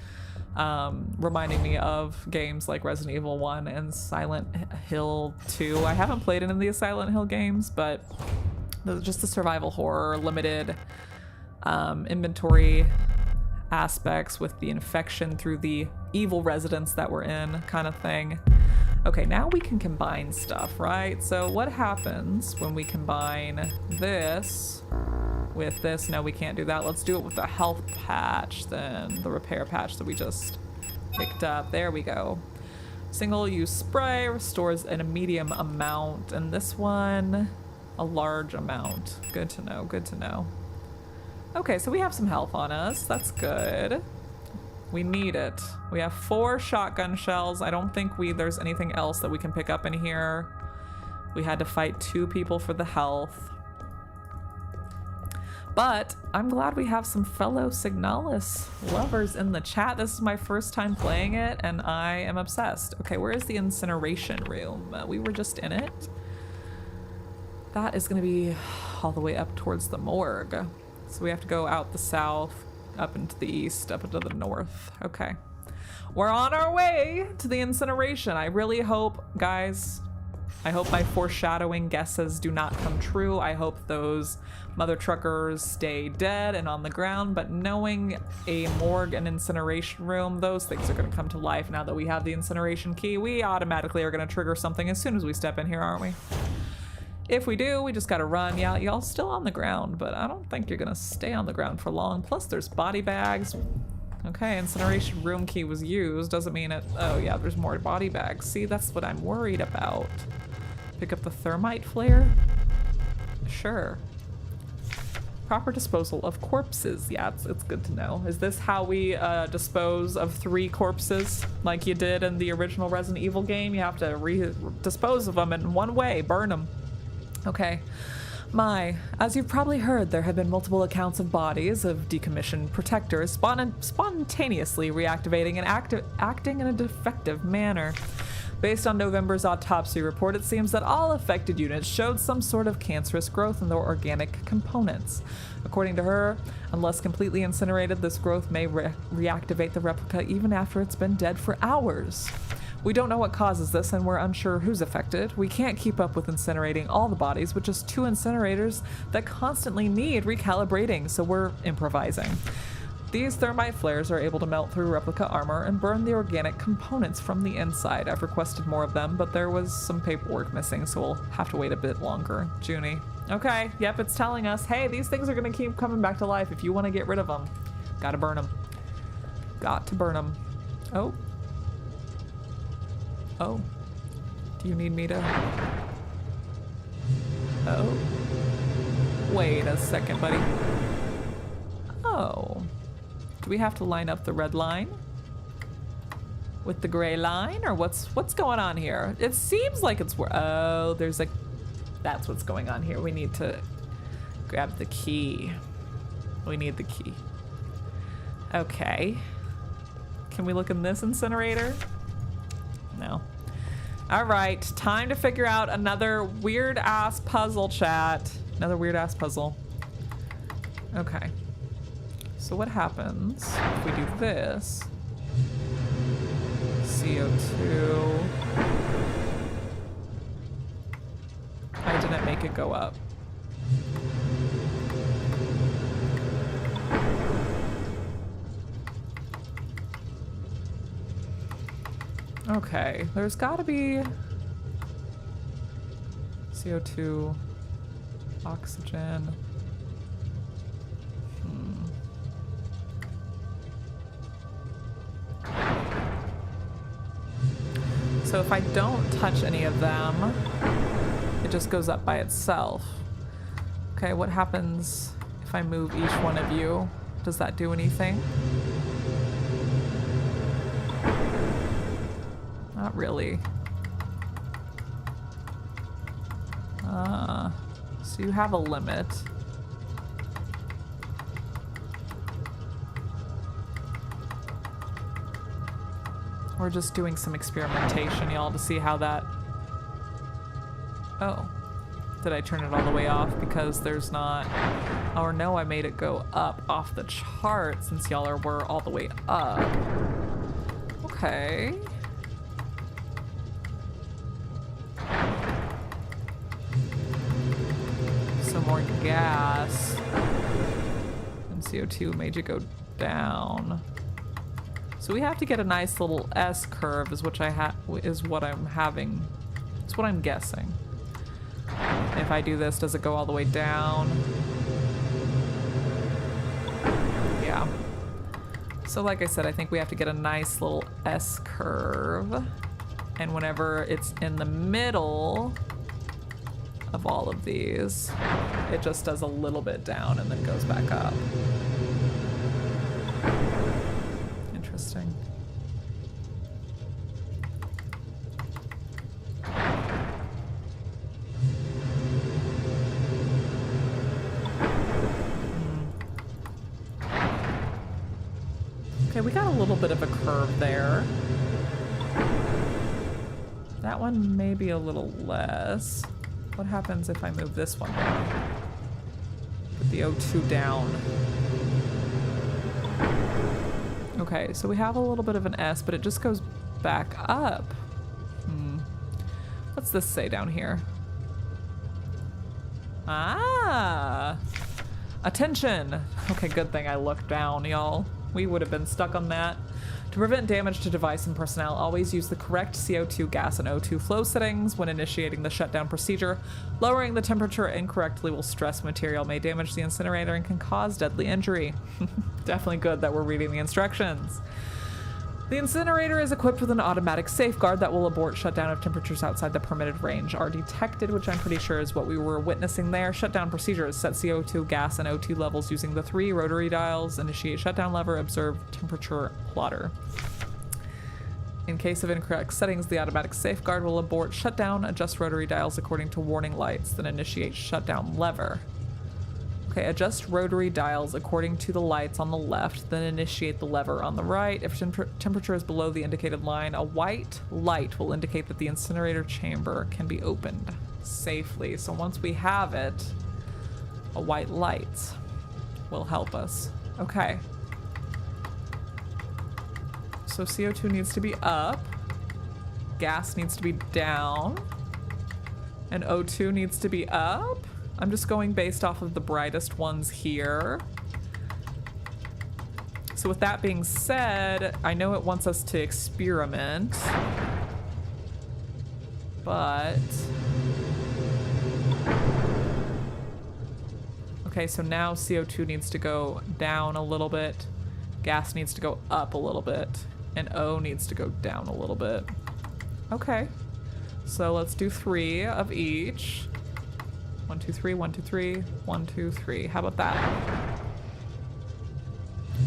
reminding me of games like Resident Evil 1 and Silent Hill 2. I haven't played any of the Silent Hill games, but just the survival horror, limited inventory aspects with the infection through the evil residents that we're in kind of thing. Okay, now we can combine stuff, right? So what happens when we combine this with this? No, we can't do that. Let's do it with the health patch then, the repair patch that we just picked up. There we go. Single use spray restores in a medium amount, and this one a large amount. Good to know, good to know. Okay, so we have some health on us. That's good. We need it. We have 4 shotgun shells. I don't think there's anything else that we can pick up in here. We had to fight 2 people for the health. But I'm glad we have some fellow Signalis lovers in the chat. This is my first time playing it and I am obsessed. Okay, where is the incineration room? We were just in it. That is gonna be all the way up towards the morgue. So we have to go out the south, up into the east, up into the north. Okay. We're on our way to the incineration. I really hope, guys, I hope my foreshadowing guesses do not come true. I hope those mother truckers stay dead and on the ground, but knowing a morgue and incineration room, those things are gonna come to life now that we have the incineration key. We automatically are gonna trigger something as soon as we step in here, aren't we? If we do, we just gotta run. Yeah, y'all still on the ground, but I don't think you're gonna stay on the ground for long. Plus there's body bags. Okay, incineration room key was used. Doesn't mean it, oh yeah, there's more body bags. See, that's what I'm worried about. Pick up the thermite flare? Sure. Proper disposal of corpses. Yeah, it's good to know. Is this how we dispose of 3 corpses like you did in the original Resident Evil game? You have to dispose of them in one way, burn them. Okay. As you've probably heard, there have been multiple accounts of bodies of decommissioned protectors spontaneously reactivating and acting in a defective manner. Based on November's autopsy report, it seems that all affected units showed some sort of cancerous growth in their organic components. According to her, unless completely incinerated, this growth may reactivate the replica even after it's been dead for hours. We don't know what causes this, and we're unsure who's affected. We can't keep up with incinerating all the bodies with just 2 incinerators that constantly need recalibrating, so we're improvising. These thermite flares are able to melt through replica armor and burn the organic components from the inside. I've requested more of them, but there was some paperwork missing, so we'll have to wait a bit longer. Junie. Okay, yep, it's telling us, hey, these things are gonna keep coming back to life. If you want to get rid of them, gotta burn them. Got to burn them. Oh. Oh. Do you need me to... Oh. Wait a second, buddy. Oh. Do we have to line up the red line with the gray line, or what's going on here? It seems like it's where, oh, there's a, that's what's going on here. We need to grab the key. We need the key. Okay. Can we look in this incinerator? No. All right, time to figure out another weird ass puzzle, chat. Another weird ass puzzle. Okay. So what happens if we do this? CO2. I didn't make it go up. Okay, there's gotta be CO2, oxygen. So if I don't touch any of them, it just goes up by itself. Okay, what happens if I move each one of you? Does that do anything? Not really. So you have a limit. We're just doing some experimentation, y'all, to see how that... Oh. Did I turn it all the way off because there's not... Or no, I made it go up off the chart since y'all were all the way up. Okay. Some more gas. And CO2 made you go down. So we have to get a nice little S curve is what I'm having. It's what I'm guessing. If I do this, does it go all the way down? Yeah. So like I said, I think we have to get a nice little S curve. And whenever it's in the middle of all of these, it just does a little bit down and then goes back up. Interesting. Okay, we got a little bit of a curve there. That one may be a little less. What happens if I move this one down? Put the O2 down. Okay, so we have a little bit of an S, but it just goes back up. What's this say down here? Ah! Attention! Okay, good thing I looked down, y'all. We would have been stuck on that. To prevent damage to device and personnel, always use the correct CO2 gas and O2 flow settings when initiating the shutdown procedure. Lowering the temperature incorrectly will stress material, may damage the incinerator, and can cause deadly injury. Definitely good that we're reading the instructions. The incinerator is equipped with an automatic safeguard that will abort shutdown if temperatures outside the permitted range are detected, which I'm pretty sure is what we were witnessing there. Shutdown procedures: set CO2 gas and O2 levels using the 3 rotary dials. Initiate shutdown lever. Observe temperature plotter. In case of incorrect settings, the automatic safeguard will abort shutdown. Adjust rotary dials according to warning lights, then initiate shutdown lever. Okay, adjust rotary dials according to the lights on the left, then initiate the lever on the right. If temperature is below the indicated line, a white light will indicate that the incinerator chamber can be opened safely. So once we have it, a white light will help us. Okay. So CO2 needs to be up, gas needs to be down, and O2 needs to be up. I'm just going based off of the brightest ones here. So with that being said, I know it wants us to experiment, but... Okay, so now CO2 needs to go down a little bit, gas needs to go up a little bit, and O needs to go down a little bit. Okay, so let's do 3 of each. 1, 2, 3, 1, 2, 3, 1, 2, 3. How about that?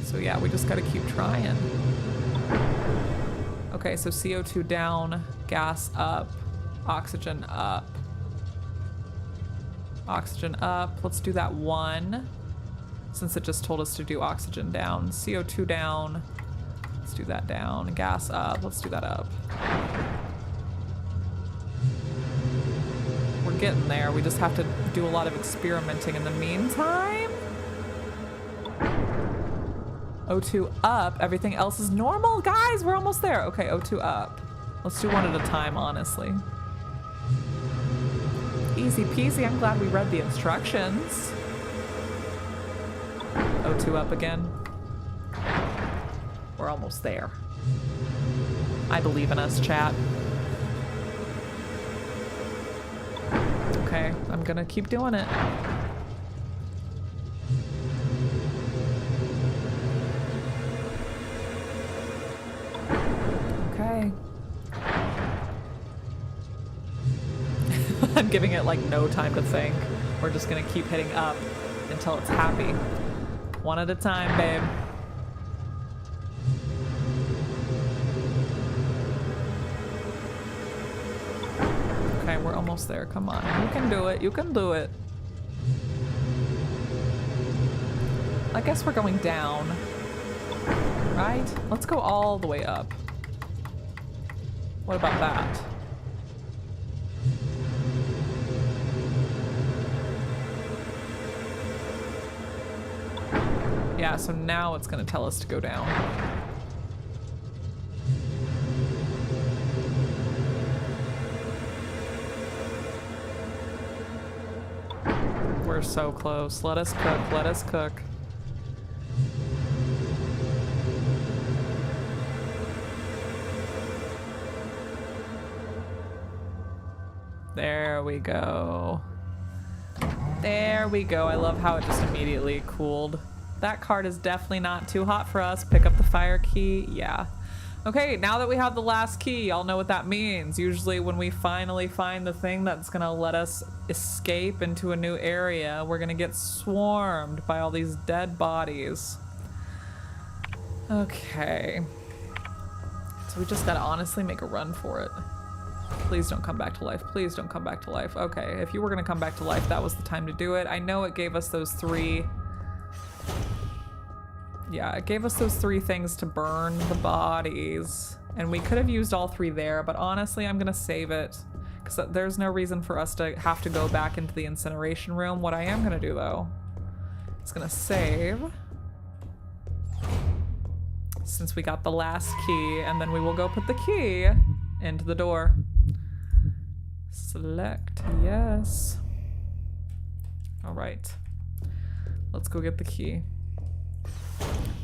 So yeah, we just gotta keep trying. Okay, so CO2 down, gas up, oxygen up. Oxygen up. Let's do that 1, since it just told us to do oxygen down. CO2 down. Let's do that down. Gas up. Let's do that up. Getting there. We just have to do a lot of experimenting in the meantime. O2 up. Everything else is normal. Guys, we're almost there. Okay, O2 up. Let's do one at a time, honestly. Easy peasy. I'm glad we read the instructions. O2 up again. We're almost there. I believe in us, chat. Okay, I'm gonna keep doing it. Okay. I'm giving it like no time to think. We're just gonna keep hitting up until it's happy. One at a time, babe. Okay, we're almost there. Come on. You can do it. You can do it. I guess we're going down. Right? Let's go all the way up. What about that? Yeah, so now it's gonna tell us to go down. We're so close. Let us cook. Let us cook. There we go. There we go. I love how it just immediately cooled. That card is definitely not too hot for us. Pick up the fire key. Yeah. Okay, now that we have the last key, y'all know what that means. Usually when we finally find the thing that's gonna let us escape into a new area, we're gonna get swarmed by all these dead bodies. Okay. So we just gotta honestly make a run for it. Please don't come back to life. Please don't come back to life. Okay, if you were gonna come back to life, that was the time to do it. I know it gave us those three... Yeah, it gave us those three things to burn the bodies. And we could have used all three there, but honestly, I'm gonna save it. Because there's no reason for us to have to go back into the incineration room. What I am gonna do, though, is gonna save. Since we got the last key, and then we will go put the key into the door. Select, yes. All right. Let's go get the key.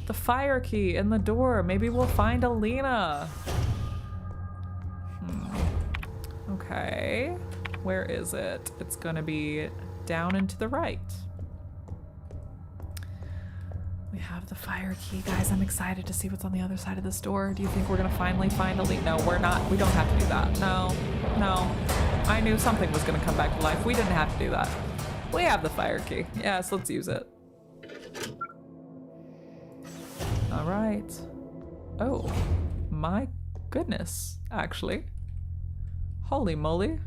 The fire key in the door. Maybe we'll find Alina. Okay. Where is it? It's gonna be down and to the right. We have the fire key. Guys, I'm excited to see what's on the other side of this door. Do you think we're gonna finally find Alina? No, we're not. We don't have to do that. No, no. I knew something was gonna come back to life. We didn't have to do that. We have the fire key. Yes, let's use it. All right. Oh, my goodness, actually. Holy moly.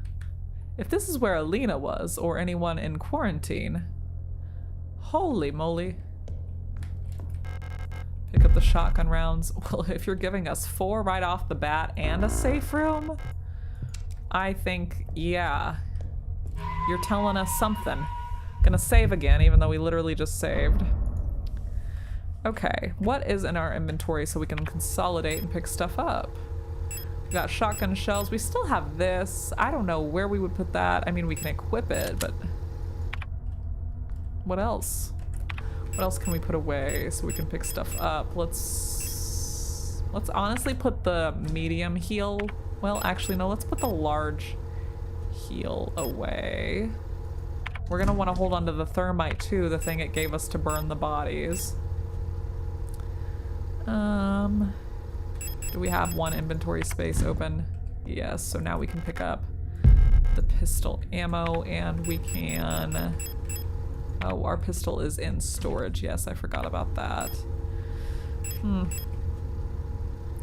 If this is where Alina was, or anyone in quarantine, holy moly. Pick up the shotgun rounds. Well, if you're giving us 4 right off the bat and a safe room, I think, yeah, you're telling us something. Gonna save again, even though we literally just saved. Okay, what is in our inventory so we can consolidate and pick stuff up? We got shotgun shells. We still have this. I don't know where we would put that. I mean, we can equip it, but what else? What else can we put away so we can pick stuff up? Let's honestly put the medium heal. Well, actually, no, let's put the large heal away. We're gonna want to hold on to the thermite too, the thing it gave us to burn the bodies. Do we have one inventory space open? Yes, so now we can pick up the pistol ammo and we can... Oh, our pistol is in storage. Yes, I forgot about that.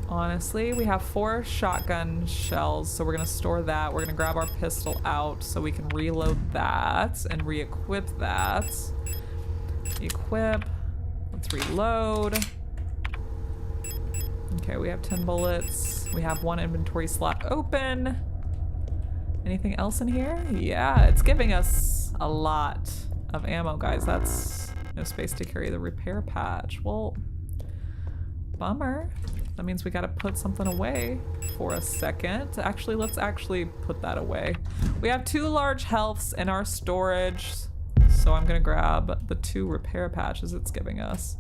Honestly, we have 4 shotgun shells, so we're gonna store that. We're gonna grab our pistol out so we can reload that and re-equip that. Equip. Let's reload. Okay, we have 10 bullets. We have 1 inventory slot open. Anything else in here? Yeah, it's giving us a lot of ammo, guys. That's no space to carry the repair patch. Well, bummer. That means we gotta put something away for a second. Actually, let's actually put that away. We have 2 large healths in our storage, so I'm gonna grab the 2 repair patches it's giving us.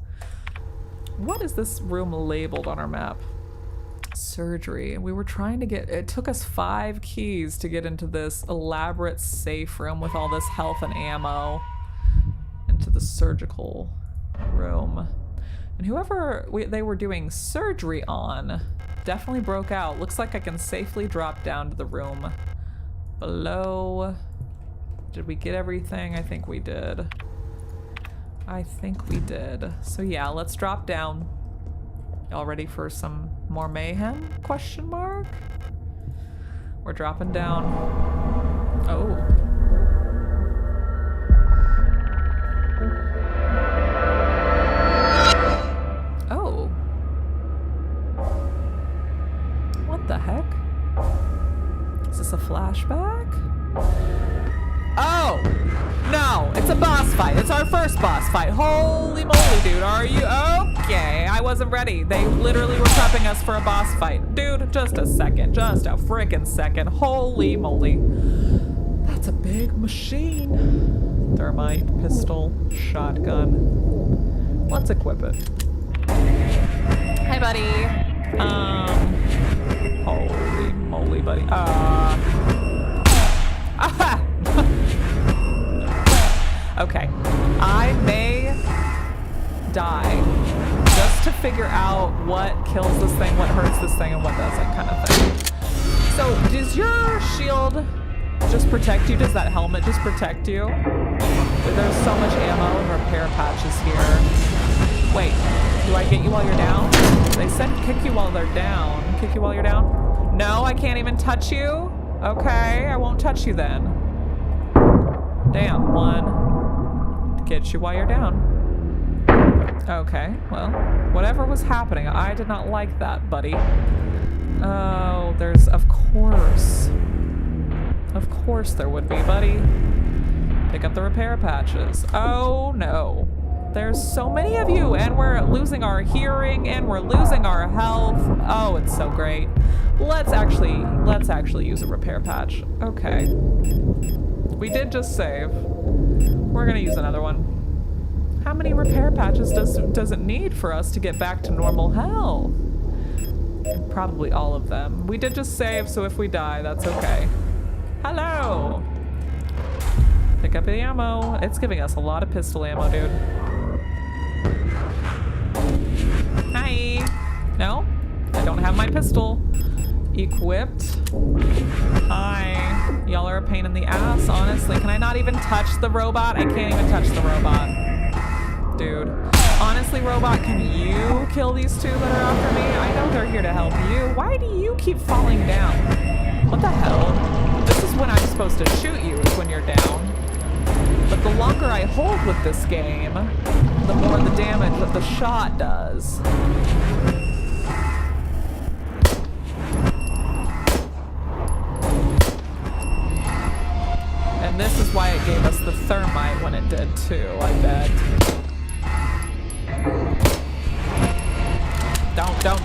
What is this room labeled on our map? Surgery. We were trying to get, it took us 5 keys to get into this elaborate safe room with all this health and ammo. Into the surgical room. And whoever they were doing surgery on definitely broke out. Looks like I can safely drop down to the room below. Did we get everything? I think we did. I think we did. So yeah, let's drop down. Y'all ready for some more mayhem? Question mark? We're dropping down. Oh. Oh. What the heck? Is this a flashback? Oh! No, it's a boss fight. It's our first boss fight. Holy moly, dude. Are you okay? I wasn't ready. They literally were prepping us for a boss fight. Dude, just a second. Just a freaking second. Holy moly. That's a big machine. Thermite, pistol, shotgun. Let's equip it. Hey, buddy. Holy moly, buddy. Aha! Okay, I may die just to figure out what kills this thing, what hurts this thing, and what doesn't, kind of thing. So, does your shield just protect you? Does that helmet just protect you? There's so much ammo and repair patches here. Wait, do I get you while you're down? They said kick you while they're down. Kick you while you're down? No, I can't even touch you? Okay, I won't touch you then. Damn, one. Get you while you're down. Okay, well, whatever was happening, I did not like that, buddy. Oh, there's, of course there would be, buddy. Pick up the repair patches. Oh no, there's so many of you, and we're losing our hearing, and we're losing our health. Oh, it's so great. Let's actually use a repair patch. Okay. We did just save. We're gonna use another one. How many repair patches does it need for us to get back to normal health? Probably all of them. We did just save, so if we die, that's okay. Hello! Pick up the ammo. It's giving us a lot of pistol ammo, dude. Hi! No? I don't have my pistol. Equipped. Hi. Y'all are a pain in the ass, honestly. Can I not even touch the robot? I can't even touch the robot. Dude. Honestly, robot, can you kill these two that are after me? I know they're here to help you. Why do you keep falling down? What the hell? This is when I'm supposed to shoot you, is when you're down. But the longer I hold with this game, the more the damage that the shot does. And this is why it gave us the thermite when it did too, I bet. Don't.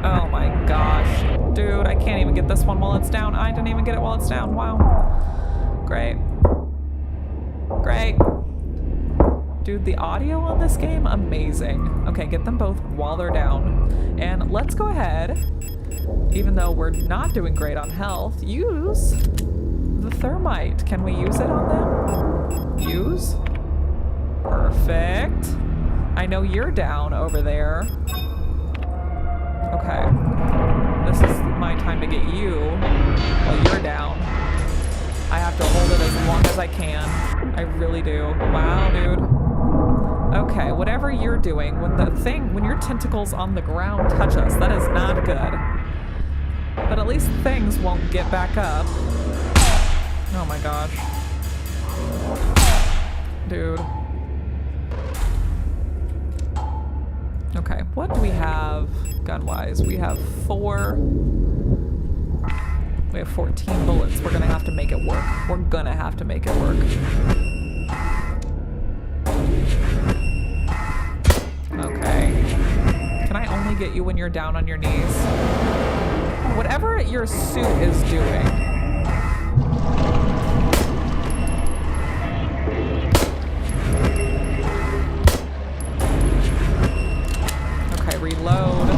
Oh my gosh. Dude, I can't even get this one while it's down. I didn't even get it while it's down. Wow. Great. Great. Dude, the audio on this game, amazing. Okay, get them both while they're down. And let's go ahead, even though we're not doing great on health, use the thermite. Can we use it on them? Use. Perfect. I know you're down over there. Okay. This is my time to get you while you're down. I have to hold it as long as I can. I really do. Wow, dude. Okay, whatever you're doing, when your tentacles on the ground touch us, that is not good. But at least things won't get back up. Oh my gosh. Dude. Okay, what do we have gun-wise? We have 14 bullets. We're gonna have to make it work. We're gonna have to make it work. Okay. Can I only get you when you're down on your knees? Whatever your suit is doing. Okay, reload.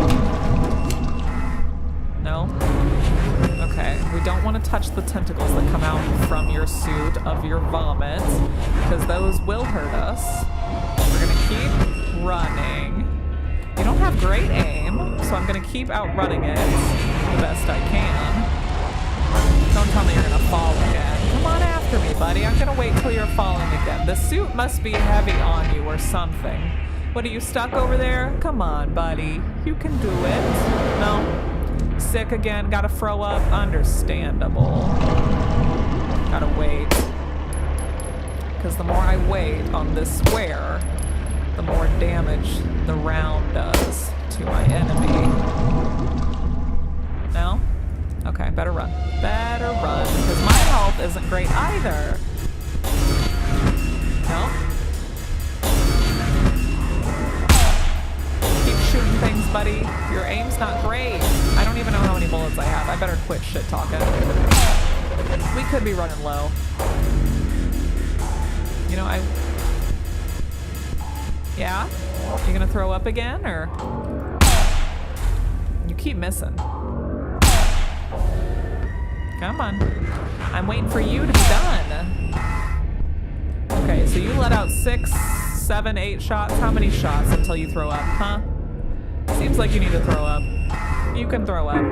will hurt us. We're gonna keep running. You don't have great aim, so I'm gonna keep outrunning it the best I can. Don't tell me you're gonna fall again. Come on after me, buddy. I'm gonna wait till you're falling again. The suit must be heavy on you or something. What, are you stuck over there? Come on, buddy. You can do it. No? Sick again? Gotta throw up? Understandable. Gotta wait. Because the more I wait on this square, the more damage the round does to my enemy. No? Okay, better run. Better run, because my health isn't great either. No? Keep shooting things, buddy. Your aim's not great. I don't even know how many bullets I have. I better quit shit talking. We could be running low. You know, yeah? You gonna throw up again, or? You keep missing. Come on. I'm waiting for you to be done. Okay, so you let out 6, 7, 8 shots. How many shots until you throw up, huh? Seems like you need to throw up. You can throw up.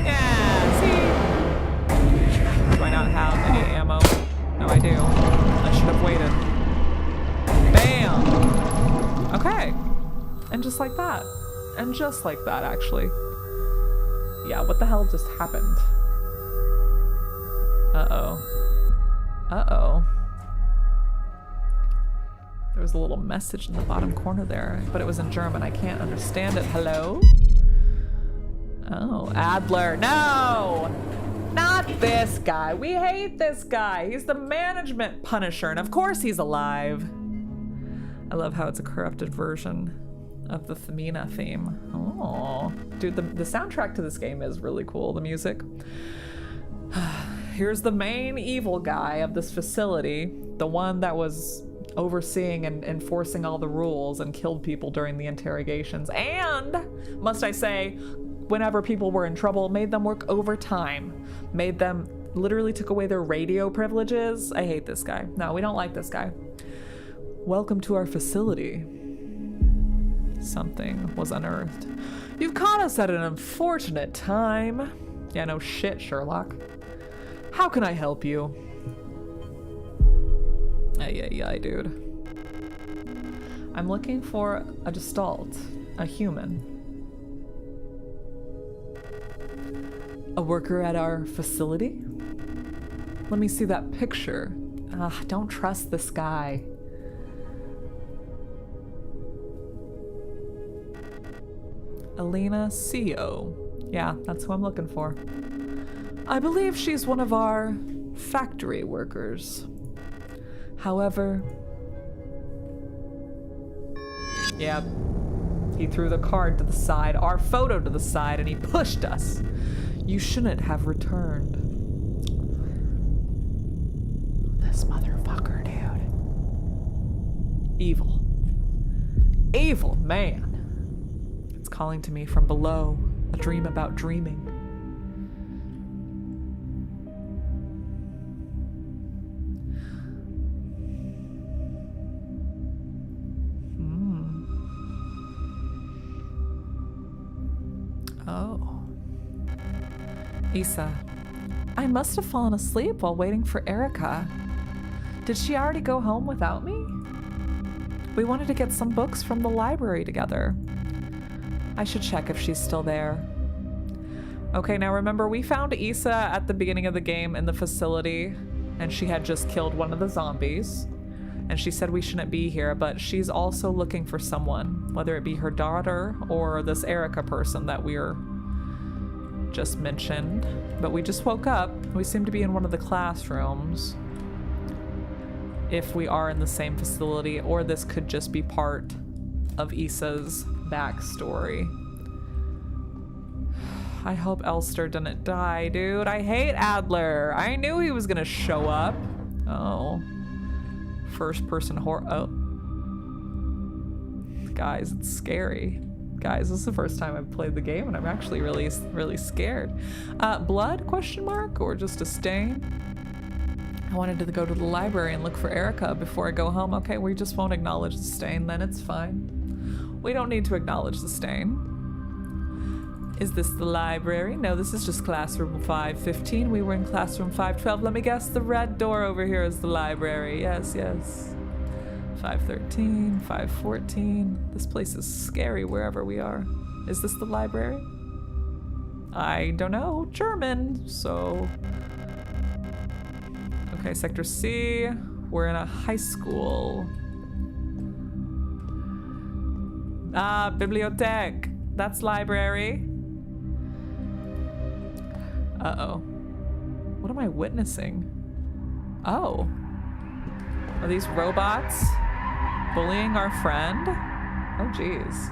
Yeah, see? Do I not have any ammo? No, I do. I should have waited. Bam! Okay. And just like that. And just like that, actually. Yeah, what the hell just happened? Uh-oh. Uh-oh. There was a little message in the bottom corner there, but it was in German. I can't understand it. Hello? Oh, Adler. No! Not this guy. We hate this guy. He's the management punisher, and of course he's alive. I love how it's a corrupted version of the Femina theme. Oh, dude, the soundtrack to this game is really cool, the music. Here's the main evil guy of this facility, the one that was overseeing and enforcing all the rules and killed people during the interrogations, and, must I say, whenever people were in trouble, made them work overtime, made them, literally took away their radio privileges. I hate this guy. No, we don't like this guy. Welcome to our facility. Something was unearthed. You've caught us at an unfortunate time. Yeah, no shit, Sherlock. How can I help you? Yeah, dude. I'm looking for a gestalt, a human. A worker at our facility? Let me see that picture. Don't trust this guy. Elena CO. Yeah, that's who I'm looking for. I believe she's one of our factory workers. However... Yep. He threw the card to the side, our photo to the side, and he pushed us. You shouldn't have returned. This motherfucker, dude. Evil. Evil man. It's calling to me from below. A dream about dreaming. Oh. Issa. I must have fallen asleep while waiting for Erica. Did she already go home without me? We wanted to get some books from the library together. I should check if she's still there. Okay, now remember, we found Issa at the beginning of the game in the facility, and she had just killed one of the zombies. And she said we shouldn't be here, but she's also looking for someone, whether it be her daughter or this Erica person that we're just mentioned. But we just woke up. We seem to be in one of the classrooms. If we are in the same facility, or this could just be part of Issa's backstory. I hope Elster didn't die, dude. I hate Adler. I knew he was gonna show up. Oh. First person horror. Oh. Guys, it's scary. Guys, this is the first time I've played the game and I'm actually really scared. Blood, question mark, or just a stain? I wanted to go to the library and look for Erica before I go home. Okay, we just won't acknowledge the stain, then it's fine. We don't need to acknowledge the stain. Is this the library? No, this is just classroom 515. We were in classroom 512. Let me guess, the red door over here is the library. Yes, yes. 513, 514. This place is scary wherever we are. Is this the library? I don't know. German, so... Okay, Sector C. We're in a high school. Ah, Bibliothek. That's library. Uh-oh. What am I witnessing? Oh. Are these robots bullying our friend? Oh, geez.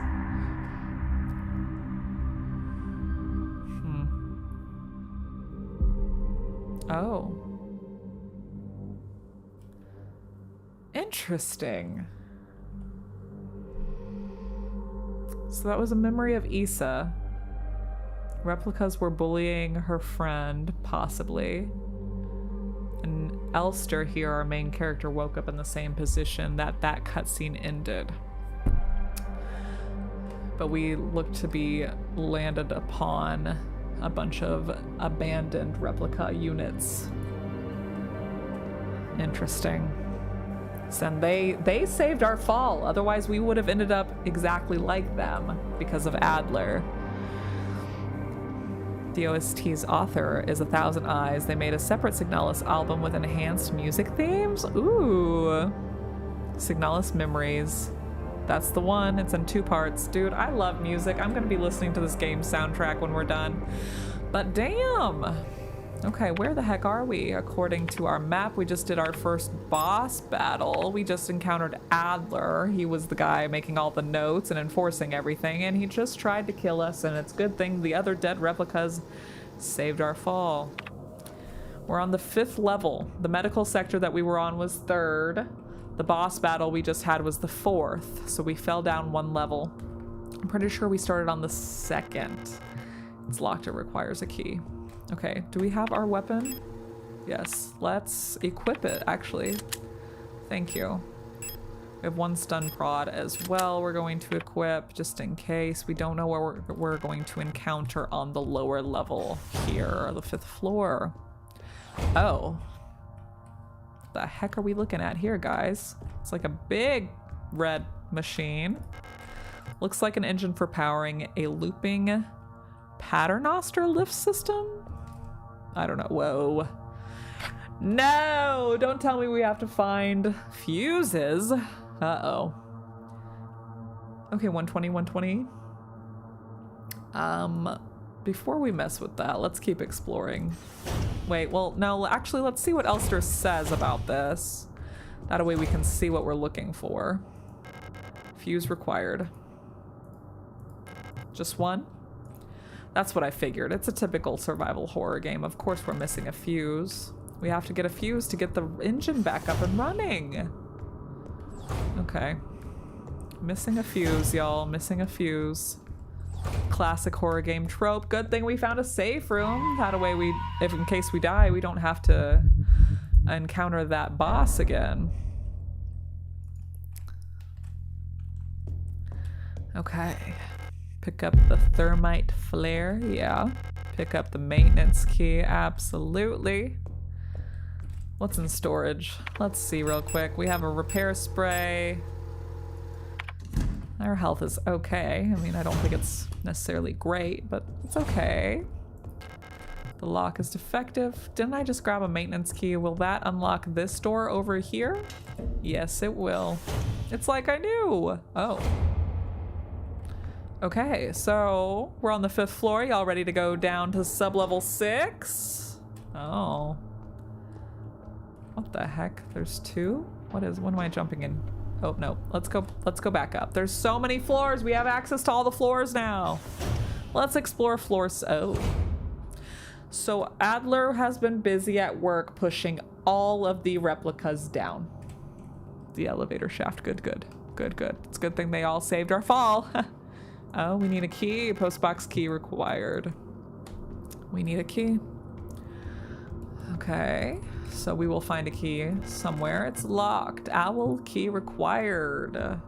Oh. Interesting. So that was a memory of Issa. Replicas were bullying her friend, possibly. And Elster here, our main character, woke up in the same position that cutscene ended. But we look to be landed upon a bunch of abandoned replica units. Interesting. And they saved our fall, otherwise we would have ended up exactly like them because of Adler. The OST's author is 1,000 Eyes. They made a separate Signalis album with enhanced music themes. Ooh. Signalis Memories. That's the one. It's in 2 parts. Dude, I love music. I'm gonna be listening to this game's soundtrack when we're done. But damn. Okay, where the heck are we? According to our map, we just did our first boss battle. We just encountered Adler. He was the guy making all the notes and enforcing everything, and he just tried to kill us, and it's a good thing the other dead replicas saved our fall. We're on the 5th level. The medical sector that we were on was 3rd. The boss battle we just had was the 4th, so we fell down 1 level. I'm pretty sure we started on the 2nd. It's locked, it requires a key. Okay, do we have our weapon? Yes, let's equip it, actually. Thank you. We have 1 stun prod as well we're going to equip, just in case. We don't know what we're going to encounter on the lower level here, the 5th floor. Oh. What the heck are we looking at here, guys? It's like a big red machine. Looks like an engine for powering a looping paternoster lift system? I don't know. Whoa. No! Don't tell me we have to find fuses. Uh-oh. Okay, 120, 120. Before we mess with that, let's keep exploring. Wait, well, no, actually, let's see what Elster says about this. That way we can see what we're looking for. Fuse required. Just 1? That's what I figured. It's a typical survival horror game. Of course we're missing a fuse. We have to get a fuse to get the engine back up and running. Okay. Missing a fuse, y'all. Missing a fuse. Classic horror game trope. Good thing we found a safe room. That way if in case we die, we don't have to encounter that boss again. Okay. Pick up the thermite flare, yeah. Pick up the maintenance key, absolutely. What's in storage? Let's see real quick. We have a repair spray. Our health is okay. I mean, I don't think it's necessarily great, but it's okay. The lock is defective. Didn't I just grab a maintenance key? Will that unlock this door over here? Yes, it will. It's like I knew. Oh. Okay, so we're on the 5th floor. Y'all ready to go down to sub-level 6? Oh. What the heck? There's 2? What am I jumping in? Oh, no. Let's go back up. There's so many floors. We have access to all the floors now. Let's explore floors. Oh. So Adler has been busy at work pushing all of the replicas down the elevator shaft. Good, good. Good, good. It's a good thing they all saved our fall. Oh, we need a key. Postbox key required. We need a key. Okay, so we will find a key somewhere. It's locked. Owl key required.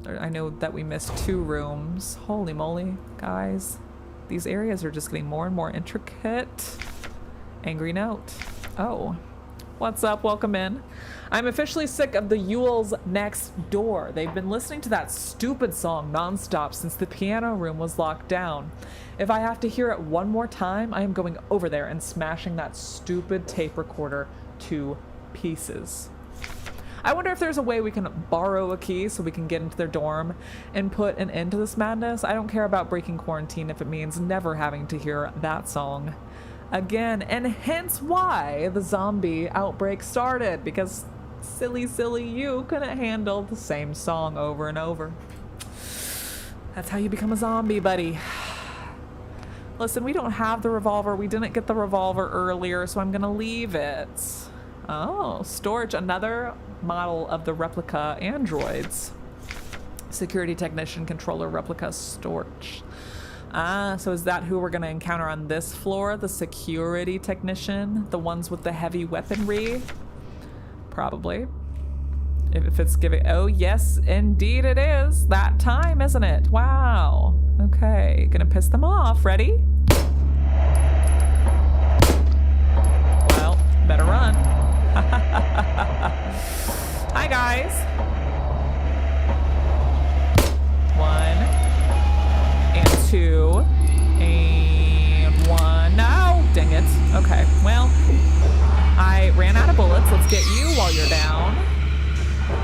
I know that we missed 2 rooms. Holy moly, guys. These areas are just getting more and more intricate. Angry note. Oh, what's up? Welcome in. I'm officially sick of the Yule's next door. They've been listening to that stupid song nonstop since the piano room was locked down. If I have to hear it one more time, I am going over there and smashing that stupid tape recorder to pieces. I wonder if there's a way we can borrow a key so we can get into their dorm and put an end to this madness. I don't care about breaking quarantine if it means never having to hear that song again, and hence why the zombie outbreak started, because silly you couldn't handle the same song over and over. That's how you become a zombie, buddy. Listen, we don't have the revolver. We didn't get the revolver earlier, so I'm gonna leave it. Oh, storage, another model of the Replika androids. Security technician controller Replika storage. So is that who we're gonna encounter on this floor? The security technician? The ones with the heavy weaponry? Probably. If it's giving, oh yes, indeed it is. That time, isn't it? Wow. Okay, gonna piss them off. Ready? Well, better run. Hi guys. 1 and 2 and 1. No, dang it. Okay, well, I ran out of bullets. Let's get you while you're down.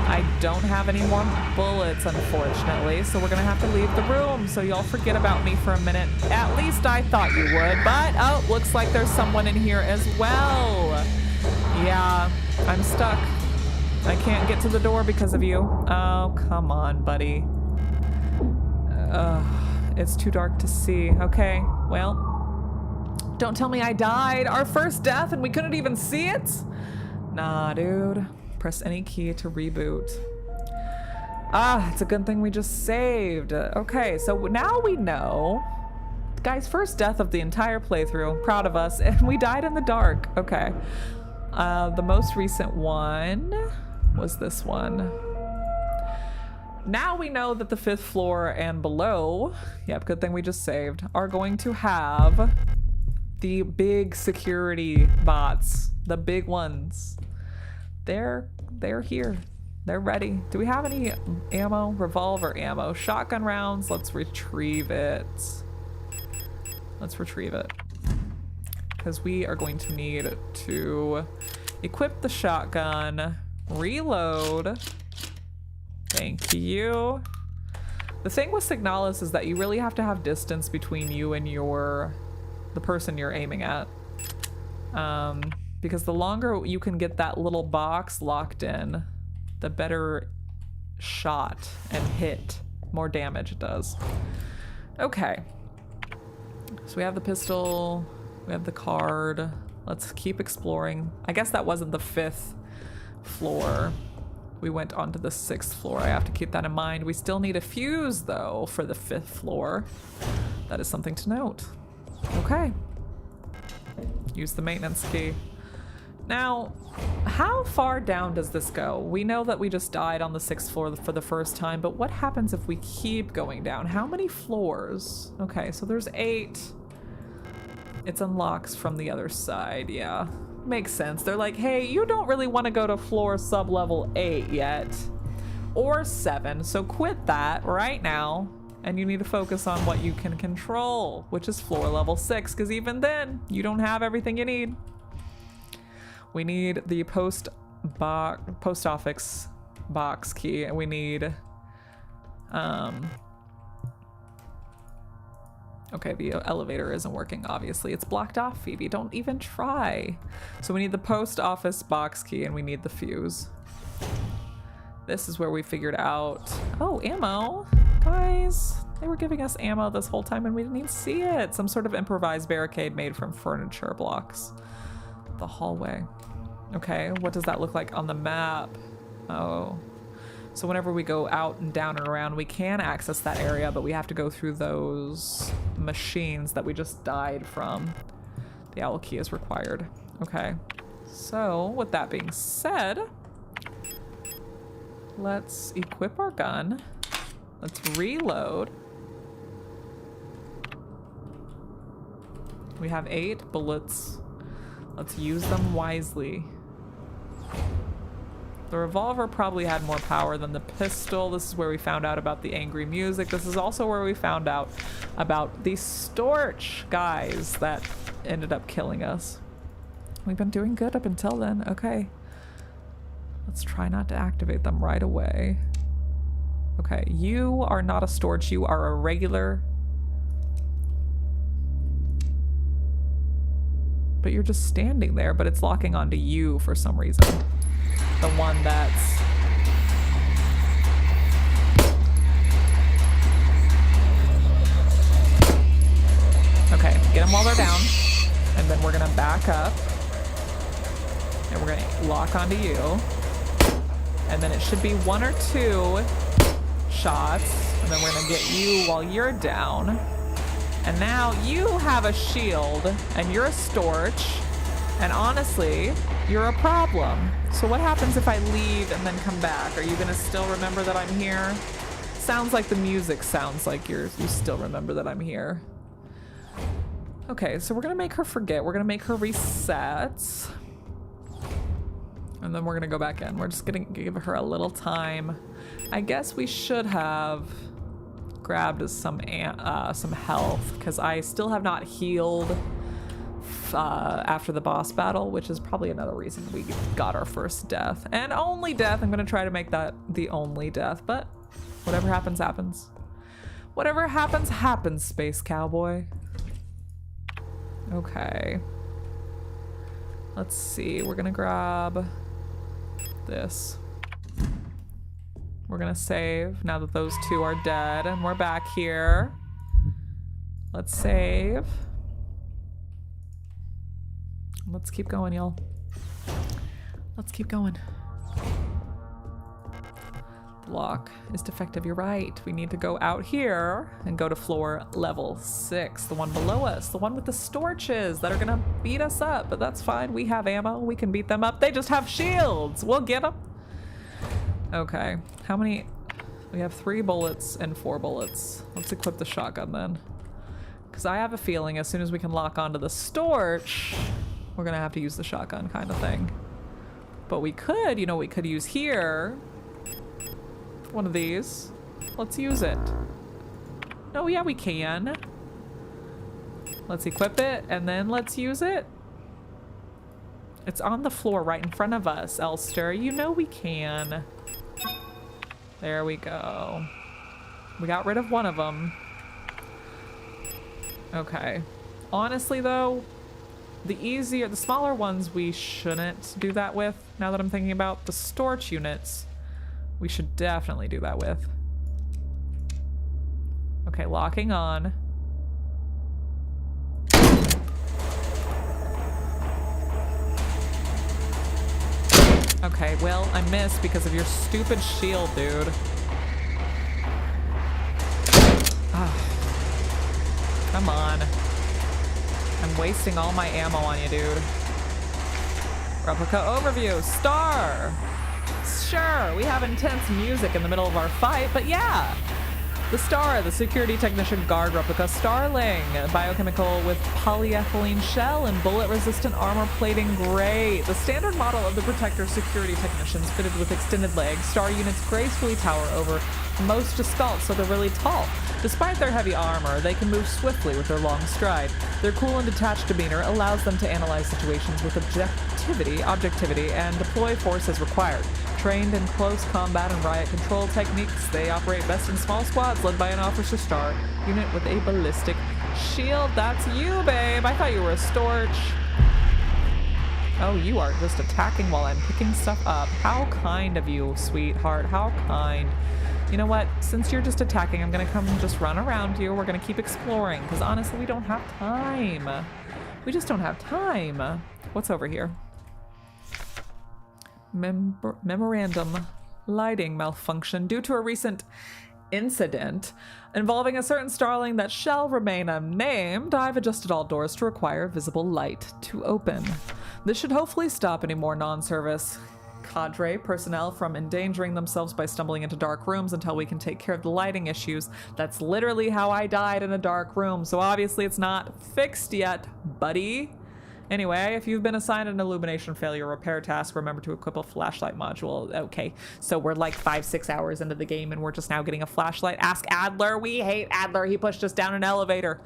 I don't have any more bullets, unfortunately, so we're gonna have to leave the room, so y'all forget about me for a minute. At least I thought you would, but oh, looks like there's someone in here as well. Yeah, I'm stuck. I can't get to the door because of you. Oh, come on, buddy. It's too dark to see. Okay, well, don't tell me I died. Our first death and we couldn't even see it? Nah, dude. Press any key to reboot. Ah, it's a good thing we just saved. Okay, so now we know. Guys, first death of the entire playthrough. Proud of us. And we died in the dark. Okay. The most recent one was this one. Now we know that the 5th floor and below, yep, good thing we just saved, are going to have the big security bots, the big ones. They're here. They're ready. Do we have any ammo? Revolver ammo. Shotgun rounds. Let's retrieve it. Let's retrieve it. Because we are going to need to equip the shotgun, reload. Thank you. The thing with Signalis is that you really have to have distance between you and the person you're aiming at. Because the longer you can get that little box locked in, the better shot and hit, more damage it does. Okay. So we have the pistol, we have the card. Let's keep exploring. I guess that wasn't the 5th floor. We went onto the 6th floor. I have to keep that in mind. We still need a fuse though for the 5th floor. That is something to note. Okay. Use the maintenance key. Now, how far down does this go? We know that we just died on the 6th floor for the first time, but what happens if we keep going down? How many floors? Okay, so there's 8. It unlocks from the other side, yeah. Makes sense. They're like, hey, you don't really want to go to floor sub-level 8 yet. Or 7, so quit that right now. And you need to focus on what you can control, which is floor level 6, because even then, you don't have everything you need. We need the post office box key, and we need, okay, the elevator isn't working, obviously. It's blocked off, Phoebe. Don't even try. So we need the post office box key, and we need the fuse. This is where we figured out, oh, ammo. Guys, they were giving us ammo this whole time and we didn't even see it. Some sort of improvised barricade made from furniture blocks. The hallway. Okay, what does that look like on the map? Oh, so whenever we go out and down and around, we can access that area, but we have to go through those machines that we just died from. The owl key is required. Okay. So, with that being said, let's equip our gun. Let's reload. We have 8 bullets. Let's use them wisely. The revolver probably had more power than the pistol. This is where we found out about the angry music. This is also where we found out about the Storch guys that ended up killing us. We've been doing good up until then. Okay. Let's try not to activate them right away. Okay, you are not a Storch. You are a regular. But you're just standing there, but it's locking onto you for some reason. The one that's... Okay, get them while they're down. And then we're gonna back up. And we're gonna lock onto you. And then it should be 1 or 2 shots. And then we're gonna get you while you're down. And now you have a shield, and you're a Storch, and honestly, you're a problem. So what happens if I leave and then come back? Are you gonna still remember that I'm here? Sounds like the music sounds like you still remember that I'm here. Okay, so we're gonna make her forget. We're gonna make her reset. And then we're gonna go back in. We're just gonna give her a little time. I guess we should have grabbed some health, because I still have not healed after the boss battle, which is probably another reason we got our first death. And only death. I'm gonna try to make that the only death, but whatever happens, happens. Whatever happens, happens, Space Cowboy. Okay. Let's see, we're gonna grab this. We're gonna save now that those 2 are dead, and we're back here. Let's save. Let's keep going, y'all. Let's keep going. The lock is defective, you're right. We need to go out here and go to floor level 6, the one below us, the one with the Storches that are gonna beat us up, but that's fine. We have ammo, we can beat them up. They just have shields. We'll get them. Okay, how many? We have 3 bullets and 4 bullets. Let's equip the shotgun then. Because I have a feeling as soon as we can lock onto the Storch, we're gonna have to use the shotgun kind of thing. But we could, you know, we could use here. One of these. Let's use it. Oh yeah, we can. Let's equip it and then let's use it. It's on the floor right in front of us, Elster. You know we can. There we go. We got rid of one of them. Okay. Honestly though, the smaller ones we shouldn't do that with. Now that I'm thinking about the Storch units, we should definitely do that with. Okay, locking on. Okay, well, I missed because of your stupid shield, dude. Come on. I'm wasting all my ammo on you, dude. Replika overview. Star! Sure, we have intense music in the middle of our fight, but yeah! The Star, the security technician guard replica Starling, biochemical with polyethylene shell and bullet-resistant armor plating. Great. The standard model of the Protector security technicians fitted with extended legs. Star units gracefully tower over most assaults, so they're really tall. Despite their heavy armor, they can move swiftly with their long stride. Their cool and detached demeanor allows them to analyze situations with objectivity, and deploy force as required. Trained in close combat and riot control techniques, they operate best in small squads led by an officer Star unit with a ballistic shield. That's you, babe. I thought you were a Storch. Oh, you are just attacking while I'm picking stuff up. How kind of you, sweetheart. How kind. You know what? Since you're just attacking, I'm gonna come and just run around you. We're gonna keep exploring, because honestly, we don't have time. We just don't have time. What's over here? Memorandum. Lighting malfunction. Due to a recent incident involving a certain starling that shall remain unnamed, I've adjusted all doors to require visible light to open. This should hopefully stop any more non-service cadre personnel from endangering themselves by stumbling into dark rooms until we can take care of the lighting issues. That's literally how I died, in a dark room, so obviously it's not fixed yet, buddy. Anyway, if you've been assigned an illumination failure repair task, remember to equip a flashlight module. Okay, so we're like 5-6 hours into the game and we're just now getting a flashlight. Ask Adler. We hate Adler. He pushed us down an elevator.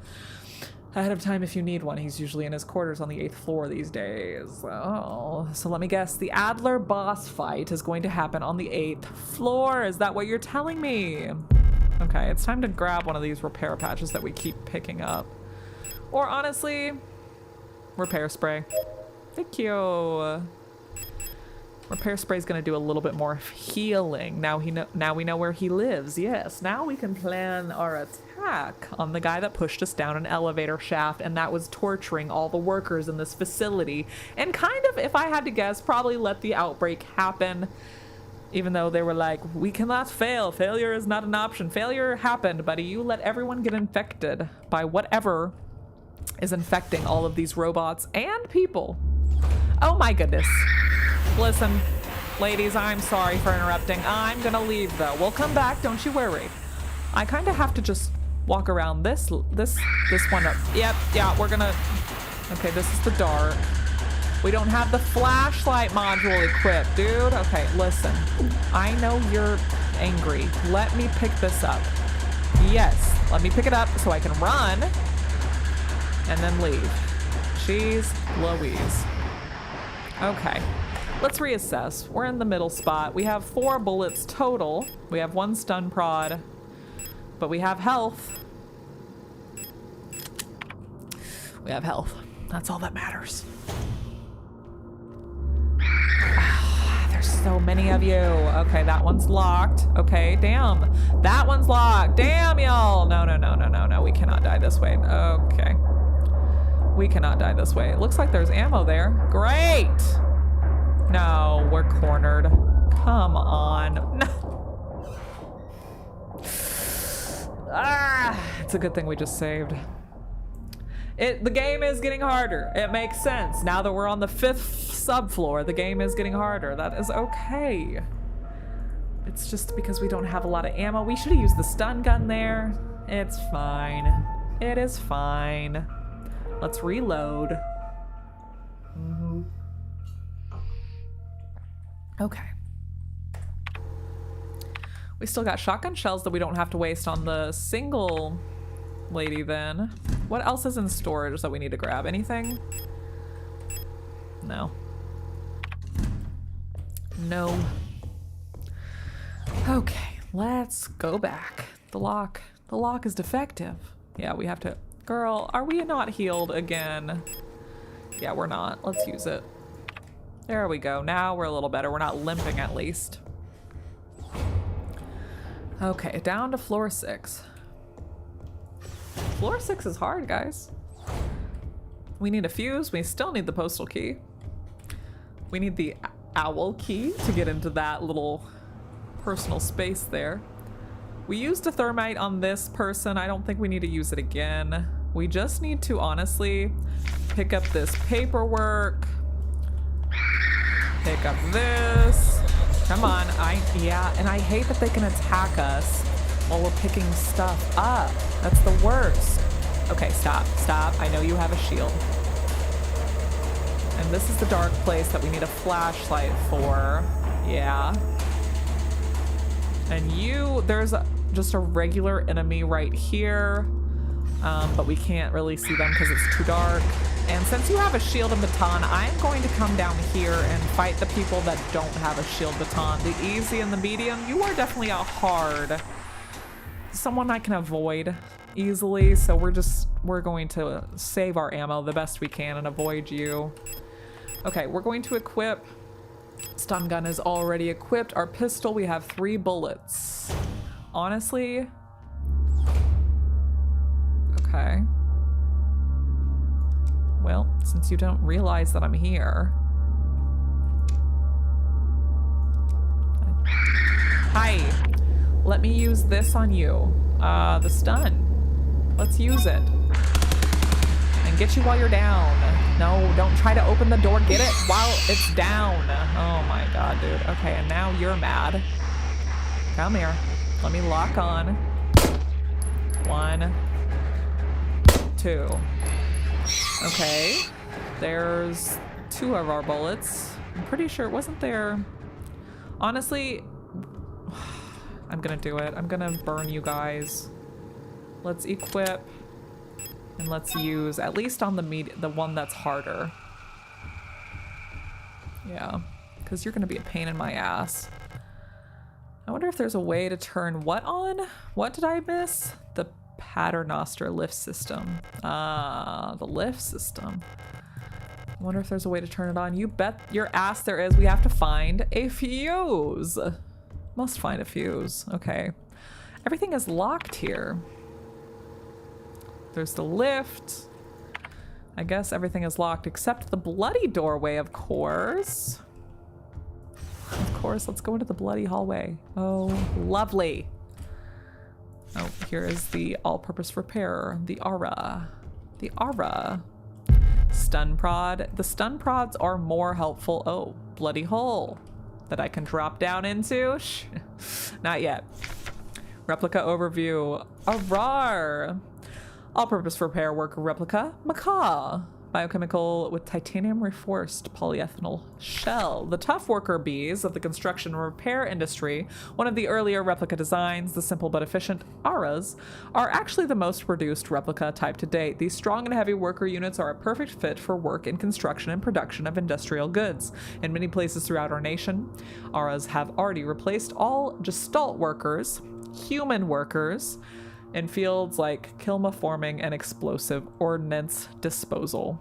Ahead of time if you need one. He's usually in his quarters on the 8th floor these days. Oh, so let me guess. The Adler boss fight is going to happen on the 8th floor. Is that what you're telling me? Okay, it's time to grab one of these repair patches that we keep picking up. Or honestly, repair spray. Thank you. Repair spray is going to do a little bit more healing. Now we know where he lives. Yes, now we can plan our attack on the guy that pushed us down an elevator shaft and that was torturing all the workers in this facility. And kind of, if I had to guess, probably let the outbreak happen. Even though they were like, we cannot fail. Failure is not an option. Failure happened, buddy. You let everyone get infected by whatever is infecting all of these robots and people. Oh my goodness. Listen, ladies, I'm sorry for interrupting. I'm gonna leave though. We'll come back, don't you worry. I kind of have to just walk around this one up. Yep, yeah, we're gonna... Okay, this is the dark. We don't have the flashlight module equipped, dude. Okay, listen. I know you're angry. Let me pick this up. Yes, let me pick it up so I can run and then leave. Jeez Louise. Okay, let's reassess. We're in the middle spot. We have 4 bullets total. We have 1 stun prod, but we have health. We have health. That's all that matters. There's so many of you. Okay, that one's locked. Okay, damn. That one's locked. Damn, y'all. No, no, no, no, no, no. We cannot die this way. Okay. We cannot die this way. It looks like there's ammo there. Great. No, we're cornered. Come on. No. It's a good thing we just saved. The game is getting harder. It makes sense. Now that we're on the 5th subfloor, the game is getting harder. That is okay. It's just because we don't have a lot of ammo. We should have used the stun gun there. It's fine. It is fine. Let's reload. Okay. We still got shotgun shells that we don't have to waste on the single lady then. What else is in storage that we need to grab? Anything? No. No. Okay, let's go back. The lock is defective. Yeah, we have to... Girl, are we not healed again? Yeah, we're not. Let's use it. There we go. Now we're a little better. We're not limping at least. Okay, down to floor 6. Floor 6 is hard, guys. We need a fuse. We still need the postal key. We need the owl key to get into that little personal space there. We used a thermite on this person. I don't think we need to use it again. We just need to honestly pick up this paperwork. Pick up this. Come on. Yeah, and I hate that they can attack us while we're picking stuff up. That's the worst. Okay, stop. I know you have a shield. And this is the dark place that we need a flashlight for. Yeah. And there's just a regular enemy right here. But we can't really see them because it's too dark. And since you have a shield and baton, I'm going to come down here and fight the people that don't have a shield baton. The easy and the medium, you are definitely a hard. Someone I can avoid easily, so we're going to save our ammo the best we can and avoid you. Okay, we're going to equip. Stun gun is already equipped. Our pistol, we have 3 bullets. Honestly. Okay. Well, since you don't realize that I'm here. Hi. Let me use this on you. The stun. Let's use it. And get you while you're down. No, don't try to open the door. Get it while it's down. Oh my god, dude. Okay, and now you're mad. Come here. Let me lock on. 1, 2. Okay. There's 2 of our bullets. I'm pretty sure it wasn't there. Honestly, I'm gonna do it. I'm gonna burn you guys. Let's equip and let's use at least on the one that's harder. Yeah, because you're gonna be a pain in my ass. I wonder if there's a way to turn what on? What did I miss? The Paternoster lift system. Ah, the lift system. I wonder if there's a way to turn it on. You bet your ass there is. We have to find a fuse. Must find a fuse. Okay. Everything is locked here. There's the lift. I guess everything is locked except the bloody doorway, of course. Of course, let's go into the bloody hallway. Oh, lovely. Oh, here is the all-purpose repairer, the Aura. The Aura. Stun prod. The stun prods are more helpful. Oh, bloody hole that I can drop down into. Not yet. Replika overview. Arar. All-purpose repair worker replica. Macaw. Biochemical with titanium reinforced polyethanol shell. The tough worker bees of the construction and repair industry, one of the earlier replica designs, the simple but efficient auras, are actually the most produced replica type to date. These strong and heavy worker units are a perfect fit for work in construction and production of industrial goods. In many places throughout our nation, auras have already replaced all gestalt workers, human workers, in fields like kilma forming and explosive ordnance disposal.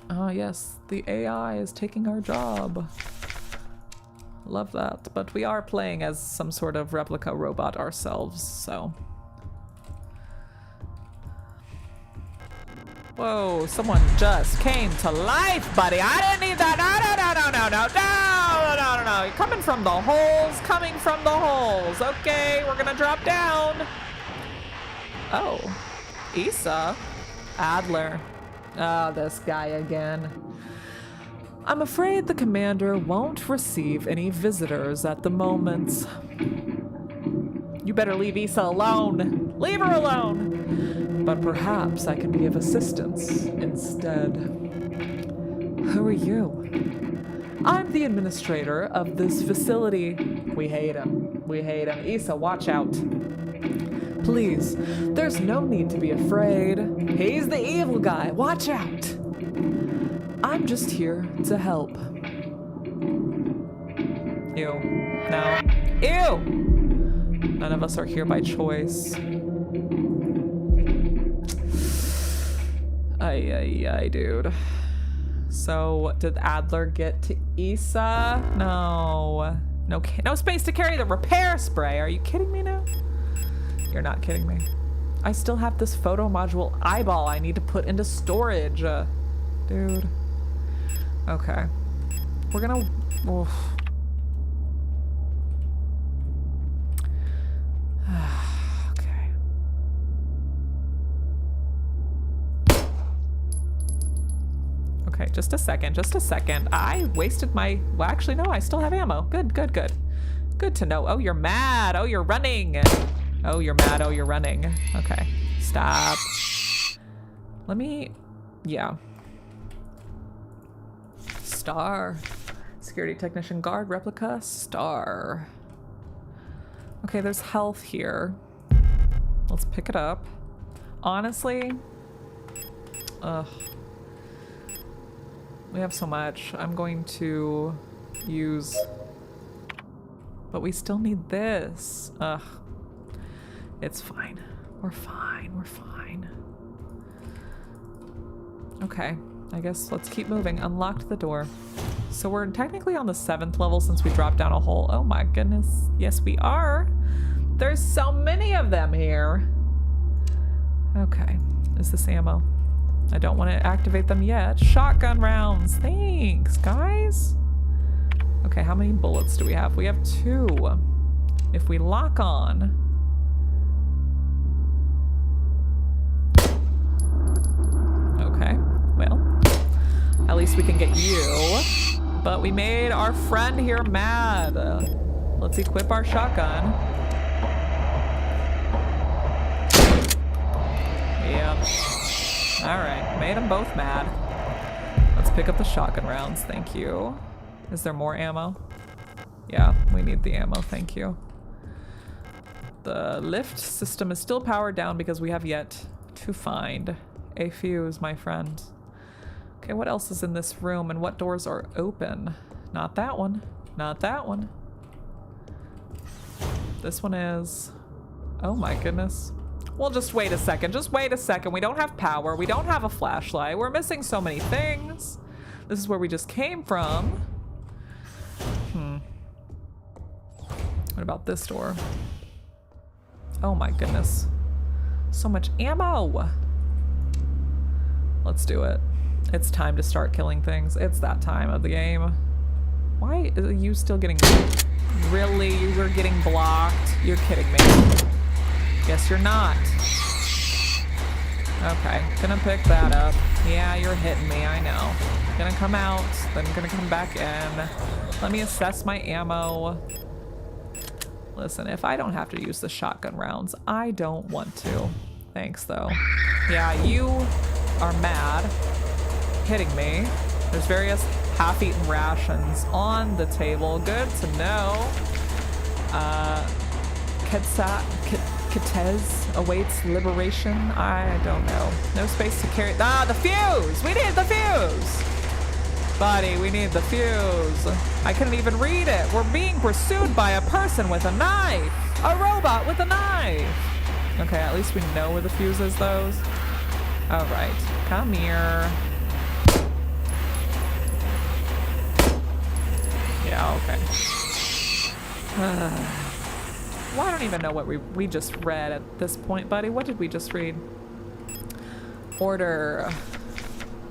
Ah, yes, the AI is taking our job. Love that, but we are playing as some sort of replica robot ourselves, so. Whoa, someone just came to life, buddy. I didn't need that. No. You're coming from the holes, Okay, we're gonna drop down. Oh, Issa. Adler. Ah, this guy again. I'm afraid the commander won't receive any visitors at the moment. You better leave Issa alone. Leave her alone. But perhaps I can be of assistance instead. Who are you? I'm the administrator of this facility. We hate him. Issa, watch out. Please, there's no need to be afraid. He's the evil guy. Watch out. I'm just here to help. Ew. No. Ew! None of us are here by choice. Ay, dude. So, did Adler get to Issa? No. No space to carry the repair spray. Are you kidding me now? You're not kidding me. I still have this photo module eyeball I need to put into storage. Dude. Okay. We're gonna... Oof. Okay. Okay, just a second. I wasted my... Well, actually, no, I still have ammo. Good. Good to know. Oh, you're mad. Oh, you're running. Oh, you're mad. Oh, you're running. Okay. Stop. Let me... Yeah. Star. Security technician guard replica. Star. Okay, there's health here. Let's pick it up. Honestly... Ugh. We have so much. I'm going to use... But we still need this. Ugh. It's fine. We're fine. Okay, I guess let's keep moving. Unlocked the door. So we're technically on the 7th level since we dropped down a hole. Oh my goodness. Yes, we are. There's so many of them here. Okay, is this ammo? I don't want to activate them yet. Shotgun rounds. Thanks, guys. Okay, how many bullets do we have? We have 2. if we lock on... Okay, well, at least we can get you. But we made our friend here mad. Let's equip our shotgun. Yep. Alright, made them both mad. Let's pick up the shotgun rounds, thank you. Is there more ammo? Yeah, we need the ammo, thank you. The lift system is still powered down because we have yet to find a fuse, my friend. Okay, what else is in this room and what doors are open? Not that one. Not that one. This one is... Oh my goodness. Well, just wait a second. Just wait a second. We don't have power. We don't have a flashlight. We're missing so many things. This is where we just came from. What about this door? Oh my goodness. So much ammo. Let's do it. It's time to start killing things. It's that time of the game. Why are you still getting... Really? You were getting blocked? You're kidding me. Guess you're not. Okay, gonna pick that up. Yeah, you're hitting me, I know. Gonna come out, then gonna come back in. Let me assess my ammo. Listen, if I don't have to use the shotgun rounds, I don't want to. Thanks, though. Yeah, you are mad. Hitting me. There's various half-eaten rations on the table. Good to know. Kitez awaits liberation. I don't know. No space to carry. Ah, the fuse! We need the fuse! Buddy, we need the fuse. I couldn't even read it. We're being pursued by a person with a knife. A robot with a knife. Okay, at least we know where the fuse is, though. All right, come here. Yeah, okay. Well, I don't even know what we just read at this point, buddy. What did we just read? Order.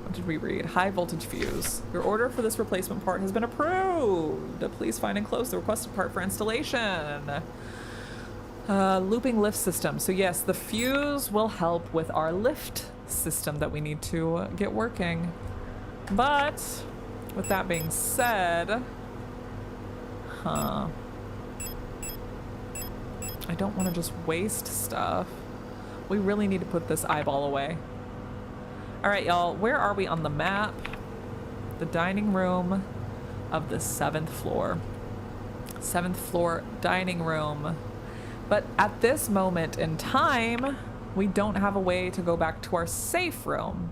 What did we read? High voltage fuse. Your order for this replacement part has been approved. Please find and close the requested part for installation. Looping lift system. So yes, the fuse will help with our lift system that we need to get working. But with that being said, I don't want to just waste stuff. We really need to put this eyeball away. All right, y'all, where are we on the map? The dining room of the 7th floor. 7th floor dining room. But at this moment in time, we don't have a way to go back to our safe room.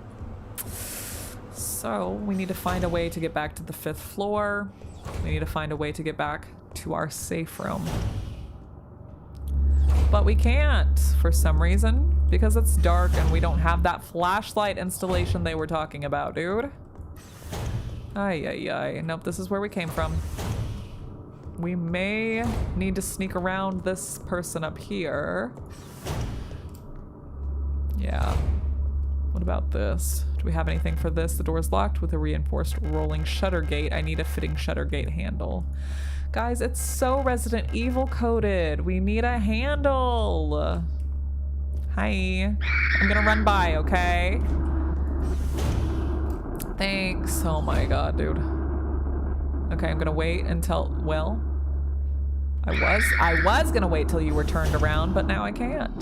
So we need to find a way to get back to the 5th floor. We need to find a way to get back to our safe room. But we can't for some reason because it's dark and we don't have that flashlight installation they were talking about, dude. Ay, ay, ay. Nope, this is where we came from. We may need to sneak around this person up here. Yeah. What about this? Do we have anything for this? The door is locked with a reinforced rolling shutter gate. I need a fitting shutter gate handle. Guys, it's so Resident Evil coded. We need a handle. Hi. I'm gonna run by, okay? Thanks. Oh my god, dude. Okay, I'm gonna wait until, well, I was gonna wait till you were turned around, but now I can't.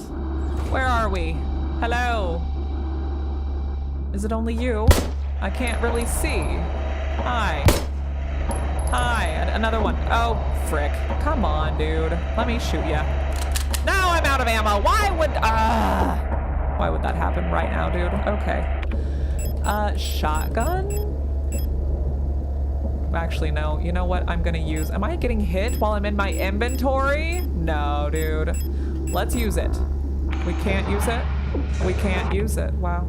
Where are we? Hello? Is it only you? I can't really see. Hi. Hi, another one. Oh, frick. Come on, dude. Let me shoot ya. Now I'm out of ammo. Why would that happen right now, dude? Okay. Shotgun? Actually, no. You know what? I'm gonna use... Am I getting hit while I'm in my inventory? No, dude. Let's use it. We can't use it? We can't use it. Wow.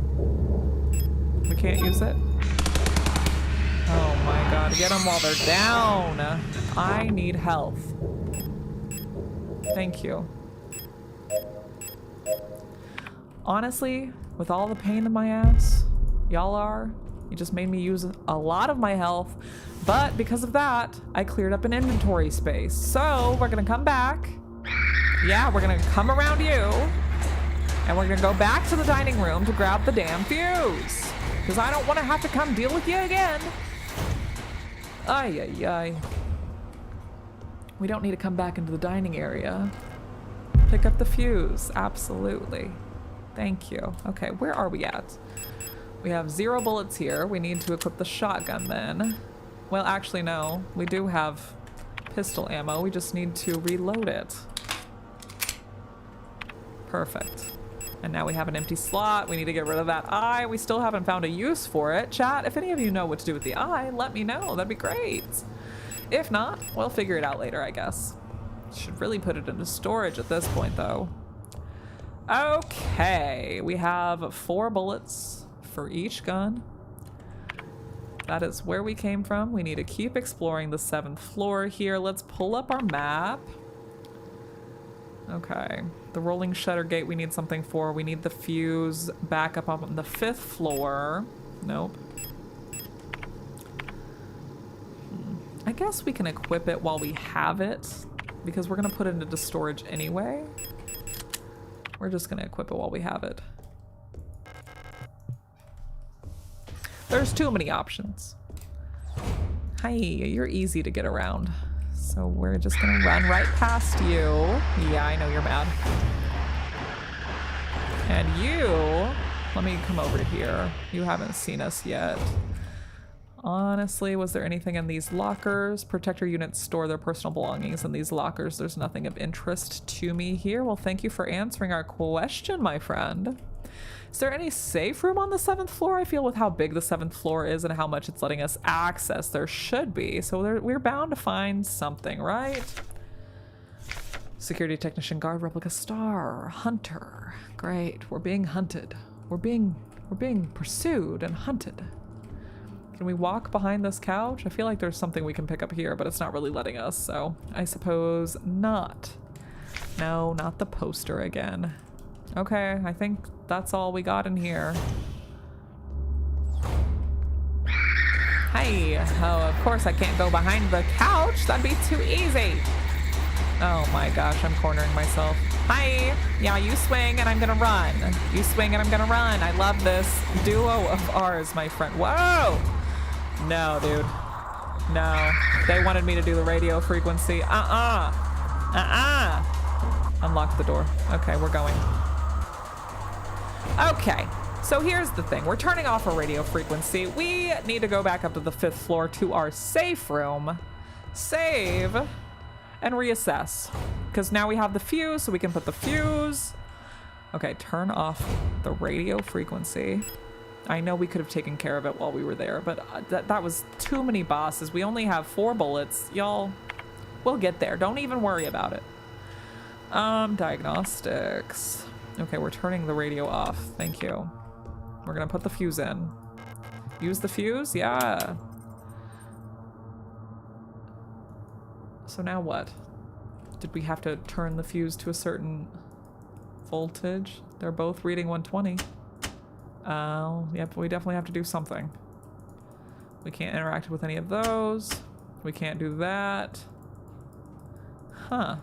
We can't use it? Oh my god, get them while they're down. I need health. Thank you. Honestly, with all the pain in my ass, y'all are, you just made me use a lot of my health, but because of that, I cleared up an inventory space. So we're gonna come back Yeah, we're gonna come around you. And we're gonna go back to the dining room to grab the damn fuse. Because I don't want to have to come deal with you again. Ay, ay, ay. We don't need to come back into the dining area. Pick up the fuse. Absolutely. Thank you. Okay, where are we at? We have 0 bullets here. We need to equip the shotgun then. Well, actually, no. We do have pistol ammo. We just need to reload it. Perfect. And now we have an empty slot. We need to get rid of that eye. We still haven't found a use for it. Chat, if any of you know what to do with the eye, let me know. That'd be great. If not, we'll figure it out later, I guess. Should really put it into storage at this point, though. Okay, we have 4 bullets for each gun. That is where we came from. We need to keep exploring the 7th floor here. Let's pull up our map. Okay, the rolling shutter gate we need something for. We need the fuse back up on the 5th floor. Nope. I guess we can equip it while we have it, because we're gonna put it into storage anyway. We're just gonna equip it while we have it. There's too many options. Hi, you're easy to get around. So we're just gonna run right past you. Yeah, I know you're mad. And you, let me come over here. You haven't seen us yet. Honestly, was there anything in these lockers? Protector units store their personal belongings in these lockers. There's nothing of interest to me here. Well, thank you for answering our question, my friend. Is there any safe room on the 7th floor? I feel with how big the 7th floor is and how much it's letting us access, there should be. So we're bound to find something, right? Security technician, guard, replica, star, hunter. Great, we're being hunted. We're being pursued and hunted. Can we walk behind this couch? I feel like there's something we can pick up here, but it's not really letting us, so I suppose not. No, not the poster again. Okay, I think that's all we got in here. Hi. Oh, of course I can't go behind the couch. That'd be too easy. Oh my gosh, I'm cornering myself. Hi. Yeah, you swing and I'm gonna run. You swing and I'm gonna run. I love this duo of ours, my friend. Whoa! No, dude. No. They wanted me to do the radio frequency. Unlock the door. Okay, we're going. Okay, so here's the thing. We're turning off our radio frequency. We need to go back up to the 5th floor to our safe room, save, and reassess. Because now we have the fuse, so we can put the fuse. Okay, turn off the radio frequency. I know we could have taken care of it while we were there, but that was too many bosses. We only have 4 bullets. Y'all, we'll get there. Don't even worry about it. Diagnostics. Okay, we're turning the radio off. Thank you. We're gonna put the fuse in. Use the fuse? Yeah. So now what? Did we have to turn the fuse to a certain voltage? They're both reading 120. Yep, we definitely have to do something. We can't interact with any of those. We can't do that. Huh.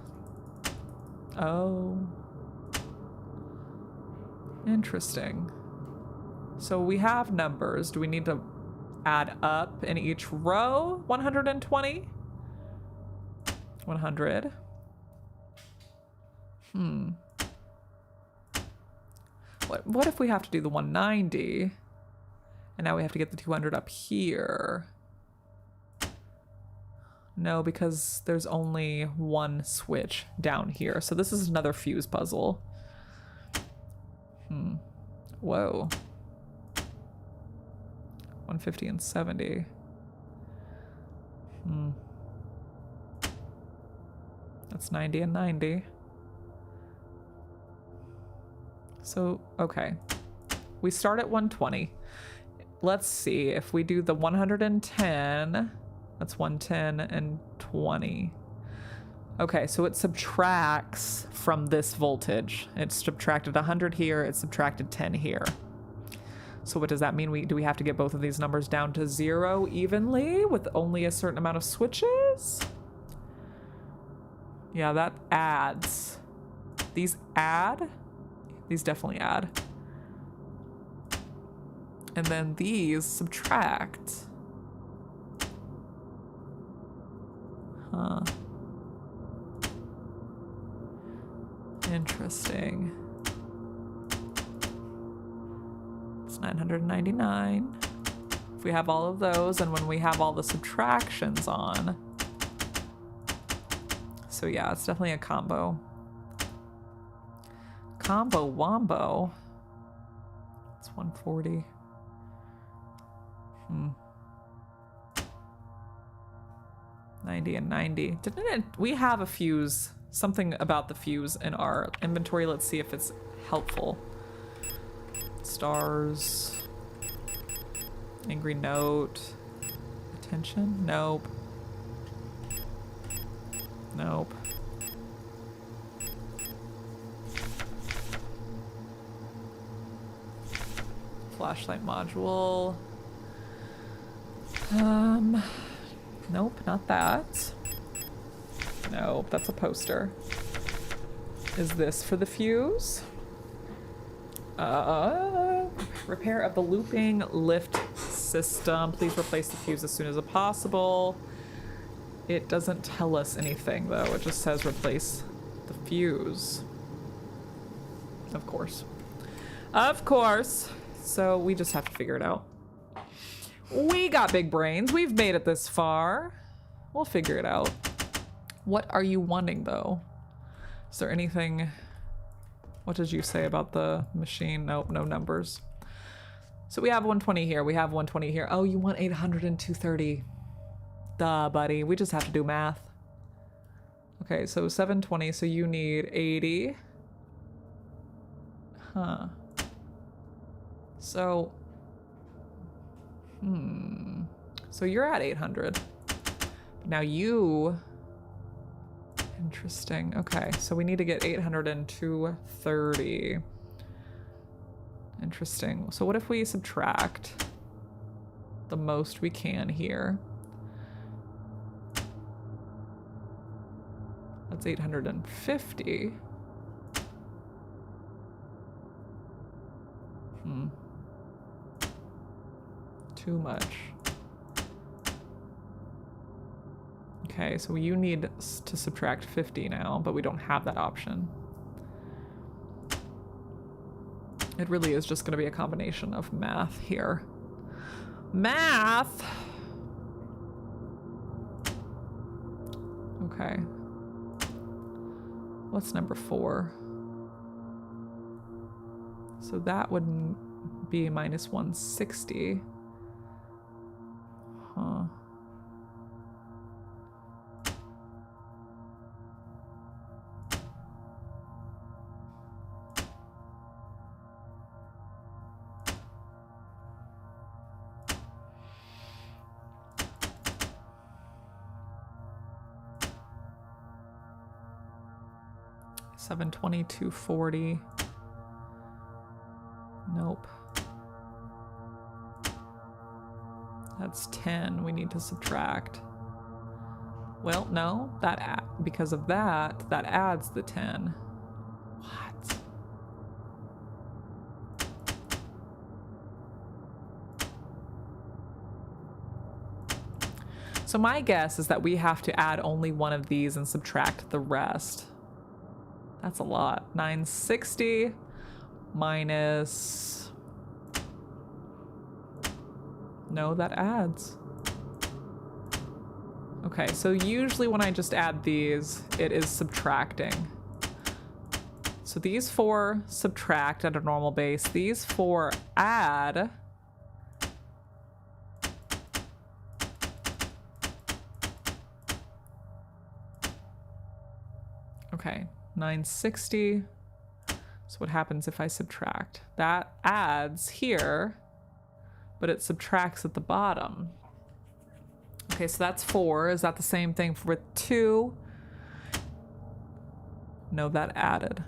Oh. Interesting. So we have numbers. Do we need to add up in each row? 120? 100. What if we have to do the 190? And now we have to get the 200 up here. No, because there's only one switch down here. So this is another fuse puzzle. Whoa. 150 and 70. That's 90 and 90. So, okay. We start at 120. Let's see if we do the 110. That's 110 and 20. Okay, so it subtracts from this voltage. It's subtracted 100 here, it's subtracted 10 here. So what does that mean? Do we have to get both of these numbers down to 0 evenly with only a certain amount of switches? Yeah, that adds These add. These definitely add. And then these subtract. Huh. Interesting. It's 999. If we have all of those, and when we have all the subtractions on. So yeah, it's definitely a combo. Combo wombo. It's 140. 90 and 90. Didn't it? We have a fuse. Something about the fuse in our inventory. Let's see if it's helpful. Stars. Angry note. Attention? Nope. Nope. Flashlight module. Nope, not that. Nope, that's a poster. Is this for the fuse? Repair of the looping lift system. Please replace the fuse as soon as possible. It doesn't tell us anything though. It just says replace the fuse. Of course. Of course. So we just have to figure it out. We got big brains. We've made it this far. We'll figure it out. What are you wanting though? Is there anything? What did you say about the machine? Nope, no numbers. So we have 120 here. We have 120 here. Oh, you want 800 and 230. Duh, buddy. We just have to do math. Okay, so 720. So you need 80. Huh. So, so you're at 800. Now you, interesting. Okay, so we need to get 800 and 230. Interesting. So what if we subtract the most we can here? That's 850. Too much. Okay, so you need to subtract 50 now, but we don't have that option. It really is just going to be a combination of math here. Math! Okay. What's number 4? So that would be minus 160. Huh. $722.40. Nope. That's 10 we need to subtract. Well, no, because of that adds the 10. What? So my guess is that we have to add only one of these and subtract the rest. That's a lot. 960 minus... No, that adds. Okay, so usually when I just add these, it is subtracting. So these 4 subtract at a normal base. These 4 add. Okay, 960. So what happens if I subtract? That adds here, but it subtracts at the bottom. Okay, so that's 4. Is that the same thing with 2? No, that added.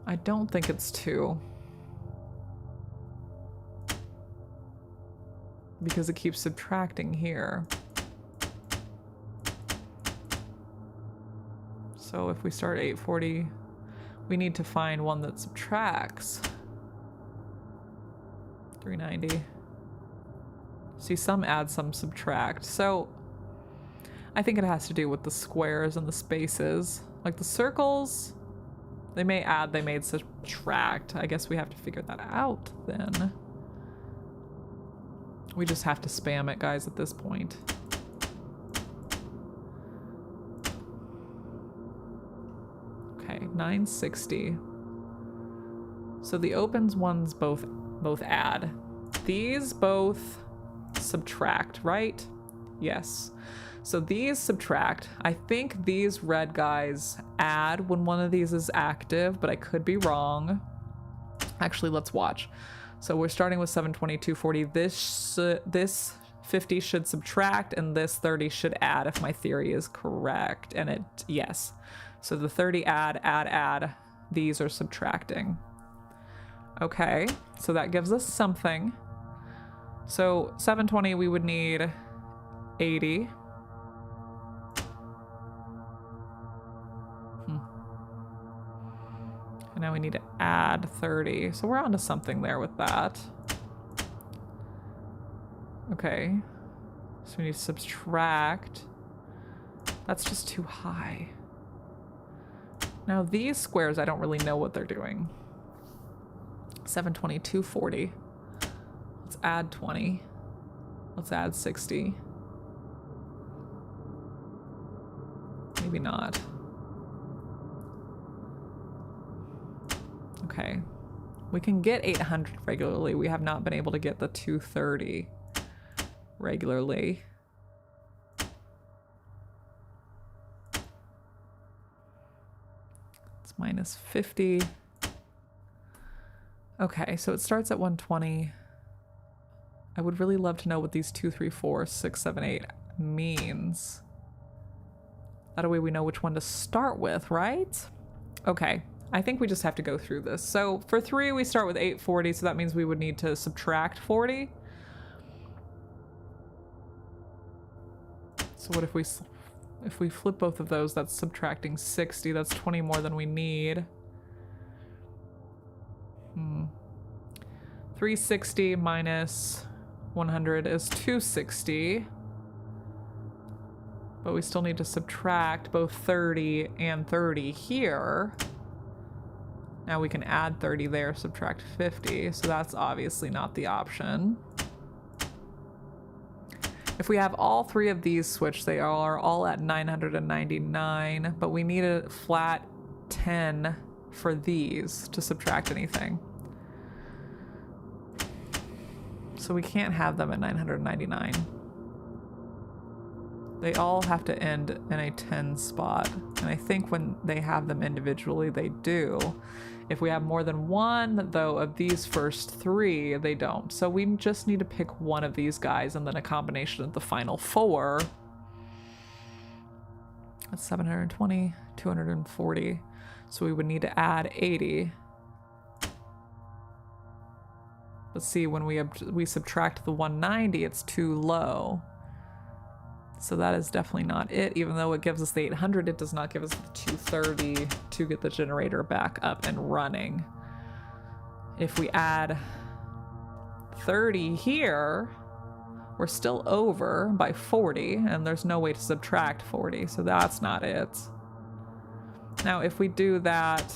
I don't think it's 2. because it keeps subtracting here. So if we start 840, we need to find one that subtracts. 390. See, some add, some subtract. So I think it has to do with the squares and the spaces. Like the circles, they may add, they may subtract. I guess we have to figure that out then. We just have to spam it, guys, at this point. Okay, 960. So the opens ones both add. These both subtract, right? Yes. So these subtract. I think these red guys add when one of these is active, but I could be wrong. Actually, let's watch. So we're starting with 720, 240. This 50 should subtract, and this 30 should add if my theory is correct. And it, yes. So the 30 add. These are subtracting. Okay, so that gives us something. So 720, we would need 80. And now we need to add 30. So we're onto something there with that. Okay. So we need to subtract. That's just too high. Now these squares, I don't really know what they're doing. 720, 240. Let's add 20. Let's add 60. Maybe not. Okay. We can get 800 regularly. We have not been able to get the 230 regularly. It's minus 50. Okay, so it starts at 120. I would really love to know what these 2, 3, 4, 6, 7, 8 means. That way we know which one to start with, right? Okay, I think we just have to go through this. So for 3, we start with 840, so that means we would need to subtract 40. So what if we flip both of those, that's subtracting 60. That's 20 more than we need. 360 minus 100 is 260. But we still need to subtract both 30 and 30 here. Now we can add 30 there, subtract 50. So that's obviously not the option. If we have all 3 of these switched, they are all at 999, but we need a flat 10 for these to subtract anything. So we can't have them at 999. They all have to end in a 10 spot. And I think when they have them individually, they do. If we have more than one, though, of these first 3, they don't. So we just need to pick one of these guys and then a combination of the final 4. That's 720, 240. So we would need to add 80. But see, when we subtract the 190, it's too low. So that is definitely not it. Even though it gives us the 800, it does not give us the 230 to get the generator back up and running. If we add 30 here, we're still over by 40, and there's no way to subtract 40, so that's not it. Now, if we do that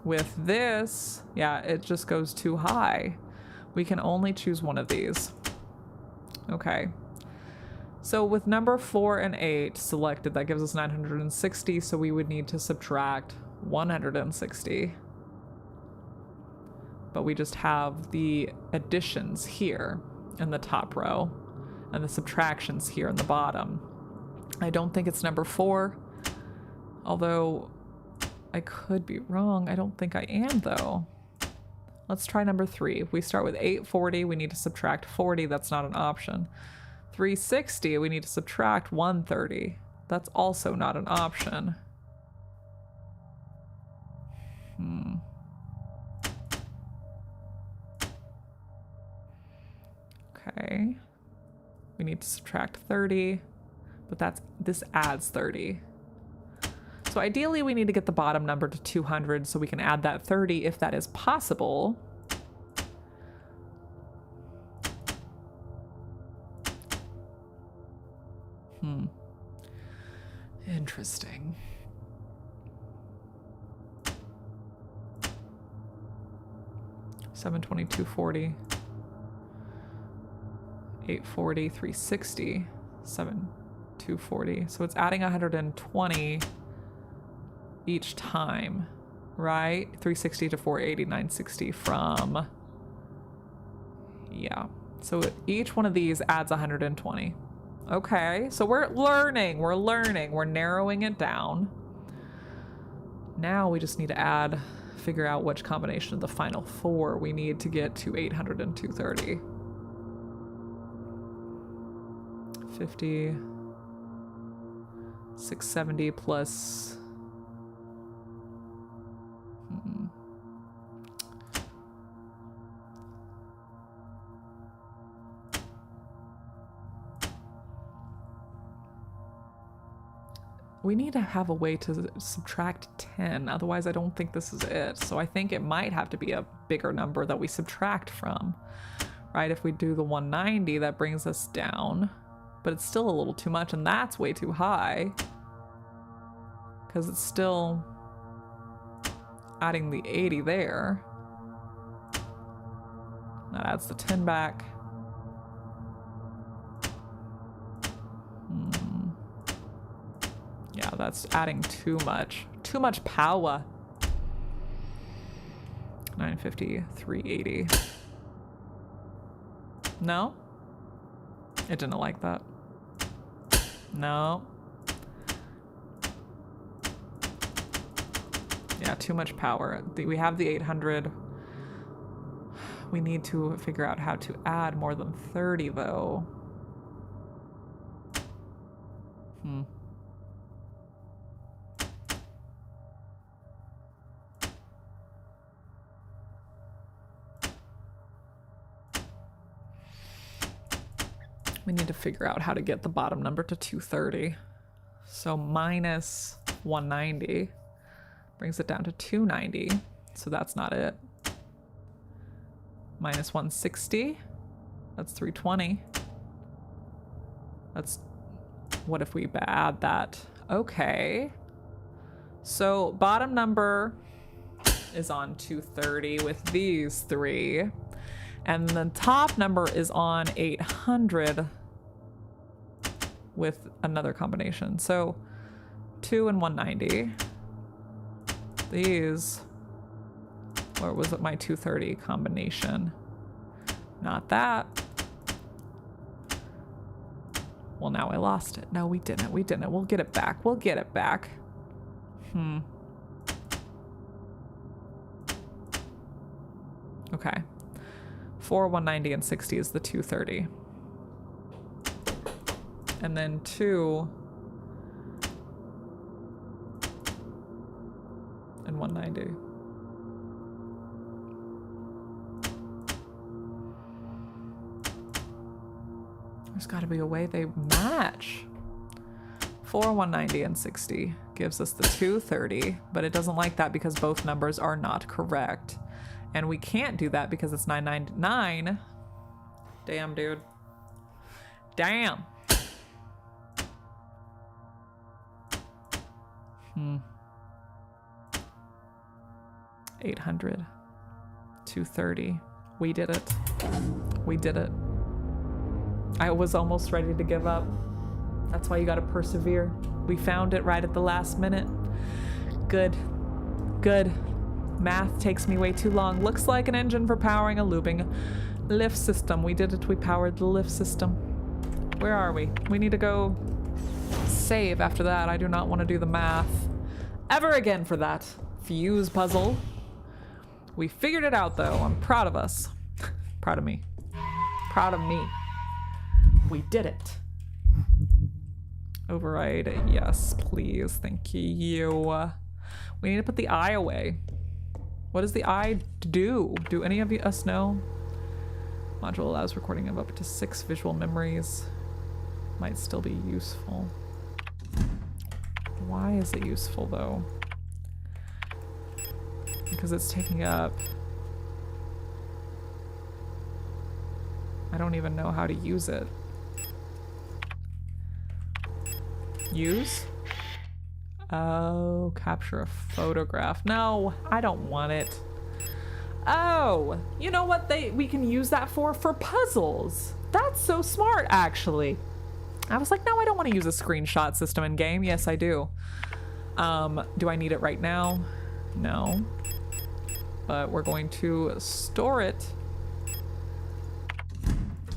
with this, yeah, it just goes too high. We can only choose one of these. Okay. So with number 4 and 8 selected, that gives us 960, so we would need to subtract 160. But we just have the additions here in the top row and the subtractions here in the bottom. I don't think it's number 4, although I could be wrong. I don't think I am, though. Let's try number 3. We start with 840, we need to subtract 40, that's not an option. 360, we need to subtract 130. That's also not an option. Okay. We need to subtract 30, but this adds 30. So ideally we need to get the bottom number to 200 so we can add that 30 if that is possible. Interesting. $720, $240, $840, $360, $240. So it's adding 120 each time, right? 360 to 480, 960 from, yeah. So each one of these adds 120. Okay, so we're learning, we're narrowing it down. Now we just need to figure out which combination of the final four we need to get to 800 and 230. 50, 670 plus... We need to have a way to subtract 10, otherwise I don't think this is it. So I think it might have to be a bigger number that we subtract from, right? If we do the 190, that brings us down, but it's still a little too much, and that's way too high because it's still adding the 80 there. That adds the 10 back. Yeah, that's adding too much power. 950, 380. No? It didn't like that. No. Yeah, too much power. We have the 800. We need to figure out how to add more than 30 though. We need to figure out how to get the bottom number to 230. So minus 190 brings it down to 290. So that's not it. Minus 160, that's 320. That's, what if we add that? Okay. So bottom number is on 230 with these three. And the top number is on 800 with another combination. So 2 and 190. These, or was it my 230 combination? Not that. Well, now I lost it. No, we didn't. We'll get it back. Okay. 4, 190, and 60 is the 230. And then 2 and 190. There's got to be a way they match. 4, 190, and 60 gives us the 230, but it doesn't like that because both numbers are not correct. And we can't do that because it's 999. Damn, dude. Damn. 800. 230. We did it. We did it. I was almost ready to give up. That's why you gotta persevere. We found it right at the last minute. Good. Good. Math takes me way too long. Looks like an engine for powering a looping lift system. We did it. We powered the lift system. Where are we? We need to go save after that. I do not want to do the math ever again for that fuse puzzle. We figured it out though. I'm proud of us. Proud of me. Proud of me. We did it. Override. Yes, please. Thank you. We need to put the eye away. What does the eye do? Do any of us know? Module allows recording of up to 6 visual memories. might still be useful. Why is it useful though? Because it's taking up... I don't even know how to use it. Use? Oh, capture a photograph. No, I don't want it. Oh, you know what we can use that for puzzles. That's so smart, actually. I was like, no, I don't want to use a screenshot system in game. Yes, I do. Do I need it right now? No. But we're going to store it.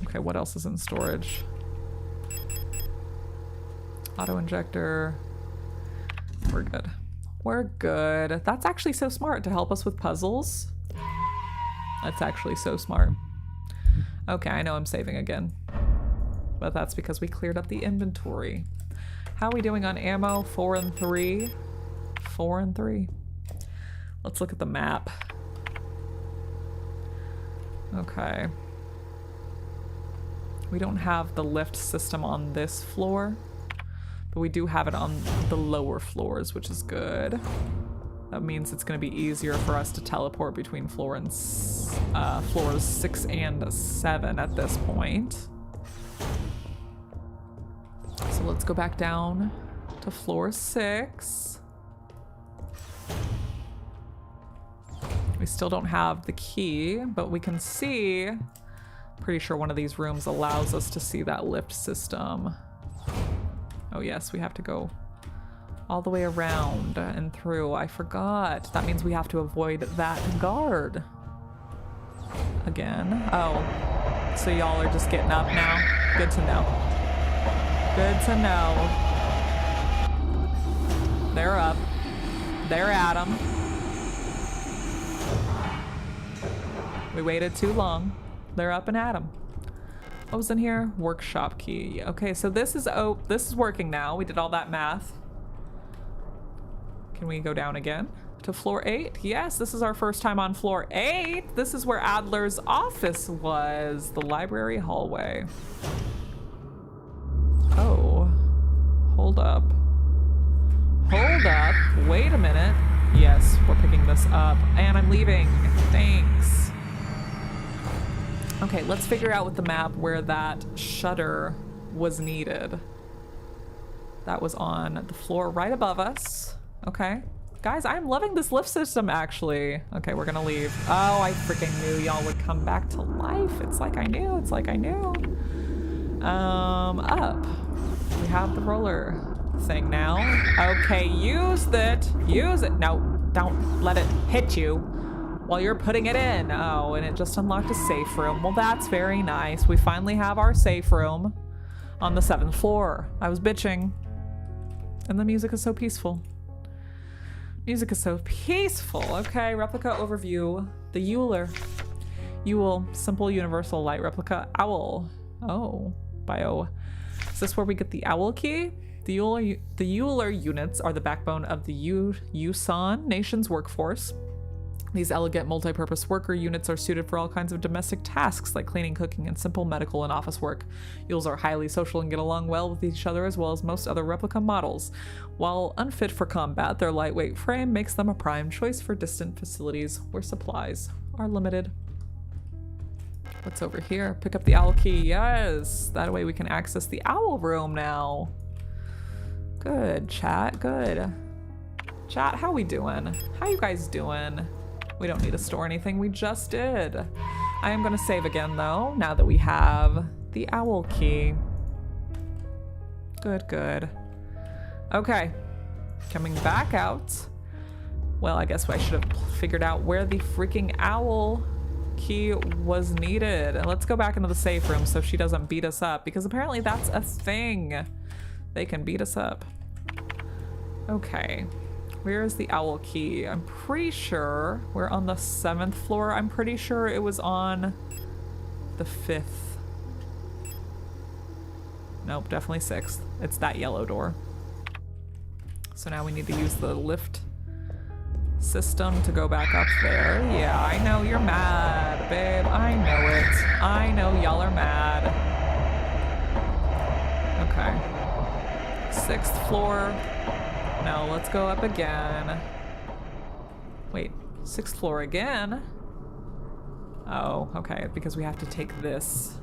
Okay, what else is in storage? Auto injector. We're good. We're good. That's actually so smart to help us with puzzles. That's actually so smart. Okay, I know I'm saving again. But that's because we cleared up the inventory. How are we doing on ammo? 4 and 3. 4 and 3. Let's look at the map. Okay. We don't have the lift system on this floor, but we do have it on the lower floors, which is good. That means it's going to be easier for us to teleport between floors 6 and 7 at this point. So let's go back down to floor 6. We still don't have the key, but we can see, pretty sure one of these rooms allows us to see that lift system. Oh yes, we have to go all the way around and through. I forgot. That means we have to avoid that guard. Again. Oh, so y'all are just getting up now? Good to know. Good to know. They're up. They're at 'em. We waited too long. They're up and at 'em. What was in here? Workshop key. Okay, so this is working now. We did all that math. Can we go down again to floor 8? Yes, this is our first time on floor 8. This is where Adler's office was. The library hallway. Oh, hold up. Hold up. Wait a minute. Yes, we're picking this up. And I'm leaving. Thanks. Okay, let's figure out with the map where that shutter was needed. That was on the floor right above us. Okay. Guys, I'm loving this lift system, actually. Okay, we're gonna leave. Oh, I freaking knew y'all would come back to life. It's like I knew. It's like I knew. Up. We have the roller thing now. Okay, use it. Use it. No, don't let it hit you while you're putting it in. Oh, and it just unlocked a safe room. Well, that's very nice. We finally have our safe room on the 7th floor. I was bitching. And the music is so peaceful. Music is so peaceful. Okay, replica overview. The Euler. Ewell, simple universal light replica. Owl. Oh, bio. Is this where we get the owl key? The Euler units are the backbone of the Yusan nation's workforce. These elegant multi-purpose worker units are suited for all kinds of domestic tasks like cleaning, cooking, and simple medical and office work. Yules are highly social and get along well with each other as well as most other replica models. While unfit for combat, their lightweight frame makes them a prime choice for distant facilities where supplies are limited. What's over here? Pick up the owl key. Yes! That way we can access the owl room now. Good, chat. Good. Chat, how we doing? How you guys doing? We don't need to store anything. We just did. I am going to save again, though, now that we have the owl key. Good, good. Okay. Coming back out. Well, I guess I should have figured out where the freaking owl key was needed. And let's go back into the safe room so she doesn't beat us up, because apparently that's a thing. They can beat us up. Okay. Where is the owl key? I'm pretty sure we're on the 7th floor. I'm pretty sure it was on the 5th. Nope, definitely 6th. It's that yellow door. So now we need to use the lift system to go back up there. Yeah, I know you're mad, babe. I know it. I know y'all are mad. 6th floor. No, let's go up again. Wait, 6th floor again? Oh, okay, because we have to take this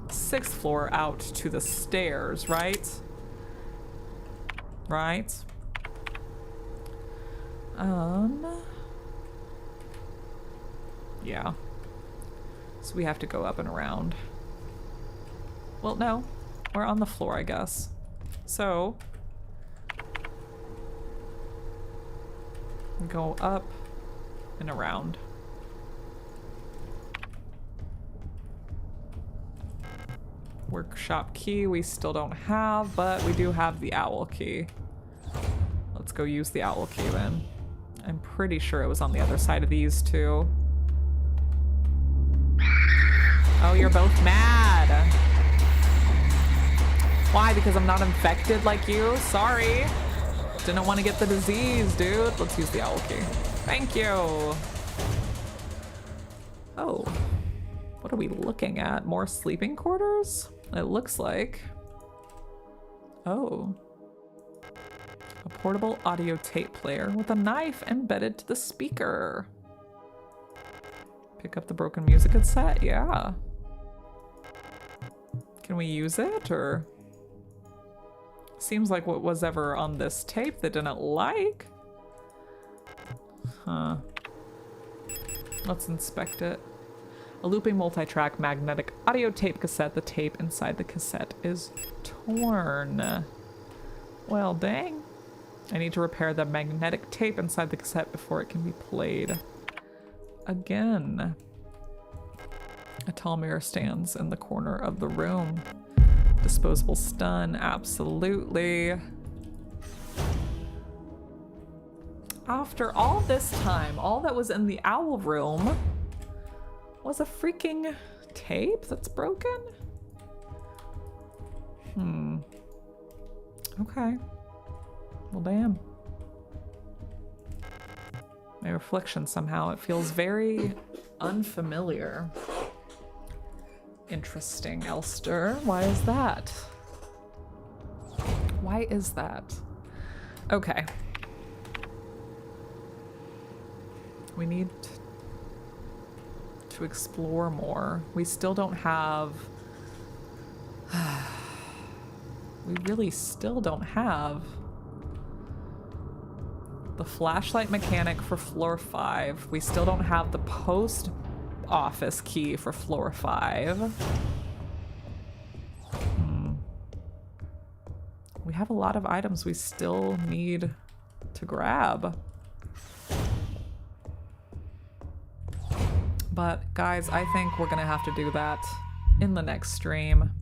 6th floor out to the stairs, right? Right? Yeah. So we have to go up and around. Well, no. We're on the floor, I guess. So go up and around. Workshop key we still don't have, but we do have the owl key. Let's go use the owl key then. I'm pretty sure it was on the other side of these two. Oh, you're both mad. Why? Because I'm not infected like you? Sorry. Didn't want to get the disease, dude. Let's use the owl key. Thank you. Oh. What are we looking at? More sleeping quarters? It looks like. Oh. A portable audio tape player with a knife embedded to the speaker. Pick up the broken music cassette? Yeah. Can we use it, or? Seems like what was ever on this tape they didn't like. Huh. Let's inspect it. A looping multi-track magnetic audio tape cassette. The tape inside the cassette is torn. Well, dang. I need to repair the magnetic tape inside the cassette before it can be played again. A tall mirror stands in the corner of the room. Disposable stun, absolutely. After all this time, all that was in the owl room was a freaking tape that's broken? Okay. Well, damn. My reflection somehow, it feels very unfamiliar. Interesting, Elster. Why is that? Why is that? Okay. We need to explore more. We still don't have... we really still don't have the flashlight mechanic for floor 5. We still don't have the post office key for floor 5. We have a lot of items we still need to grab. But guys, I think we're gonna have to do that in the next stream.